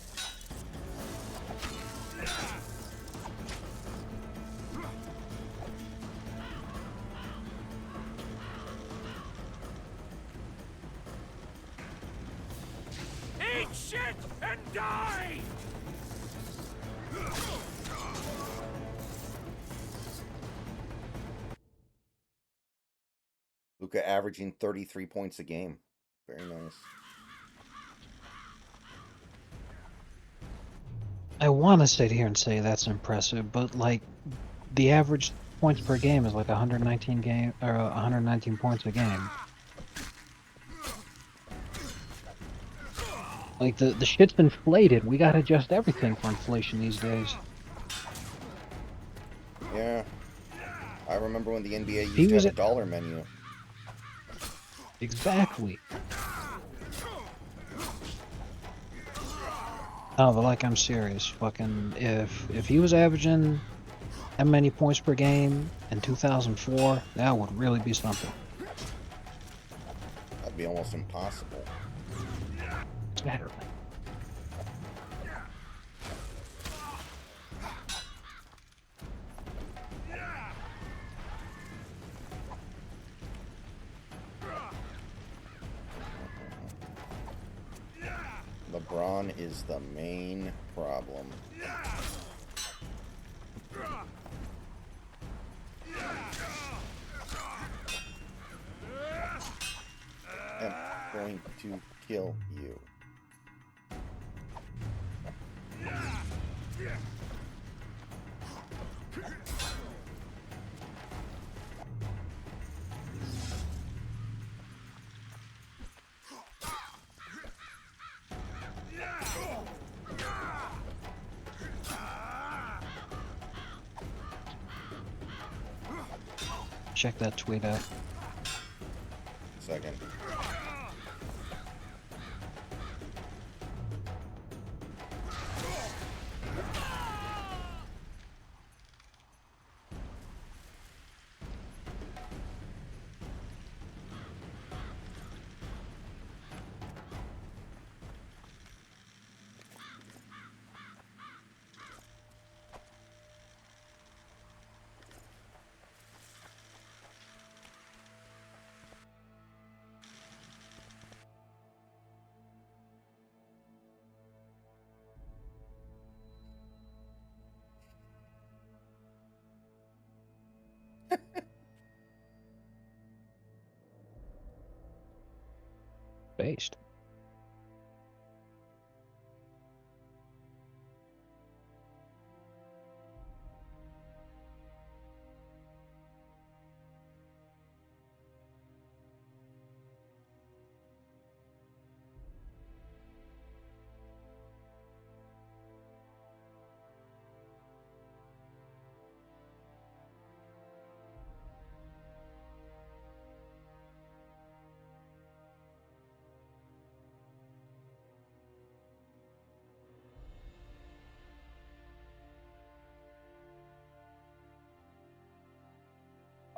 Eat shit and die! Luka averaging 33 points a game. Very nice. I want to sit here and say that's impressive, but like the average points per game is like 119 points a game. Like the shit's inflated. We gotta adjust everything for inflation these days. Yeah. I remember when the NBA He used to was have a at- dollar menu. Exactly. No, but like I'm serious. Fucking if he was averaging that many points per game in 2004, that would really be something. That'd be almost impossible. Better. LeBron is the main problem. I'm going to kill you. Check that tweet out. Second. Based.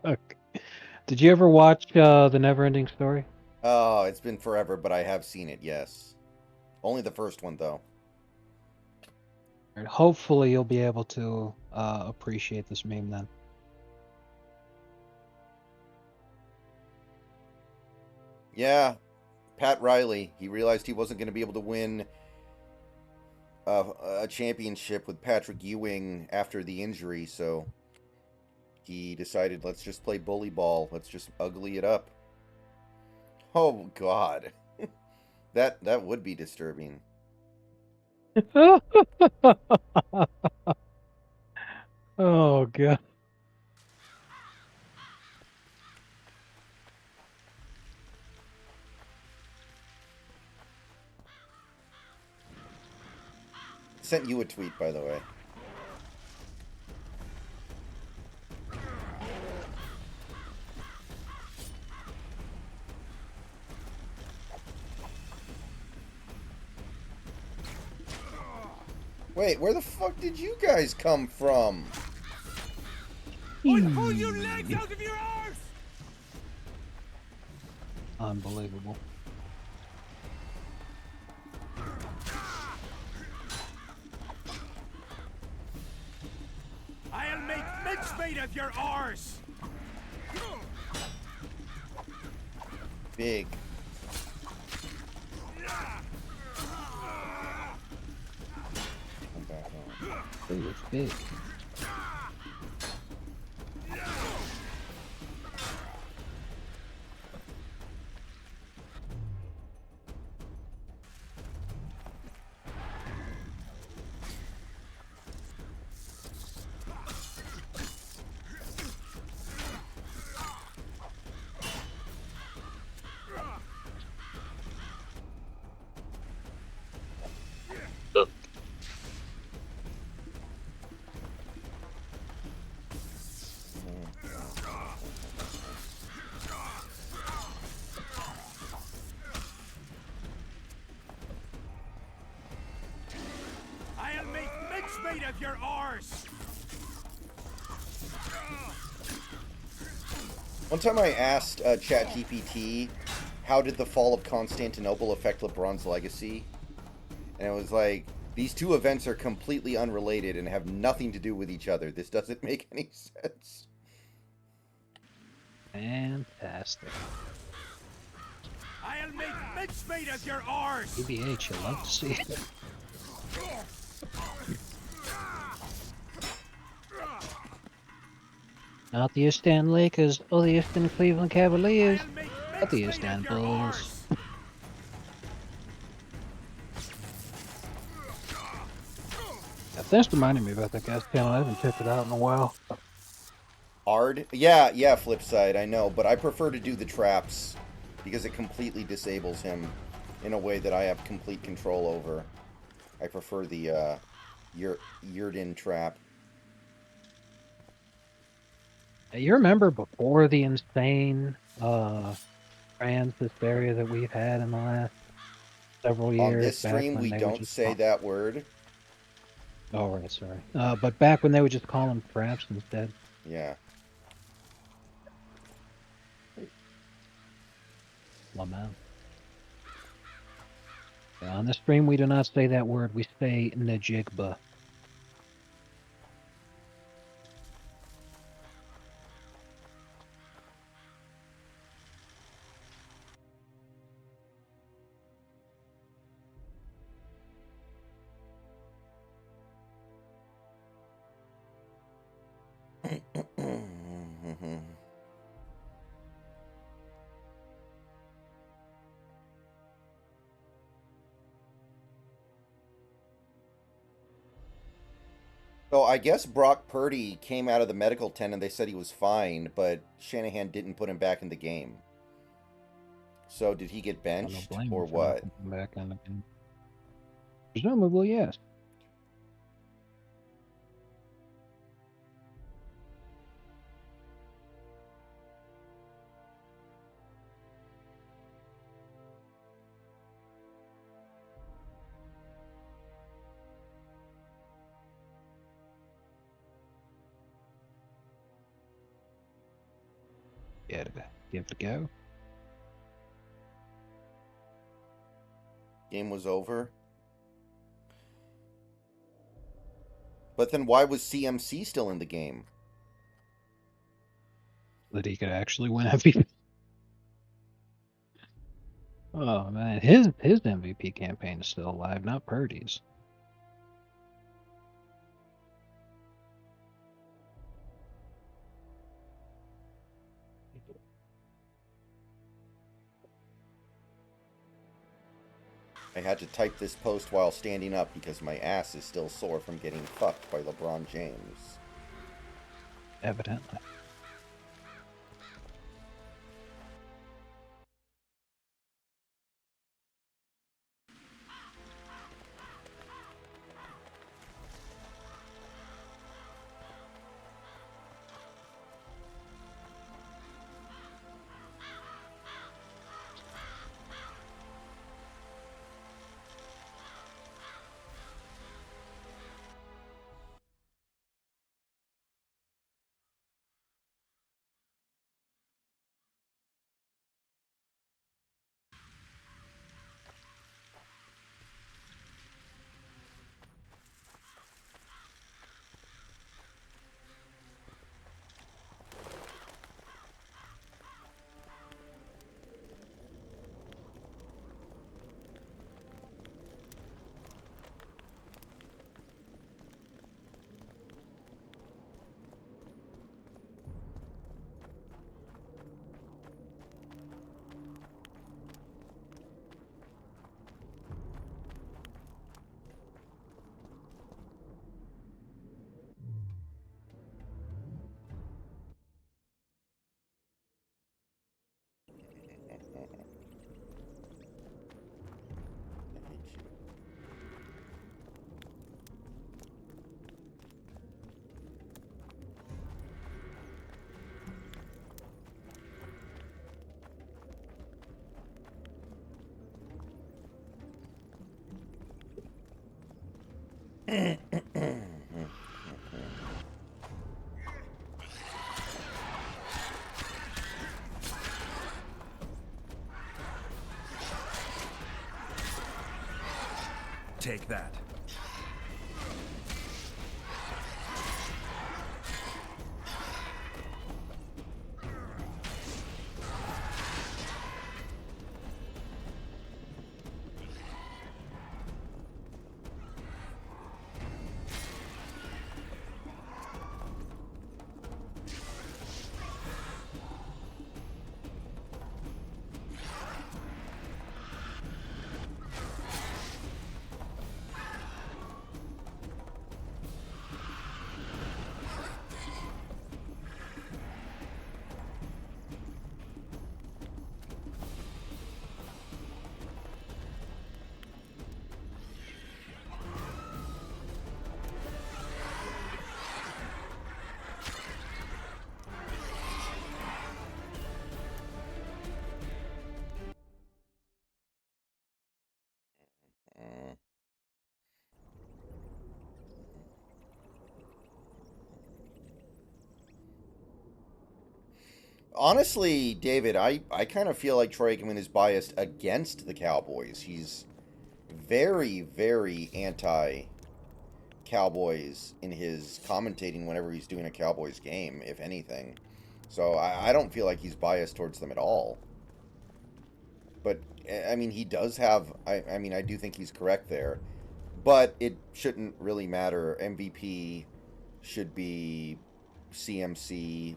Okay. Did you ever watch The Neverending Story? Oh, it's been forever, but I have seen it, yes. Only the first one, though. And hopefully you'll be able to appreciate this meme then. Yeah, Pat Riley. He realized he wasn't going to be able to win a championship with Patrick Ewing after the injury, so he decided, let's just play bully ball. Let's just ugly it up. Oh, God. That would be disturbing. Oh, God. Sent you a tweet, by the way. Wait, where the fuck did you guys come from? I'll pull your legs out of your arse! Unbelievable. I'll make mincemeat of your arse! Big. Come back on. Ooh, it's big. I'll make mincemeat of your arse! One time I asked ChatGPT, how did the fall of Constantinople affect LeBron's legacy? And it was like, these two events are completely unrelated and have nothing to do with each other. This doesn't make any sense. Fantastic. I'll make mincemeat of your arse! BBH, you'll love to see it. Not the Istanbul Lakers or the Istanbul Cleveland Cavaliers, but the Istanbul Bulls. Yeah, thanks for reminding me about that guy's channel. I haven't checked it out in a while. Ard? Yeah, flip side, I know, but I prefer to do the traps because it completely disables him in a way that I have complete control over. I prefer the Yurden trap. You remember before the insane trans hysteria that we've had in the last several years? On this stream, we don't say that word. Oh, right, sorry. But back when they would just call them traps instead. Yeah. Lamau. Yeah, on the stream, we do not say that word. We say Najigba. So I guess Brock Purdy came out of the medical tent and they said he was fine, but Shanahan didn't put him back in the game. So did he get benched or what? Back in the game. Presumably, yes. Give it a go. Game was over. But then why was CMC still in the game? That he could actually win MVP. Oh man, his MVP campaign is still alive, not Purdy's. I had to type this post while standing up because my ass is still sore from getting fucked by LeBron James. Evidently. Take that. Honestly, David, I kind of feel like Troy Aikman is biased against the Cowboys. He's very, very anti-Cowboys in his commentating whenever he's doing a Cowboys game, if anything. So I don't feel like he's biased towards them at all. But, I mean, he does have... I mean, I do think he's correct there. But it shouldn't really matter. MVP should be CMC...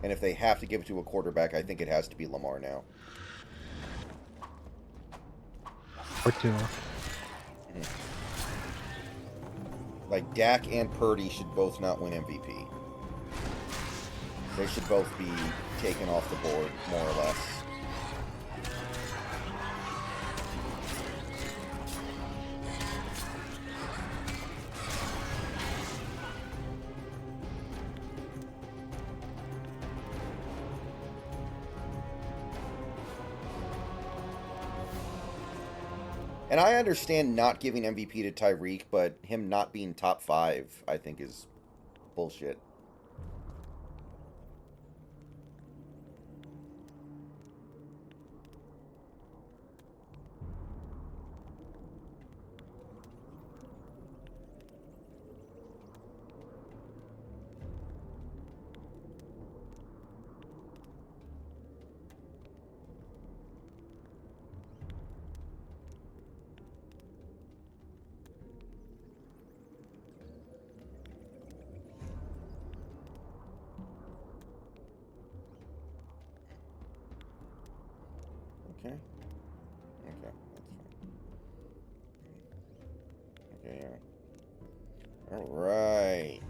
And if they have to give it to a quarterback, I think it has to be Lamar now. Or two. Like, Dak and Purdy should both not win MVP. They should both be taken off the board, more or less. And I understand not giving MVP to Tyreek, but him not being top 5, I think, is bullshit. Okay. Okay, that's fine. Okay, yeah. Alright.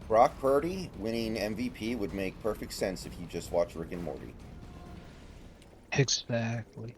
Brock Purdy winning MVP would make perfect sense if you just watch Rick and Morty. Exactly.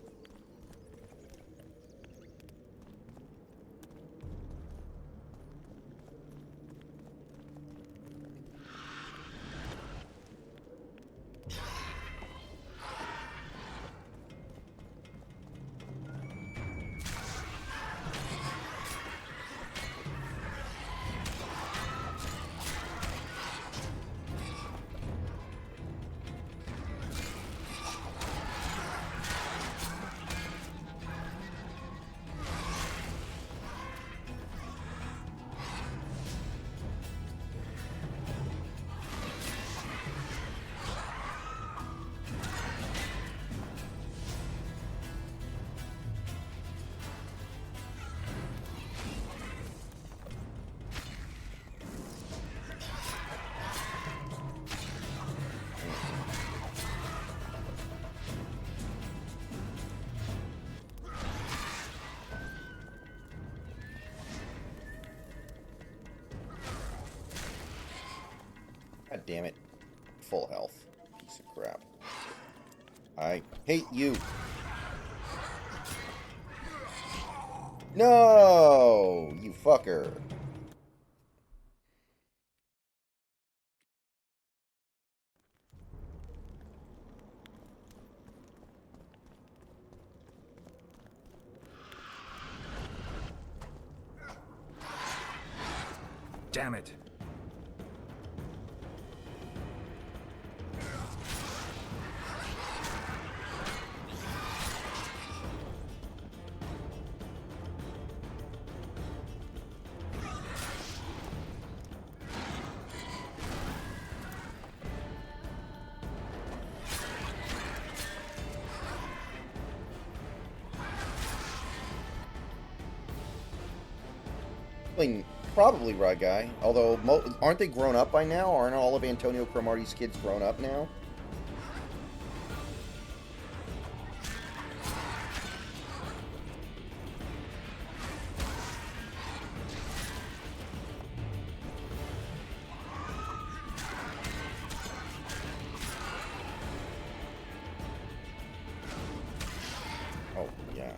God damn it. Full health. Piece of crap. I hate you. No! You fucker. Damn it. Probably right, guy. Although, aren't they grown up by now? Aren't all of Antonio Cromartie's kids grown up now? Oh, yeah.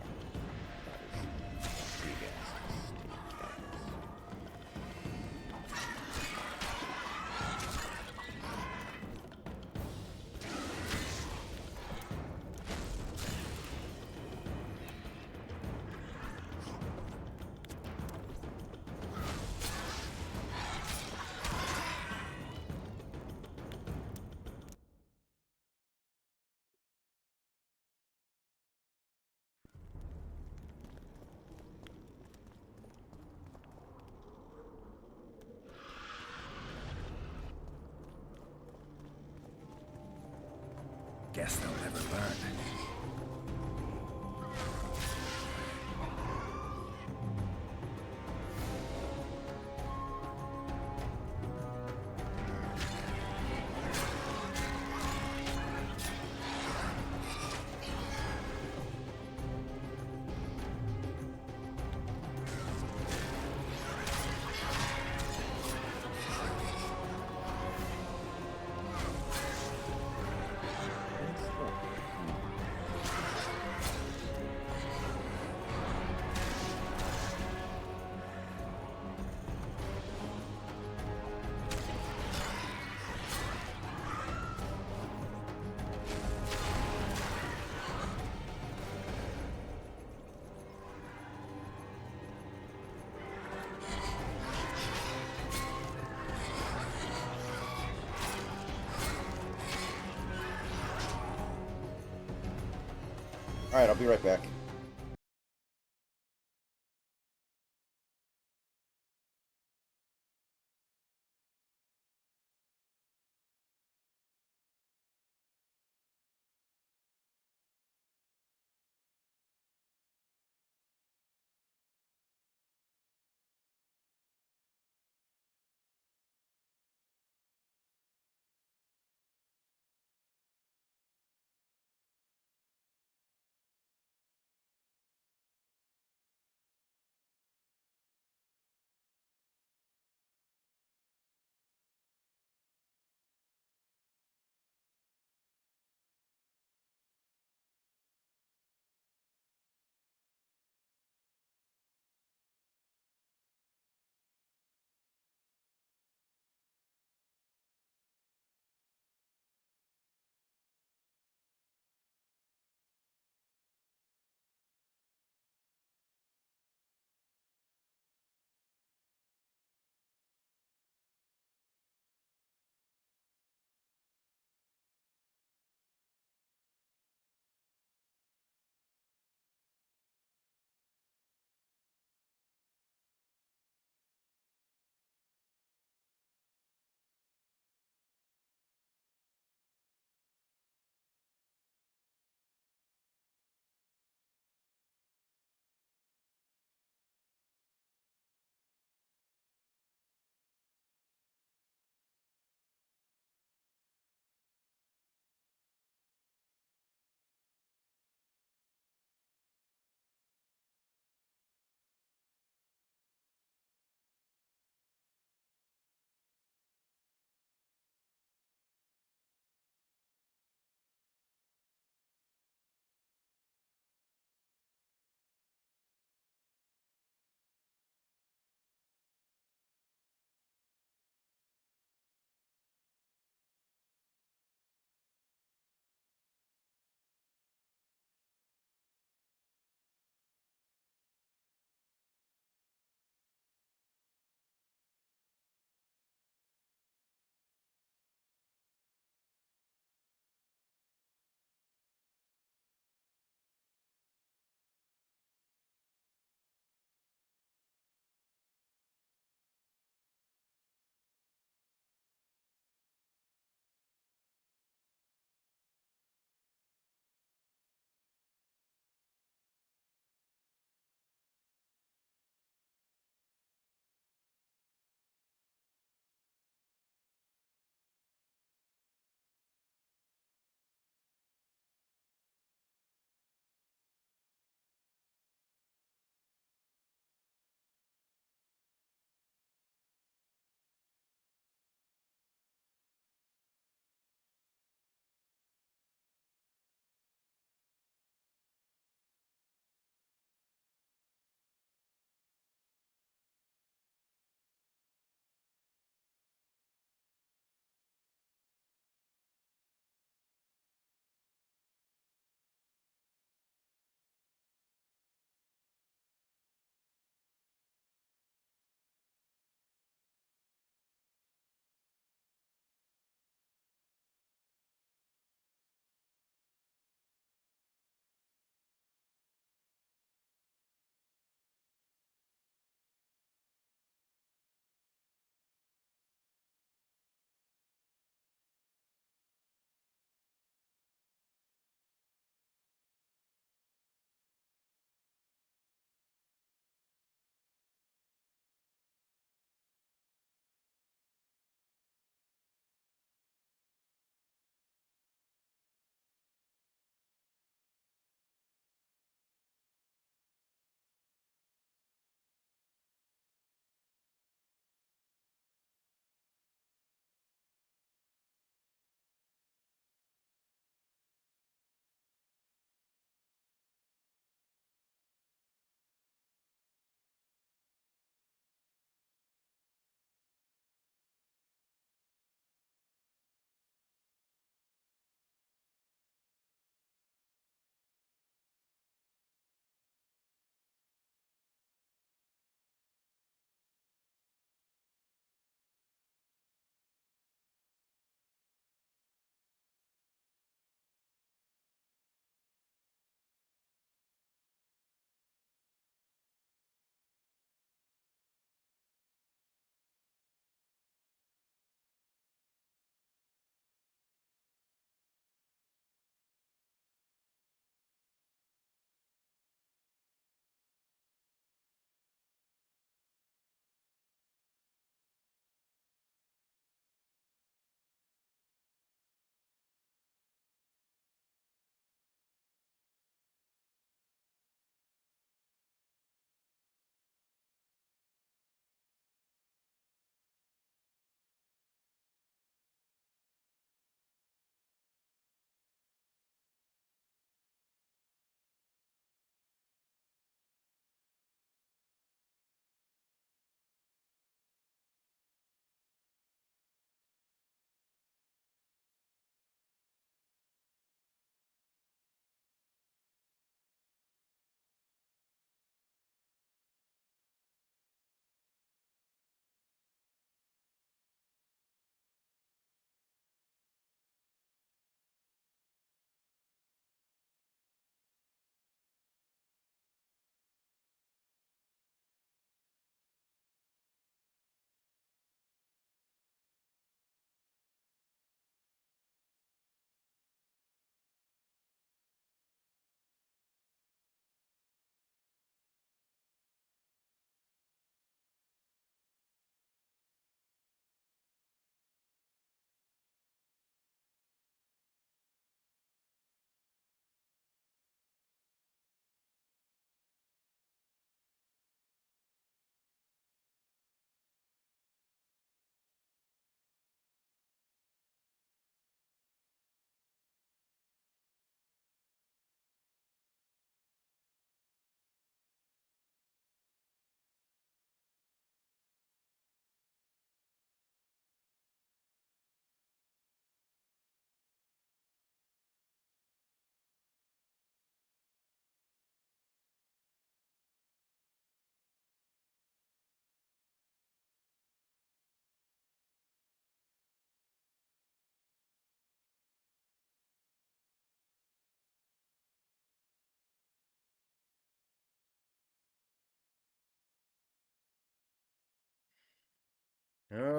Guess they'll never learn. Alright, I'll be right back.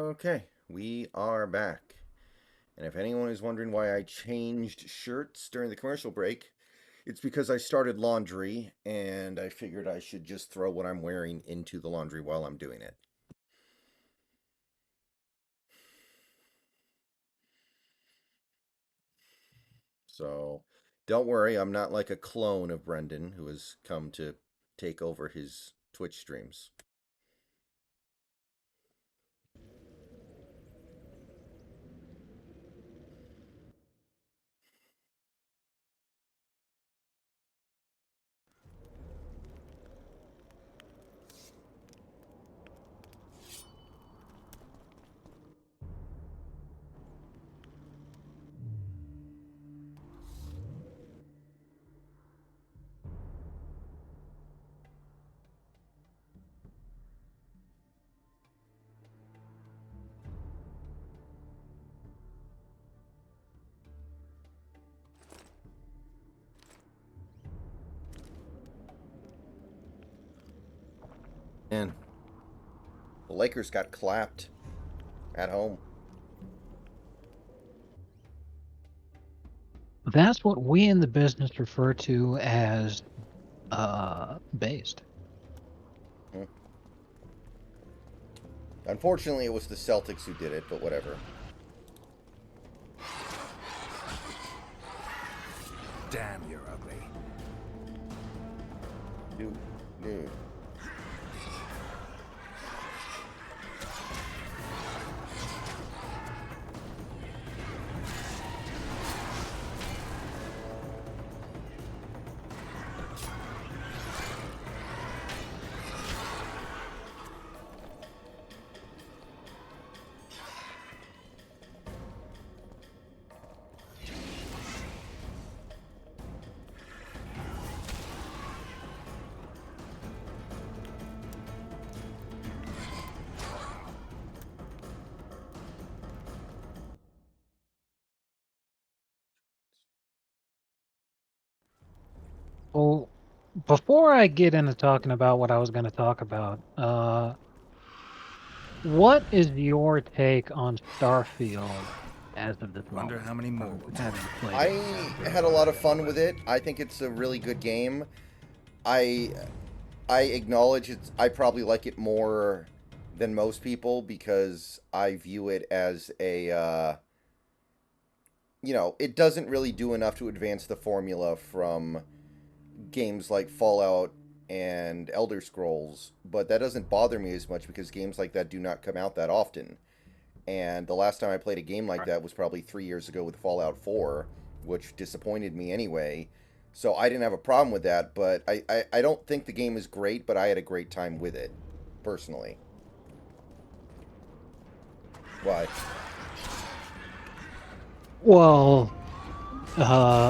Okay, we are back. And if anyone is wondering why I changed shirts during the commercial break, it's because I started laundry, and I figured I should just throw what I'm wearing into the laundry while I'm doing it. So, don't worry, I'm not like a clone of Brendan who has come to take over his Twitch streams. And the Lakers got clapped at home. That's what we in the business refer to as based. Unfortunately, it was the Celtics who did it, but whatever. Damn, you're ugly. Dude. Well, before I get into talking about what I was going to talk about, what is your take on Starfield as of this moment? Wonder how many more will I had a lot of fun with it. I think it's a really good game. I acknowledge I probably like it more than most people because I view it as a it doesn't really do enough to advance the formula from games like Fallout and Elder Scrolls, but that doesn't bother me as much because games like that do not come out that often. And the last time I played a game like that was probably 3 years ago with Fallout 4, which disappointed me anyway. So I didn't have a problem with that, but I don't think the game is great, but I had a great time with it, personally. Why? Well,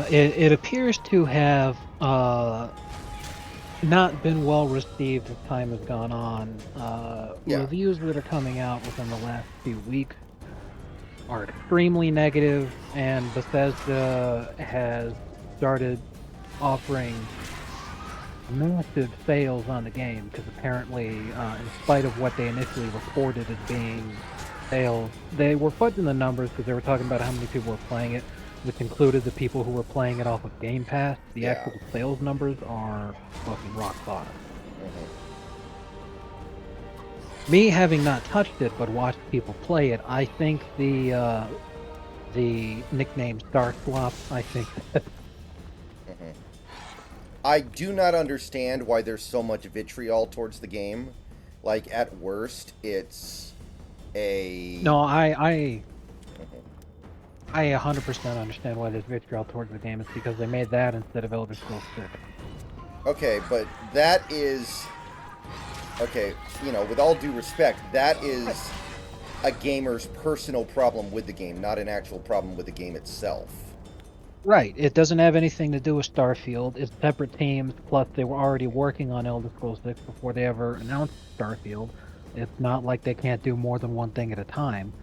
it appears to have not been well received as time has gone on. Reviews that are coming out within the last few weeks are extremely negative, and Bethesda has started offering massive sales on the game because apparently, in spite of what they initially reported as being sales, they were fudging the numbers because they were talking about how many people were playing it, which included the people who were playing it off of Game Pass. The actual sales numbers are fucking rock bottom. Me having not touched it but watched people play it, I think the nickname Star Swap, I think I do not understand why there's so much vitriol towards the game. Like, at worst, it's a... No, I 100% understand why there's vitriol towards the game. It's because they made that instead of Elder Scrolls 6. Okay, but that is... Okay, with all due respect, that is a gamer's personal problem with the game, not an actual problem with the game itself. Right. It doesn't have anything to do with Starfield. It's separate teams, plus they were already working on Elder Scrolls 6 before they ever announced Starfield. It's not like they can't do more than one thing at a time.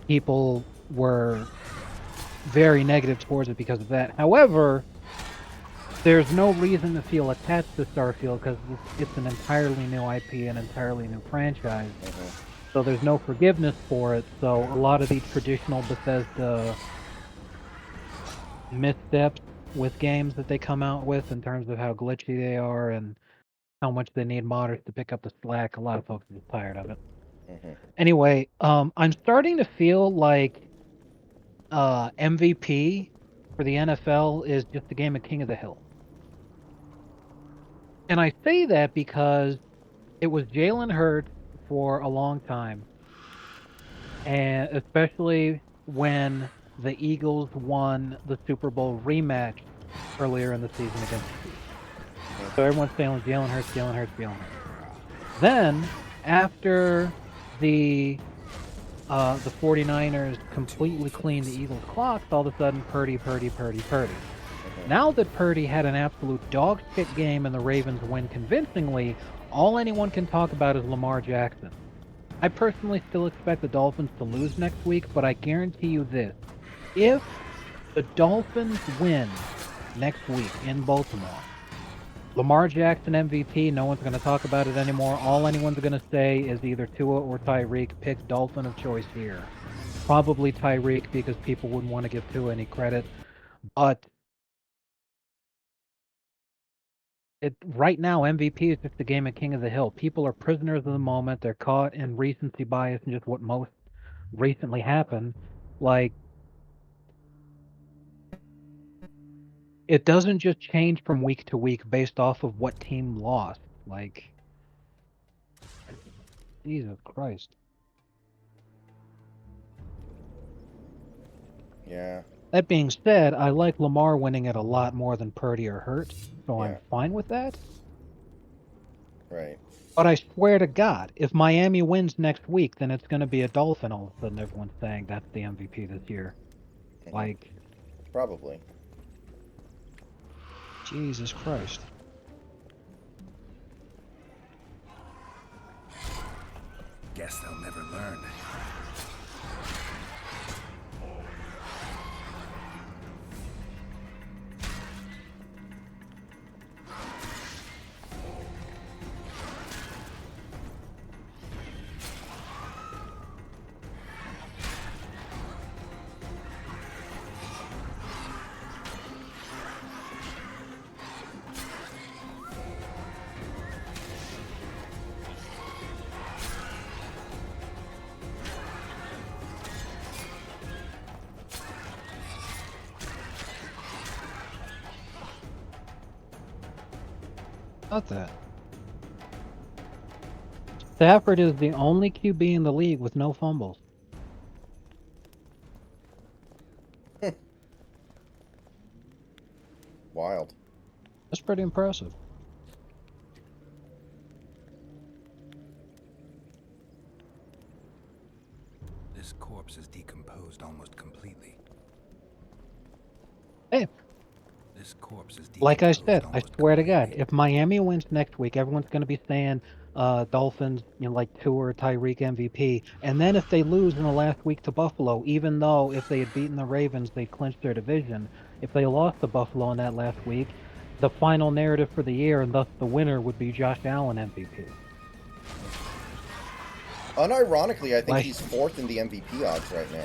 People were very negative towards it because of that. However, there's no reason to feel attached to Starfield because it's an entirely new IP, an entirely new franchise. So there's no forgiveness for it. So a lot of these traditional Bethesda missteps with games that they come out with in terms of how glitchy they are and how much they need modders to pick up the slack, a lot of folks are just tired of it. Anyway, I'm starting to feel like MVP for the NFL is just a game of King of the Hill. And I say that because it was Jalen Hurts for a long time, and especially when the Eagles won the Super Bowl rematch earlier in the season against the Chiefs. So everyone's saying Jalen Hurts, Jalen Hurts, Jalen Hurts. Then, after the 49ers completely cleaned the Eagles' clocks, all of a sudden Purdy. Now that Purdy had an absolute dog shit game and the Ravens win convincingly, all anyone can talk about is Lamar Jackson. I personally still expect the Dolphins to lose next week, but I guarantee you this. If the Dolphins win next week in Baltimore, Lamar Jackson MVP, no one's going to talk about it anymore. All anyone's going to say is either Tua or Tyreek. Pick Dolphin of choice here. Probably Tyreek because people wouldn't want to give Tua any credit. But right now, MVP is just a game of King of the Hill. People are prisoners of the moment. They're caught in recency bias and just what most recently happened. Like, it doesn't just change from week to week based off of what team lost. Like, Jesus Christ. Yeah. That being said, I like Lamar winning it a lot more than Purdy or Hurts, so I'm fine with that. Right. But I swear to God, if Miami wins next week, then it's going to be a Dolphin. All of a sudden, everyone's saying that's the MVP this year. Like, probably. Jesus Christ. Guess they'll never learn. Not that. Stafford is the only QB in the league with no fumbles. Wild. That's pretty impressive. This corpse is decomposed almost completely. Hey. This corpse is Like I said, I swear to God, if Miami wins next week, everyone's going to be saying Dolphins, like Tua or Tyreek MVP. And then if they lose in the last week to Buffalo, even though if they had beaten the Ravens, they clinched their division, if they lost to Buffalo in that last week, the final narrative for the year, and thus the winner, would be Josh Allen MVP. Unironically, I think he's fourth in the MVP odds right now.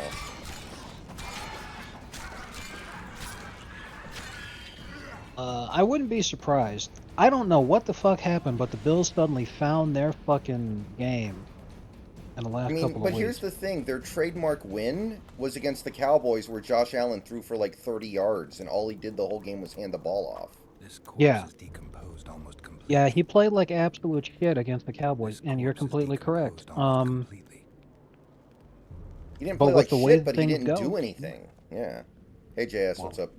I wouldn't be surprised. I don't know what the fuck happened, but the Bills suddenly found their fucking game in the last couple of weeks. But here's the thing. Their trademark win was against the Cowboys where Josh Allen threw for like 30 yards, and all he did the whole game was hand the ball off. This corpse Yeah. is decomposed almost completely. Yeah, he played like absolute shit against the Cowboys, and you're completely correct. He didn't But play with like the way shit, but he things didn't go- do anything. Yeah. Hey, JS, what's up?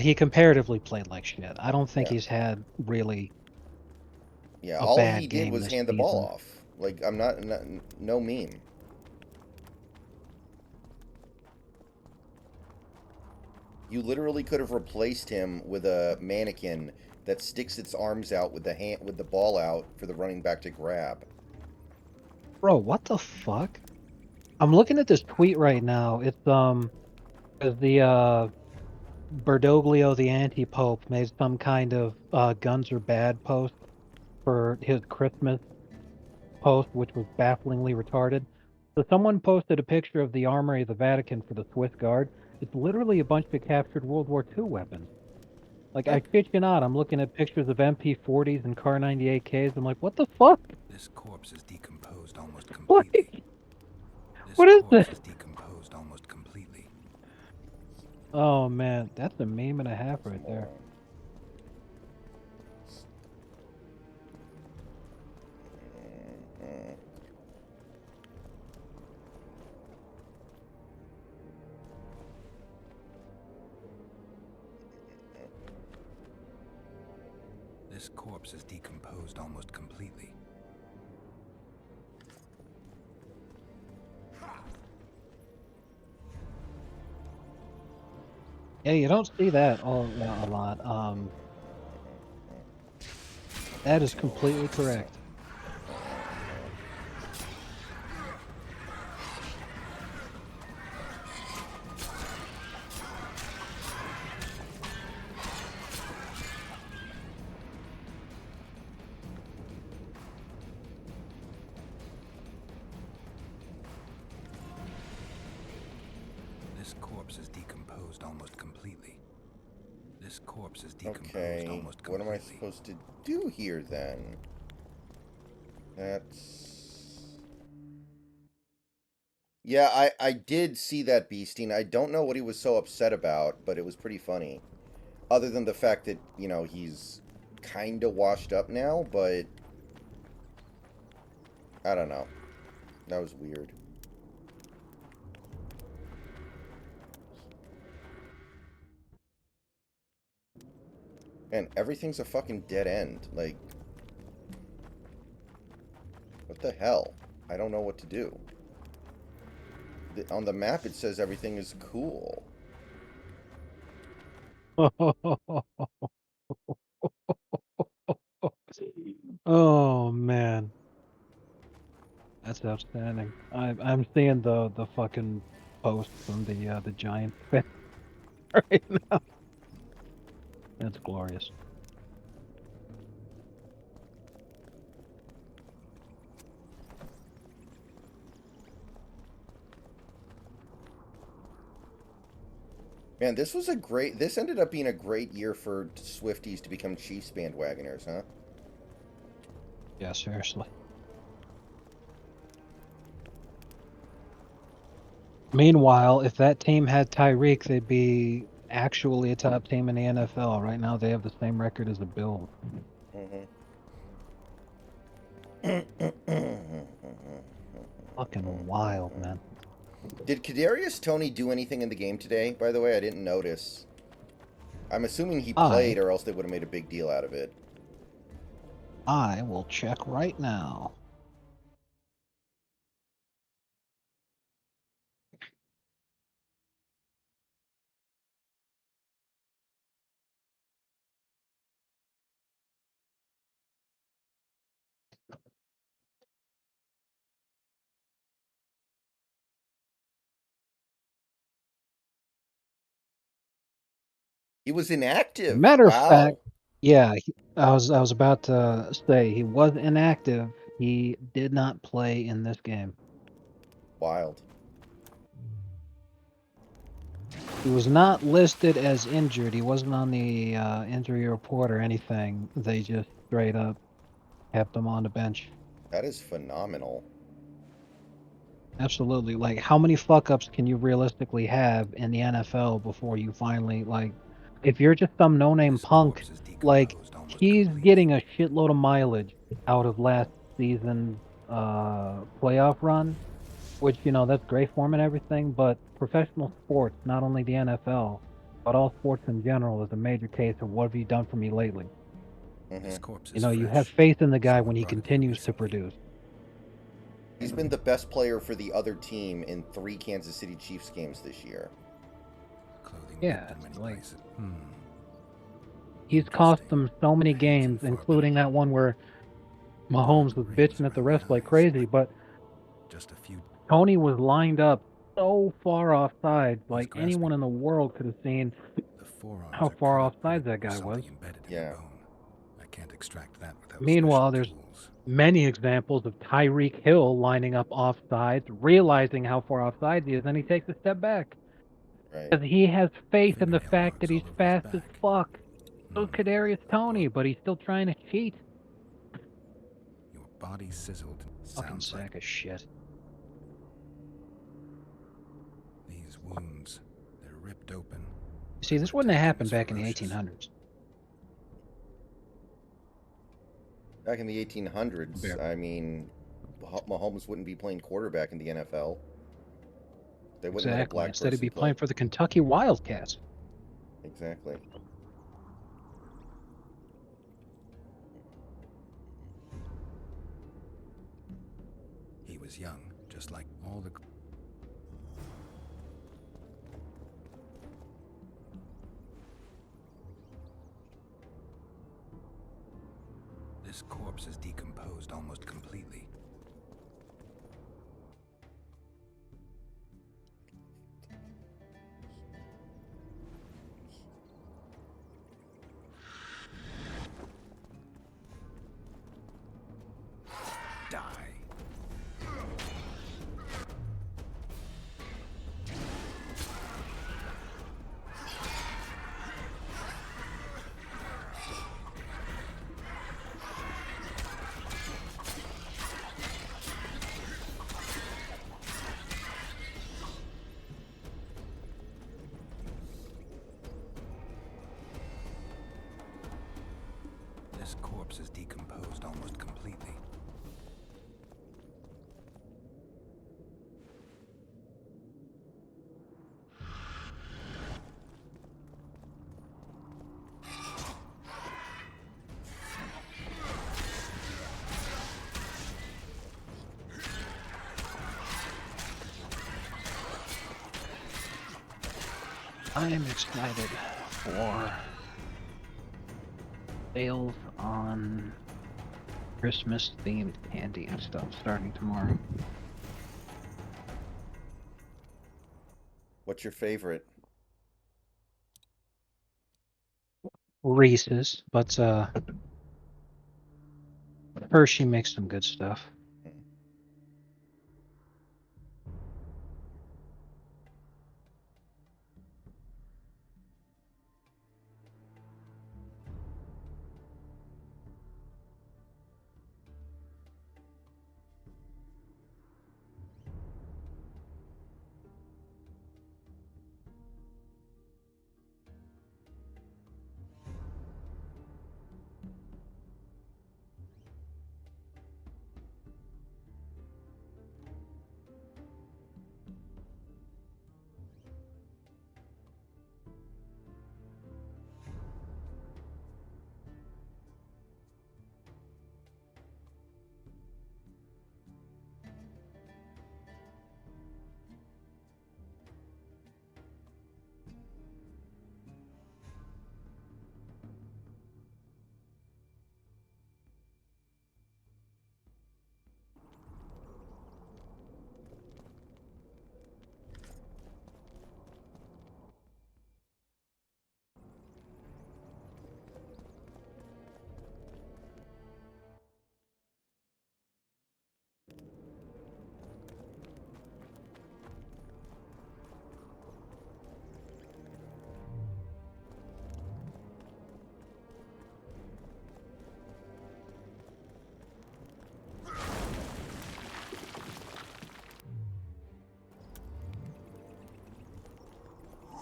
He comparatively played like shit. I don't think he's had really Yeah, a all bad he game did was this hand the ball season. off. Like, I'm not no meme. You literally could have replaced him with a mannequin that sticks its arms out with the ball out for the running back to grab. Bro, what the fuck? I'm looking at this tweet right now. It's the Bergoglio, the anti-pope, made some kind of guns are bad post for his Christmas post, which was bafflingly retarded. So someone posted a picture of the armory of the Vatican for the Swiss Guard. It's literally a bunch of captured World War II weapons. Like, I kid you not, I'm looking at pictures of MP40s and Kar 98Ks. I'm like, what the fuck? This corpse is decomposed almost What? completely. What is this? Is decomposed almost completely. Oh man, that's a meme and a half right there. This corpse is decomposed almost completely. Yeah, you don't see that a lot. That is completely correct. This corpse is decomposed almost completely. This corpse is decomposed almost completely. What am I supposed to do here then? That's... Yeah, I did see that Beasting. I don't know what he was so upset about, but it was pretty funny. Other than the fact that, you know, he's kind of washed up now, but... I don't know. That was weird. Man, everything's a fucking dead end. Like... What the hell? I don't know what to do. On the map, it says everything is cool. Oh man, that's outstanding. I'm seeing the fucking post from the giant fan right now. That's glorious. Man, this was a great... This ended up being a great year for Swifties to become Chiefs bandwagoners, huh? Yeah, seriously. Meanwhile, if that team had Tyreek, they'd be actually a top team in the NFL. Right now, they have the same record as the Bills. Fucking wild, man. Did Kadarius Toney do anything in the game today? By the way, I didn't notice. I'm assuming he played, or else they would have made a big deal out of it. I will check right now. He was inactive. Matter of Wow. fact, yeah, I was about to say he was inactive. He did not play in this game. Wild. He was not listed as injured. He wasn't on the injury report or anything. They just straight up kept him on the bench. That is phenomenal. Absolutely. Like, how many fuck-ups can you realistically have in the NFL before you finally, like, if you're just some no-name punk, like, he's getting a shitload of mileage out of last season's playoff run, which, you know, that's great for him and everything, but professional sports, not only the NFL, but all sports in general, is a major case of what have you done for me lately. You know, you have faith in the guy when he continues to produce. He's been the best player for the other team in 3 Kansas City Chiefs games this year. Yeah, like, he's cost them so many games, including that one where Mahomes was bitching at the refs like crazy, but Tony was lined up so far offside, like anyone in the world could have seen how far offside that guy was. Yeah. I can't extract that without Meanwhile, there's many examples of Tyreek Hill lining up offsides, realizing how far offsides he is, and he takes a step back. Right. Because he has faith in the fact that he's fast as fuck. So Kadarius Toney, but he's still trying to cheat. Your body sizzled. Fucking sack of shit. These wounds, they're ripped open. You see, this wouldn't have happened back in the 1800s. Back in the 1800s, Yeah. I mean, Mahomes wouldn't be playing quarterback in the NFL. They wouldn't let a Exactly. black Instead, he'd person be play. playing for the Kentucky Wildcats. Exactly. He was young, just like all the... This corpse is decomposed almost completely. This corpse is decomposed almost completely. I am excited for sales on Christmas-themed candy and stuff starting tomorrow. What's your favorite? Reese's, but Hershey makes some good stuff.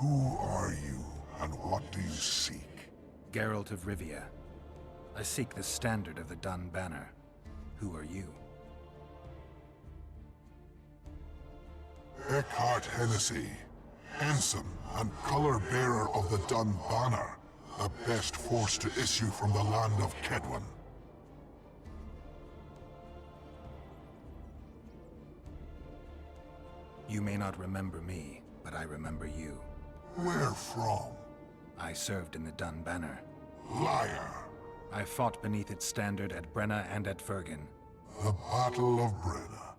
Who are you, and what do you seek? Geralt of Rivia. I seek the standard of the Dun Banner. Who are you? Eckhart Hennessy, ensign and color-bearer of the Dun Banner, the best force to issue from the land of Kedwen. You may not remember me, but I remember you. Where from? I served in the Dun Banner. Liar. I fought beneath its standard at Brenna and at Fergen. The Battle of Brenna.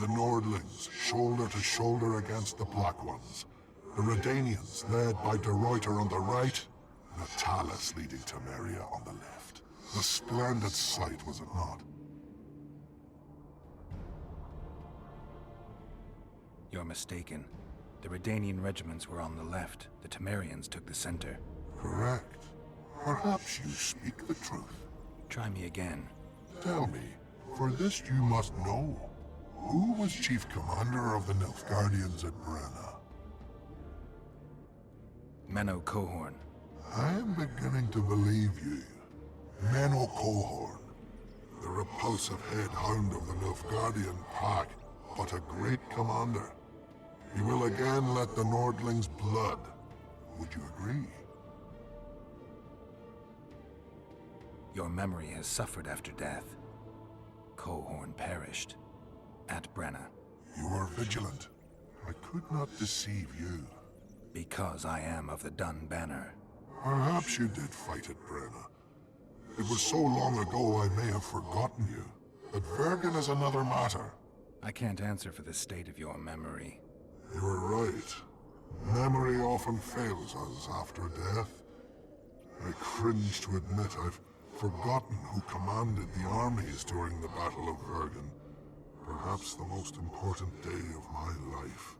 The Nordlings, shoulder to shoulder against the Black Ones. The Redanians, led by De Ruyter on the right, and the Talus leading Temeria on the left. A splendid sight, was it not? You're mistaken. The Redanian regiments were on the left. The Temerians took the center. Correct. Perhaps you speak the truth. Try me again. Tell me, for this you must know. Who was chief commander of the Nilfgaardians at Brenna? Menno Cohorn. I am beginning to believe you. Menno Cohorn, the repulsive head hound of the Nilfgaardian pack, but a great commander. He will again let the Nordlings' blood. Would you agree? Your memory has suffered after death. Cohorn perished. At Brenna. You are vigilant. I could not deceive you. Because I am of the Dun Banner. Perhaps you did fight at Brenna. It was so long ago I may have forgotten you. But Vergen is another matter. I can't answer for the state of your memory. You are right. Memory often fails us after death. I cringe to admit I've forgotten who commanded the armies during the Battle of Vergen. Perhaps the most important day of my life.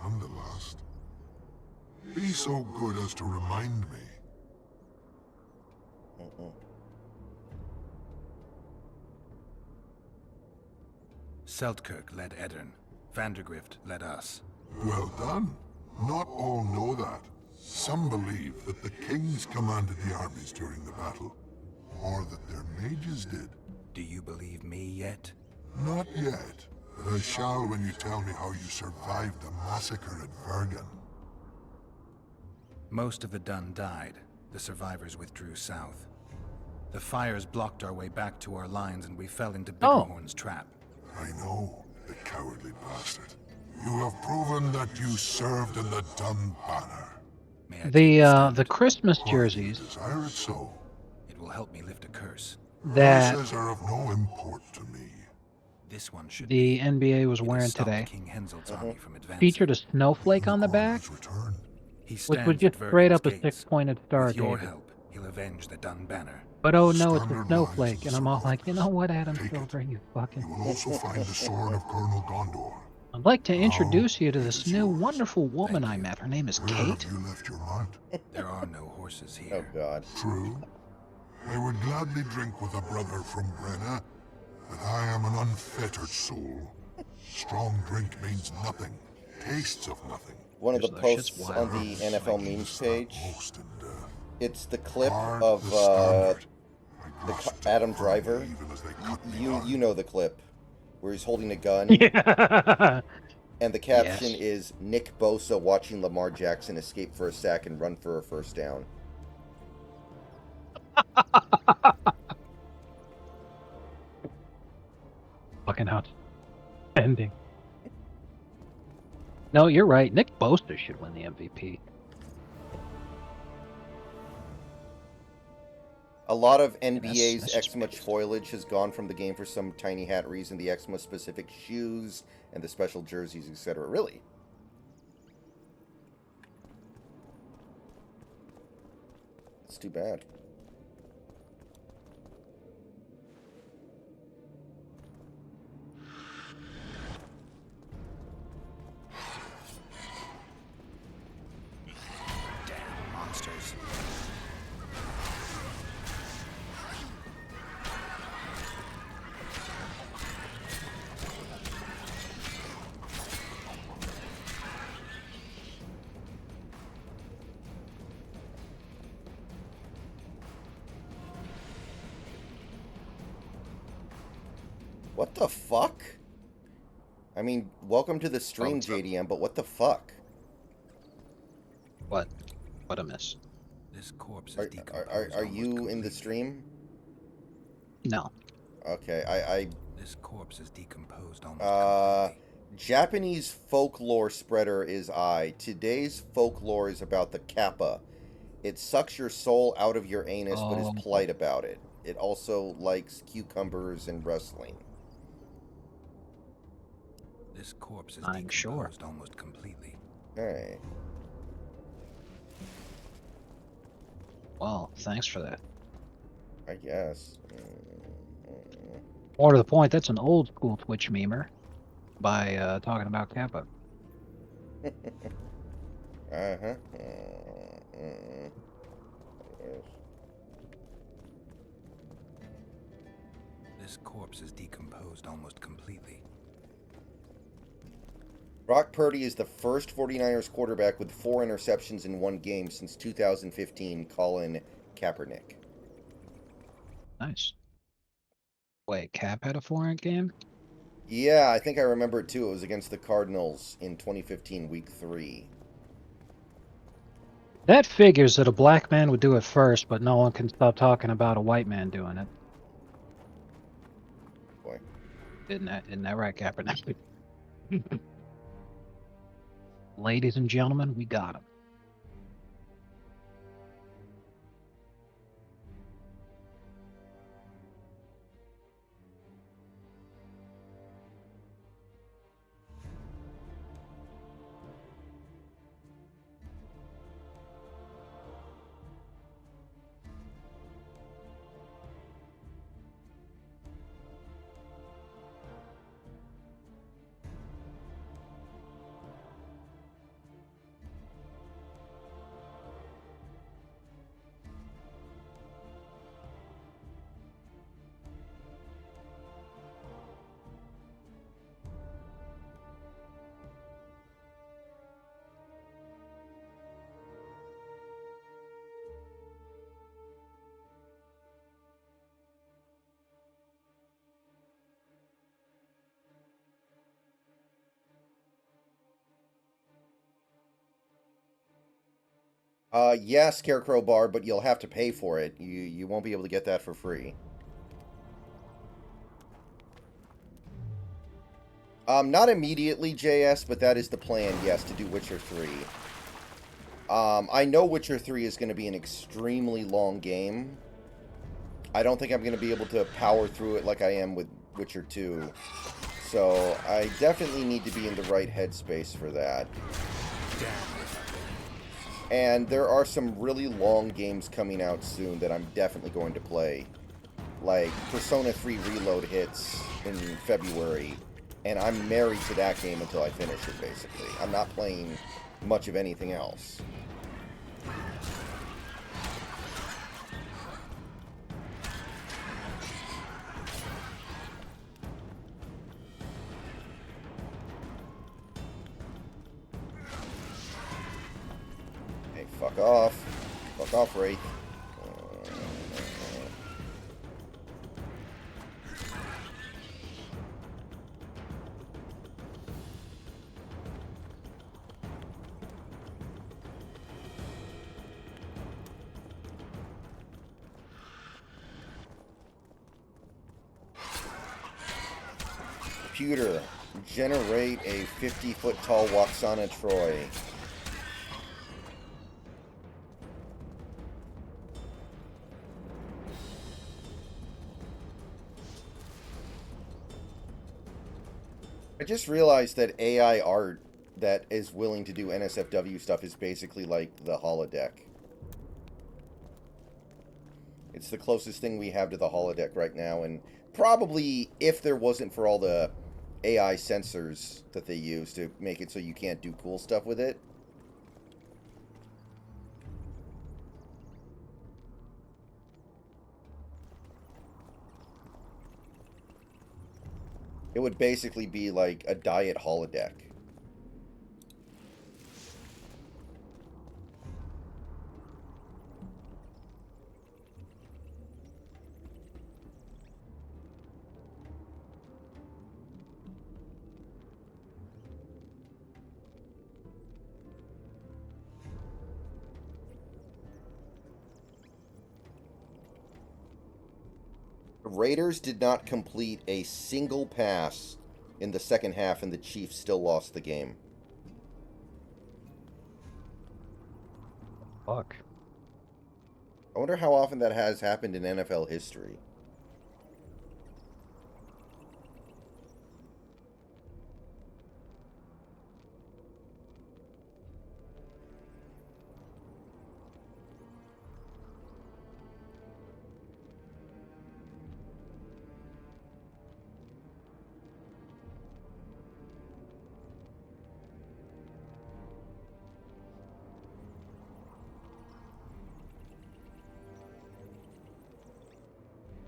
And the last. Be so good as to remind me. Seltkirk led Eddern. Vandergrift led us. Well done. Not all know that. Some believe that the kings commanded the armies during the battle, or that their mages did. Do you believe me yet? Not yet, but I shall when you tell me how you survived the massacre at Vergen. Most of the Dun died. The survivors withdrew south. The fires blocked our way back to our lines and we fell into Bitterhorn's trap. I know, the cowardly bastard. You have proven that you served in the Dun Banner. The Christmas jerseys. Desire it so. It will help me lift a curse. That Curses are of no import to me. This one should the NBA was wearing today King Henselt's army from advancing. featured a snowflake on the back, He which was stands just at straight up a Vergen's gates. six-pointed star, With your David. help, he'll avenge the Dun Banner. But oh no, it's a Standard snowflake, lines and I'm all like, you know what, Adam Silver, you fucking... You will also find the sword of Colonel Gondor. I'd like to introduce you to this new wonderful woman I met. Her name is Where Kate. have you left your mount? There are no horses Oh here. God. True. I would gladly drink with a brother from Brenna, but I am an unfettered soul. Strong drink means nothing, tastes of nothing. One of the That shit's posts wild. on the NFL memes page, Most in death. it's the clip Hard of the standard. I the grasped Adam it Driver. firmly even as they cut me You down. you know the clip where he's holding a gun, Yeah. and the caption Yes. is Nick Bosa watching Lamar Jackson escape for a sack and run for a first down. Fucking outstanding. No, you're right. Nick Bosa should win the MVP. A lot of that's NBA's just Xmas foliage has gone from the game for some tiny hat reason. The Xmas specific shoes and the special jerseys, etc. Really? It's too bad. Damn monsters. What the fuck? I mean, welcome to the stream, JDM, but what the fuck? What? What a miss. This corpse is Are decomposed are almost you in the completely. stream? No. Okay, This corpse is decomposed almost completely. Japanese folklore spreader is I. Today's folklore is about the kappa. It sucks your soul out of your anus, but is Oh. polite about it. It also likes cucumbers and wrestling. This corpse is I'm sure. decomposed almost completely. Alright. Well, thanks for that. I guess. More to the point, that's an old school Twitch memer by talking about Kappa. Uh-huh. This corpse is decomposed almost completely. Brock Purdy is the first 49ers quarterback with 4 interceptions in one game since 2015, Colin Kaepernick. Nice. Wait, Cap had a foreign game? Yeah, I think I remember it too. It was against the Cardinals in 2015, week 3. That figures that a black man would do it first, but no one can stop talking about a white man doing it. Boy. Isn't that right, Kaepernick? Ladies and gentlemen, we got him. Yeah, Scarecrow Bar, but you'll have to pay for it. You won't be able to get that for free. Not immediately, JS, but that is the plan, yes, to do Witcher 3. I know Witcher 3 is going to be an extremely long game. I don't think I'm going to be able to power through it like I am with Witcher 2. So, I definitely need to be in the right headspace for that. And there are some really long games coming out soon that I'm definitely going to play. Like, Persona 3 Reload hits in February, and I'm married to that game until I finish it, basically. I'm not playing much of anything else. Hey, fuck off. Fuck off, Wraith. Computer, generate a 50-foot tall Waxana Troy. I just realized that AI art that is willing to do NSFW stuff is basically like the holodeck. It's the closest thing we have to the holodeck right now, and probably if there wasn't for all the AI sensors that they use to make it so you can't do cool stuff with it. It would basically be like a diet holodeck. The Raiders did not complete a single pass in the second half, and the Chiefs still lost the game. Fuck. I wonder how often that has happened in NFL history.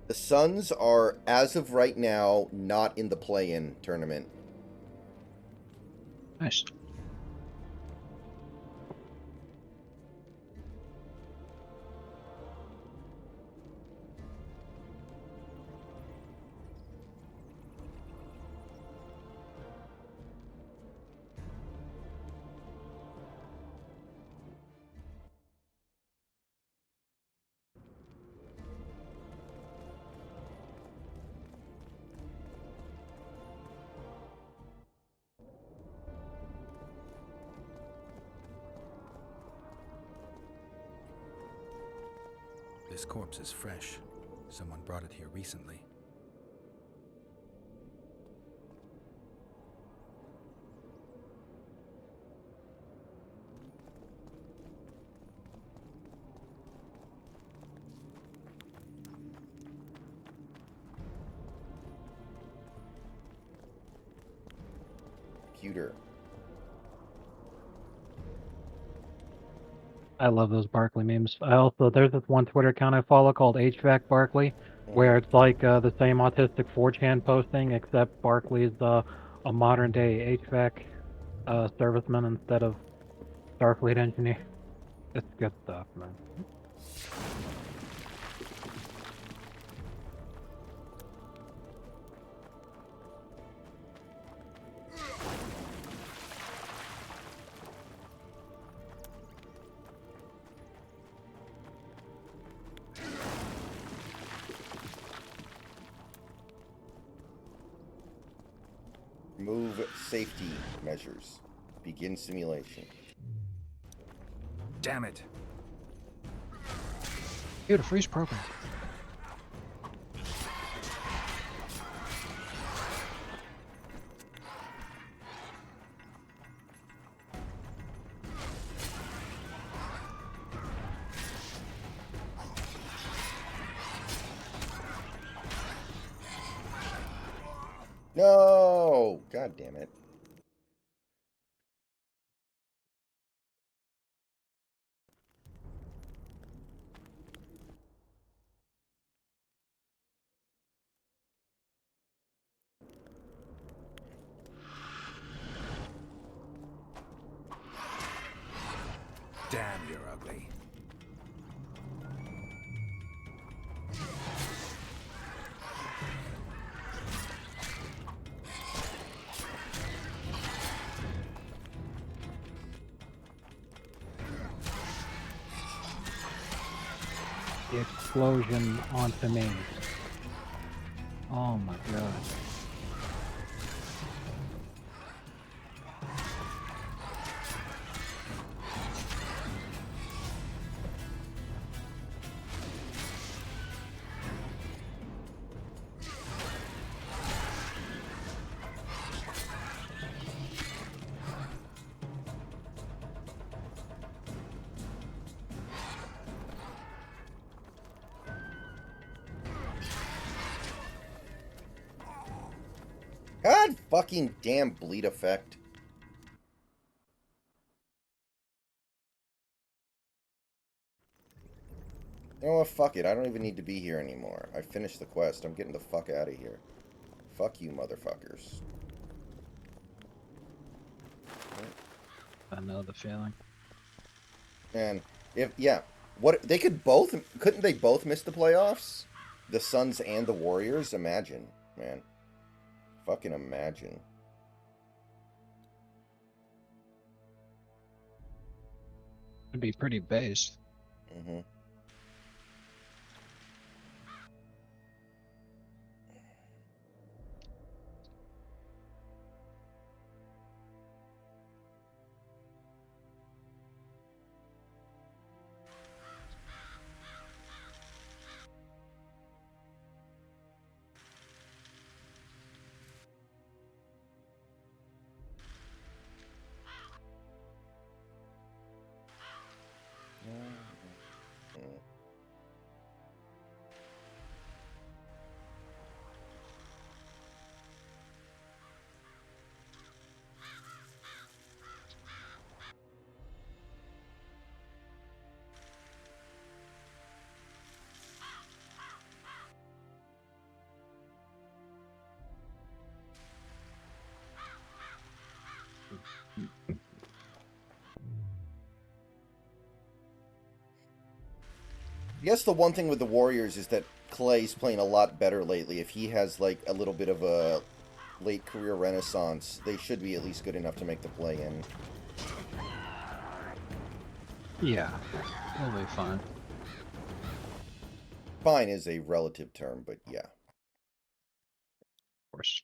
The Suns are, as of right now, not in the play-in tournament. Nice. This corpse is fresh. Someone brought it here recently. Computer. I love those Barkley memes. There's this one Twitter account I follow called HVAC Barkley, where it's like the same autistic 4chan posting, except Barkley is a modern day HVAC serviceman instead of Starfleet engineer. It's good stuff, man. Remove safety measures. Begin simulation. Damn it! Dude, a freeze program. No! God damn it. Damn, you're ugly. The explosion onto me. Oh my god. God fucking damn bleed effect. You know what? Fuck it. I don't even need to be here anymore. I finished the quest. I'm getting the fuck out of here. Fuck you, motherfuckers. I know the feeling. And what they couldn't they both miss the playoffs? The Suns and the Warriors? Imagine, man. Fucking imagine. It'd be pretty based. Mm-hmm. I guess the one thing with the Warriors is that Clay's playing a lot better lately. If he has like a little bit of a late career renaissance, they should be at least good enough to make the play-in. Yeah, he'll be fine. Fine is a relative term, but yeah. Of course.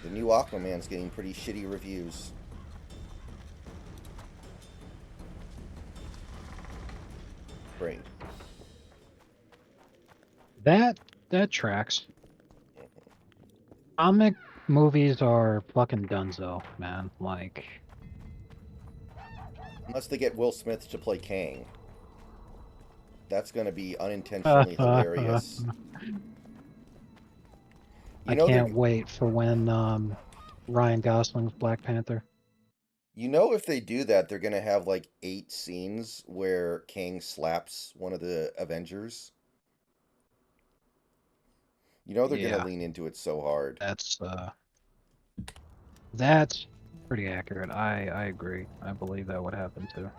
The new Aquaman's getting pretty shitty reviews. Great. That tracks. Comic movies are fucking dunzo, man. Like, unless they get Will Smith to play Kang. That's going to be unintentionally hilarious. I can't wait for when Ryan Gosling's Black Panther. You know, if they do that, they're going to have like 8 scenes where Kang slaps one of the Avengers. You know they're going to lean into it so hard. That's pretty accurate. I agree. I believe that would happen too.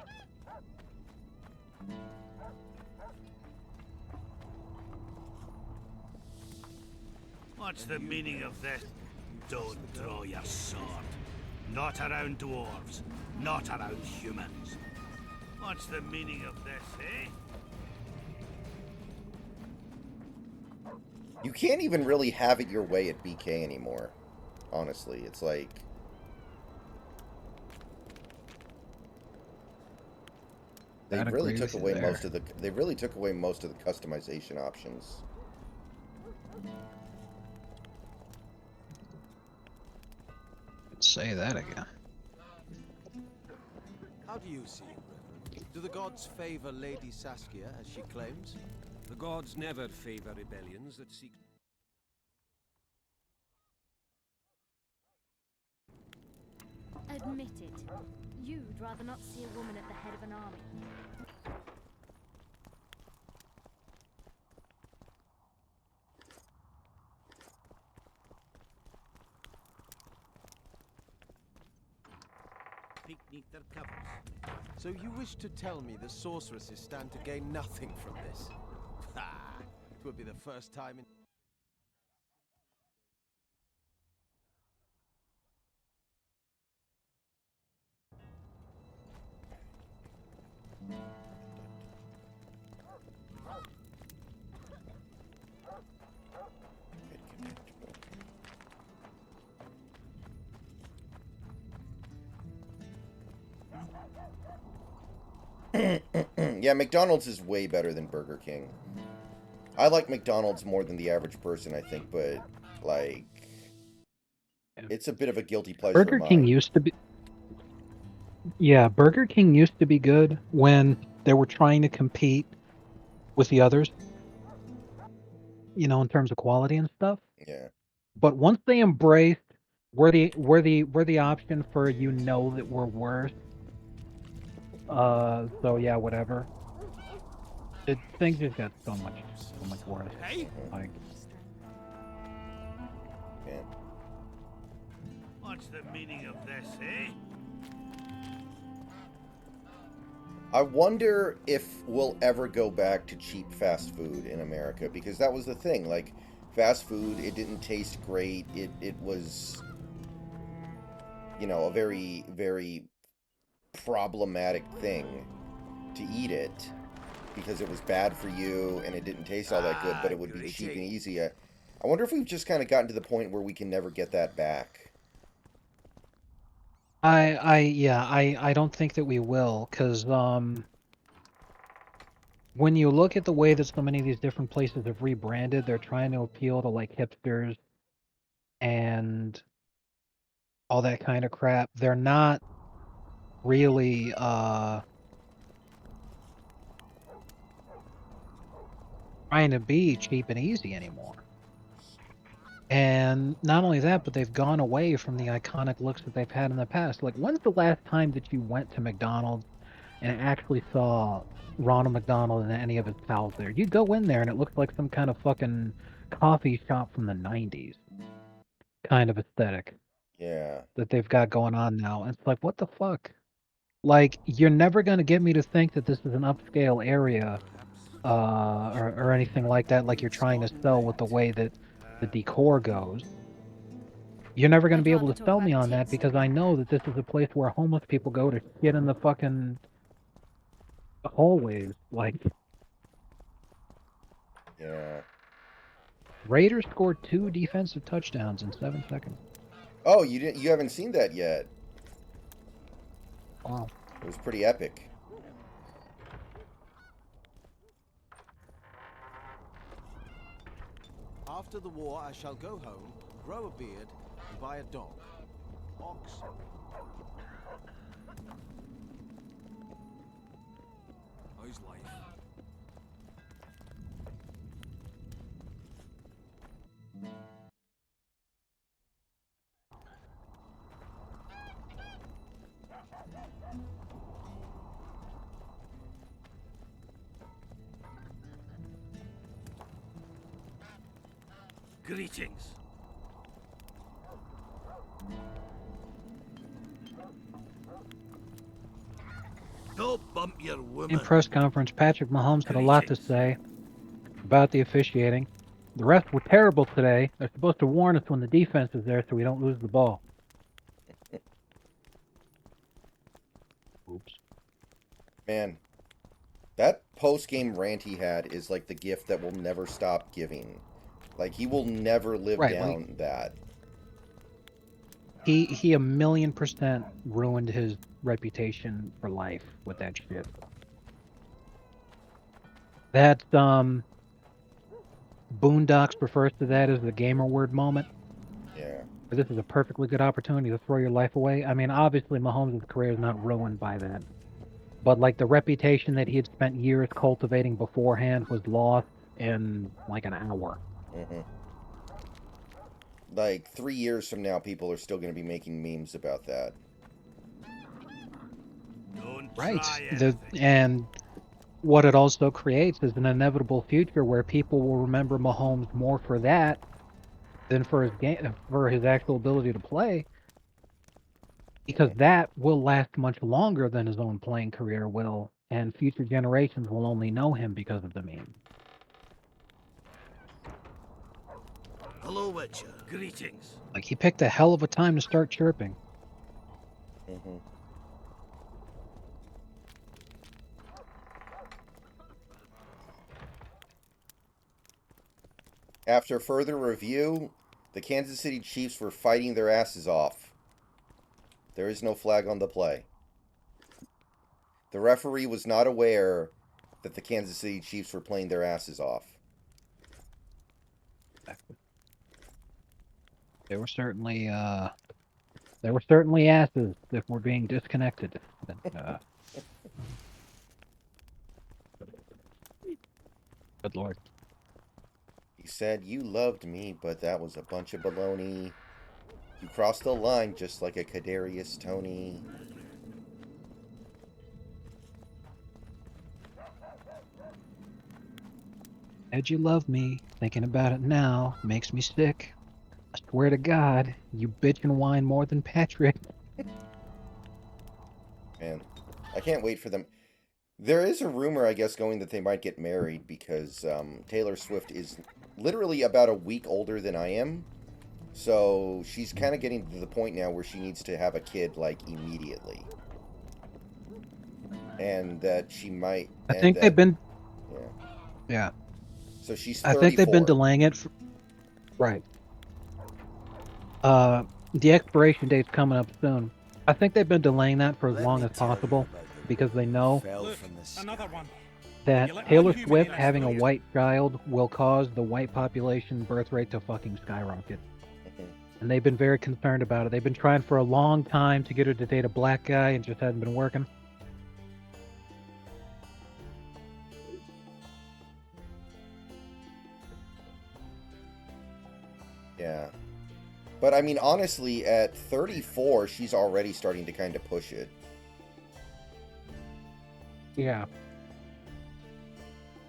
What's the meaning of this? Don't draw your sword. Not around dwarves. Not around humans. What's the meaning of this, eh? You can't even really have it your way at BK anymore. Honestly, it's like... They really took away most of the customization options. Say that again. How do you see it, Reverend? Do the gods favor Lady Saskia as she claims? The gods never favor rebellions that seek... Admit it. You'd rather not see a woman at the head of an army. Their covers. So you wish to tell me the sorceresses stand to gain nothing from this? Ha! It would be the first time in... Yeah, McDonald's is way better than Burger King. I like McDonald's more than the average person, I think, but, like, it's a bit of a guilty pleasure Burger King used to be... Yeah, Burger King used to be good when they were trying to compete with the others. You know, in terms of quality and stuff. Yeah. But once they embraced, we're the option for that we're worse. So yeah, whatever. Things just got so much worse. Hey? Like, yeah. What's the meaning of this, eh? I wonder if we'll ever go back to cheap fast food in America, because that was the thing. Like, fast food, it didn't taste great. It was, you know, a very, very problematic thing to eat it, because it was bad for you and it didn't taste all that good, but it would be cheap and easy. I wonder if we've just kind of gotten to the point where we can never get that back. I don't think that we will, because when you look at the way that so many of these different places have rebranded, they're trying to appeal to like hipsters and all that kind of crap. They're not really trying to be cheap and easy anymore. And not only that, but they've gone away from the iconic looks that they've had in the past. Like, when's the last time that you went to McDonald's and actually saw Ronald McDonald and any of his pals there? You go in there and it looks like some kind of fucking coffee shop from the 90s kind of aesthetic. Yeah. That they've got going on now. And it's like, what the fuck? Like, you're never going to get me to think that this is an upscale area or anything like that, like you're trying to sell with the way that the decor goes. You're never going to be able to sell me on that because I know that this is a place where homeless people go to shit in the fucking hallways. Like, yeah. Raiders scored 2 defensive touchdowns in 7 seconds. Oh, you haven't seen that yet. Wow. It was pretty epic. After the war, I shall go home, grow a beard, and buy a dog. Ox. How's life? Greetings. Don't bump your woman. In press conference, Patrick Mahomes had a lot to say about the officiating. The refs were terrible today. They're supposed to warn us when the defense is there so we don't lose the ball. Oops. Man, that post-game rant he had is like the gift that will never stop giving. Like, he will never live down that. He 1,000,000% ruined his reputation for life with that shit. That, Boondocks refers to that as the gamer word moment. Yeah. This is a perfectly good opportunity to throw your life away. I mean, obviously Mahomes' career is not ruined by that. But, like, the reputation that he had spent years cultivating beforehand was lost in, like, an hour. Mm-hmm. Like, 3 years from now, people are still going to be making memes about that. Right. And what it also creates is an inevitable future where people will remember Mahomes more for that than for his game, for his actual ability to play, because that will last much longer than his own playing career will, and future generations will only know him because of the meme. Hello, Witcher. Greetings. Like, he picked a hell of a time to start chirping. Mm-hmm. After further review, the Kansas City Chiefs were fighting their asses off. There is no flag on the play. The referee was not aware that the Kansas City Chiefs were playing their asses off. They were certainly asses if we're being disconnected. Good lord. He said, "You loved me, but that was a bunch of baloney. You crossed the line just like a Kadarius Toney." Said you love me. Thinking about it now makes me sick. I swear to God, you bitch and whine more than Patrick. Man, I can't wait for them. There is a rumor, I guess, going that they might get married because Taylor Swift is literally about a week older than I am. So she's kind of getting to the point now where she needs to have a kid, like, immediately. And that she might... I think they've been... Yeah. Yeah. So she's 34. I think they've been delaying it. Right. The expiration date's coming up soon. I think they've been delaying that for as long as possible because they know. Look, another one. that Taylor Swift having a white child will cause the white population birth rate to fucking skyrocket. And they've been very concerned about it. They've been trying for a long time to get her to date a black guy and just hasn't been working. Yeah. But I mean, honestly, at 34, she's already starting to kind of push it. Yeah.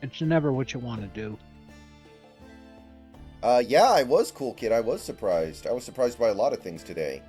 It's never what you want to do. Yeah, I was cool, kid. I was surprised. I was surprised by a lot of things today.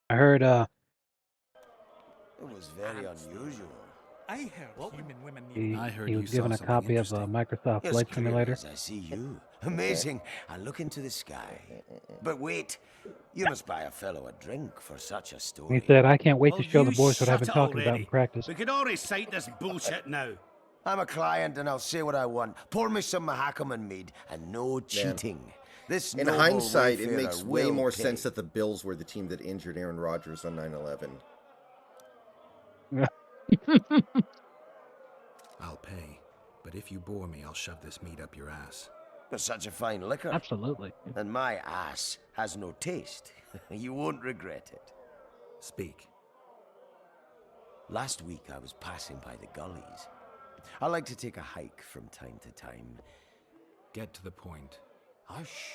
I heard, It was very unusual. I heard human women he was given a copy of Microsoft Yes, Flight clear Simulator. as I see you. Amazing. I look into the sky. But wait, you must buy a fellow a drink for such a story. He said, I can't wait to Oh, show the you boys what I've been shut talking about in already. practice. We can all recite this bullshit now. I'm a client and I'll say what I want. Pour me some Mahakaman mead and no cheating. This In noble hindsight, it wayfarer makes way will more pay. sense that the Bills were the team that injured Aaron Rodgers on 9/11. I'll pay, but if you bore me, I'll shove this meat up your ass. But such a fine liquor. Absolutely. And my ass has no taste. You won't regret it. Speak. Last week I was passing by the gullies. I like to take a hike from time to time. Get to the point. Hush.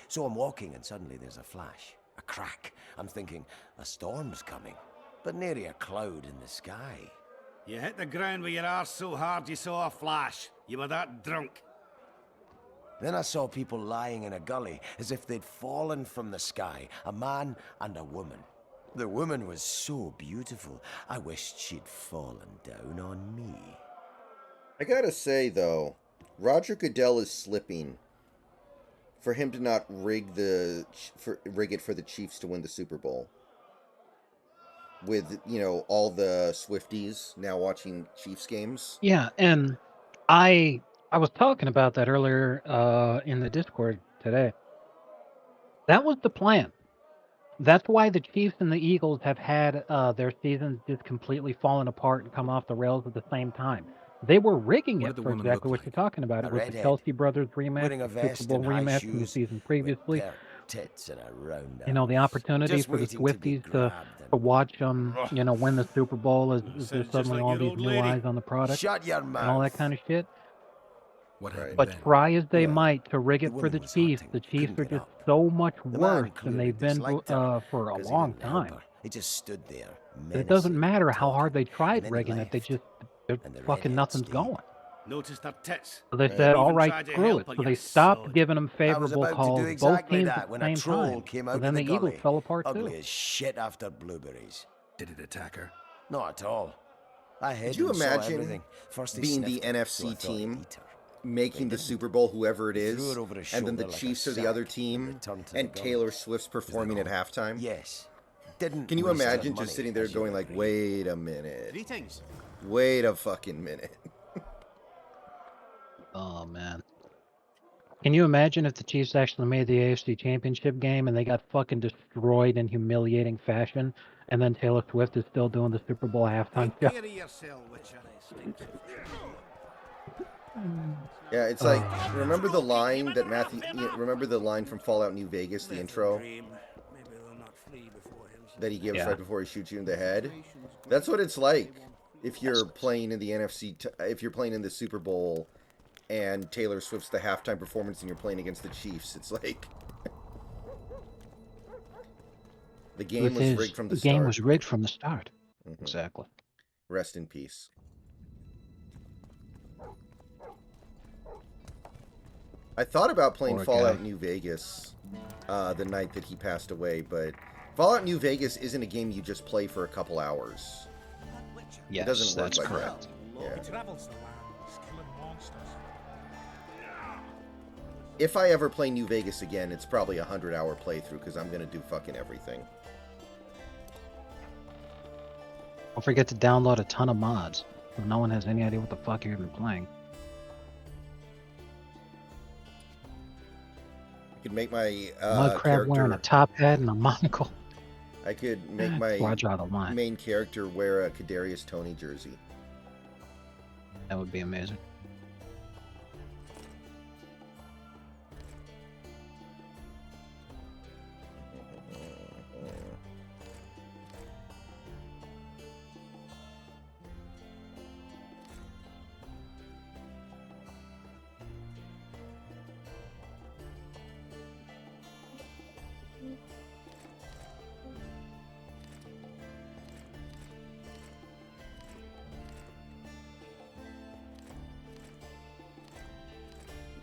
So I'm walking and suddenly there's a flash, a crack. I'm thinking, a storm's coming. But nary a cloud in the sky. You hit the ground with your arse so hard you saw a flash. You were that drunk. Then I saw people lying in a gully as if they'd fallen from the sky, a man and a woman. The woman was so beautiful, I wished she'd fallen down on me. I gotta say, though, Roger Goodell is slipping for him to not rig it for the Chiefs to win the Super Bowl. With, you know, all the Swifties now watching Chiefs games. Yeah, and I was talking about that earlier in the Discord today. That was the plan. That's why the Chiefs and the Eagles have had their seasons just completely fallen apart and come off the rails at the same time. They were rigging What it did the for woman exactly look what you're talking about. A It was the redhead, Kelsey brothers rematch, wearing a the vest Super Bowl and high rematch from the shoes season with previously. bare tits and a round You know, the arm. opportunity Just for the waiting to be Swifties to grabbed watch them, you know, win the Super Bowl as there's Sounds just suddenly like all your these old new lady. eyes on the product Shut your and all that mouth. kind of shit. What happened But then? try as they Well, might to rig the it for woman the was Chiefs, hunting, the Chiefs couldn't are get just up. so much The man worse than clearly they've been disliked her, for a 'cause he long didn't help time. her. He just stood there, It doesn't menacing, matter how talking, hard they and tried then he rigging it; they left. just And the fucking redhead nothing's stayed. going. Noticed her tits. So they Right. said, Even "All right, tried to screw help it." her, So you they stopped sod. giving them I was favorable about to calls, do both exactly teams that at when the a same troll time. came So out then of the the Eagles gully. fell apart Ugly too. as shit after blueberries. Did it attack her? Not at all. I hid Could you and saw imagine everything. First he being sniffed the her, NFC so I thought I'd team, eat her. making the didn't. Super Bowl, whoever it He threw is, her over his and then the shoulder like a Chiefs are the other sack team, and returned to and the gully. Taylor Swift's performing at all? halftime? Yes. Didn't Can you waste their imagine money, just sitting there as you going like, agreed. wait a minute, Greetings. wait a fucking minute. Oh man. Can you imagine if the Chiefs actually made the AFC Championship game and they got fucking destroyed in humiliating fashion, and then Taylor Swift is still doing the Super Bowl halftime Take show? care of yourself, Witcher. Yeah, it's like, remember the line that remember the line from Fallout New Vegas, the intro, that he gives Yeah. right before he shoots you in the head? That's what it's like if you're playing in the if you're playing in the Super Bowl and Taylor Swift's the halftime performance and you're playing against the Chiefs. It's like the game was rigged from the start. game was rigged from the start. Mhm. Exactly. Rest in peace. I thought about playing Poor Fallout guy. New Vegas the night that he passed away, but Fallout New Vegas isn't a game you just play for a couple hours. Yes, doesn't work that's like correct. that. Yeah. He travels the lands, killing monsters. if I ever play New Vegas again, it's probably a 100-hour playthrough because I'm gonna do fucking everything. Don't forget to download a ton of mods, so no one has any idea what the fuck you're even playing. I could make my Mudcrab wearing a top hat and a monocle. I could make my Why'd you draw the line? main character wear a Kadarius Toney jersey. That would be amazing.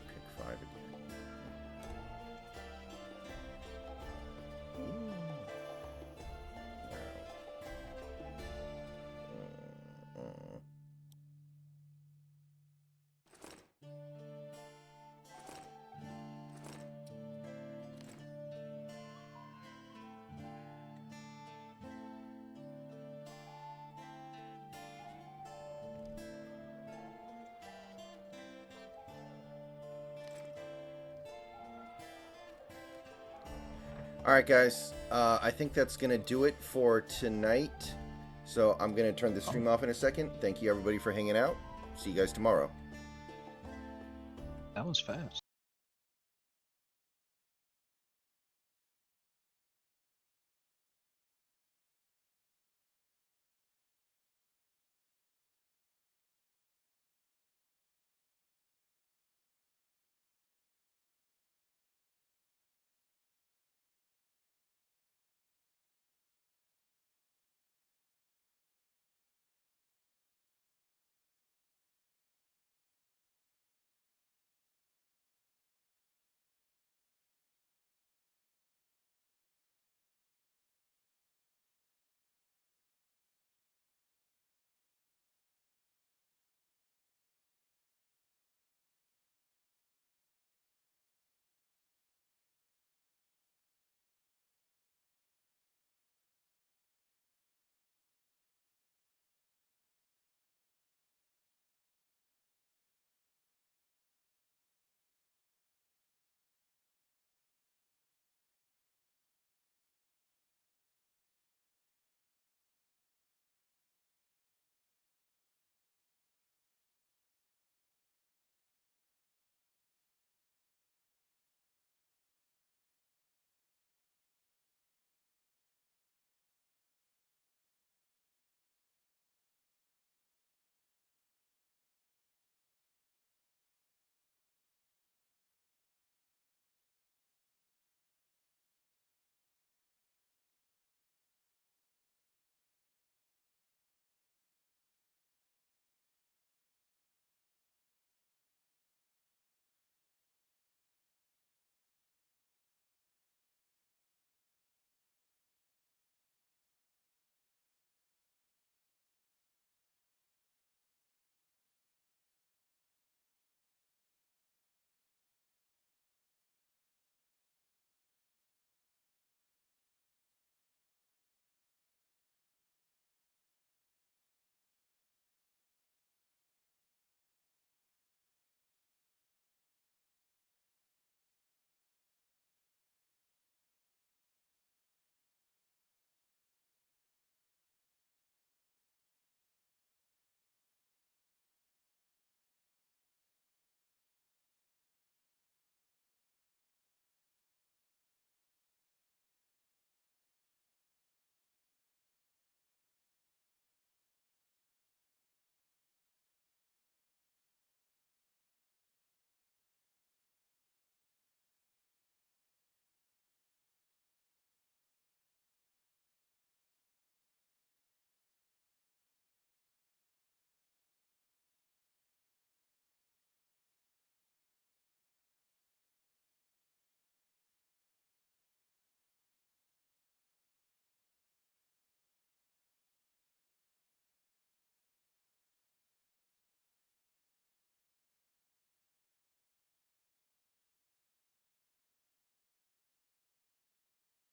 Pick 5 again. Alright guys, I think that's going to do it for tonight. So I'm going to turn the stream off in a second. Thank you everybody for hanging out. See you guys tomorrow. That was fast.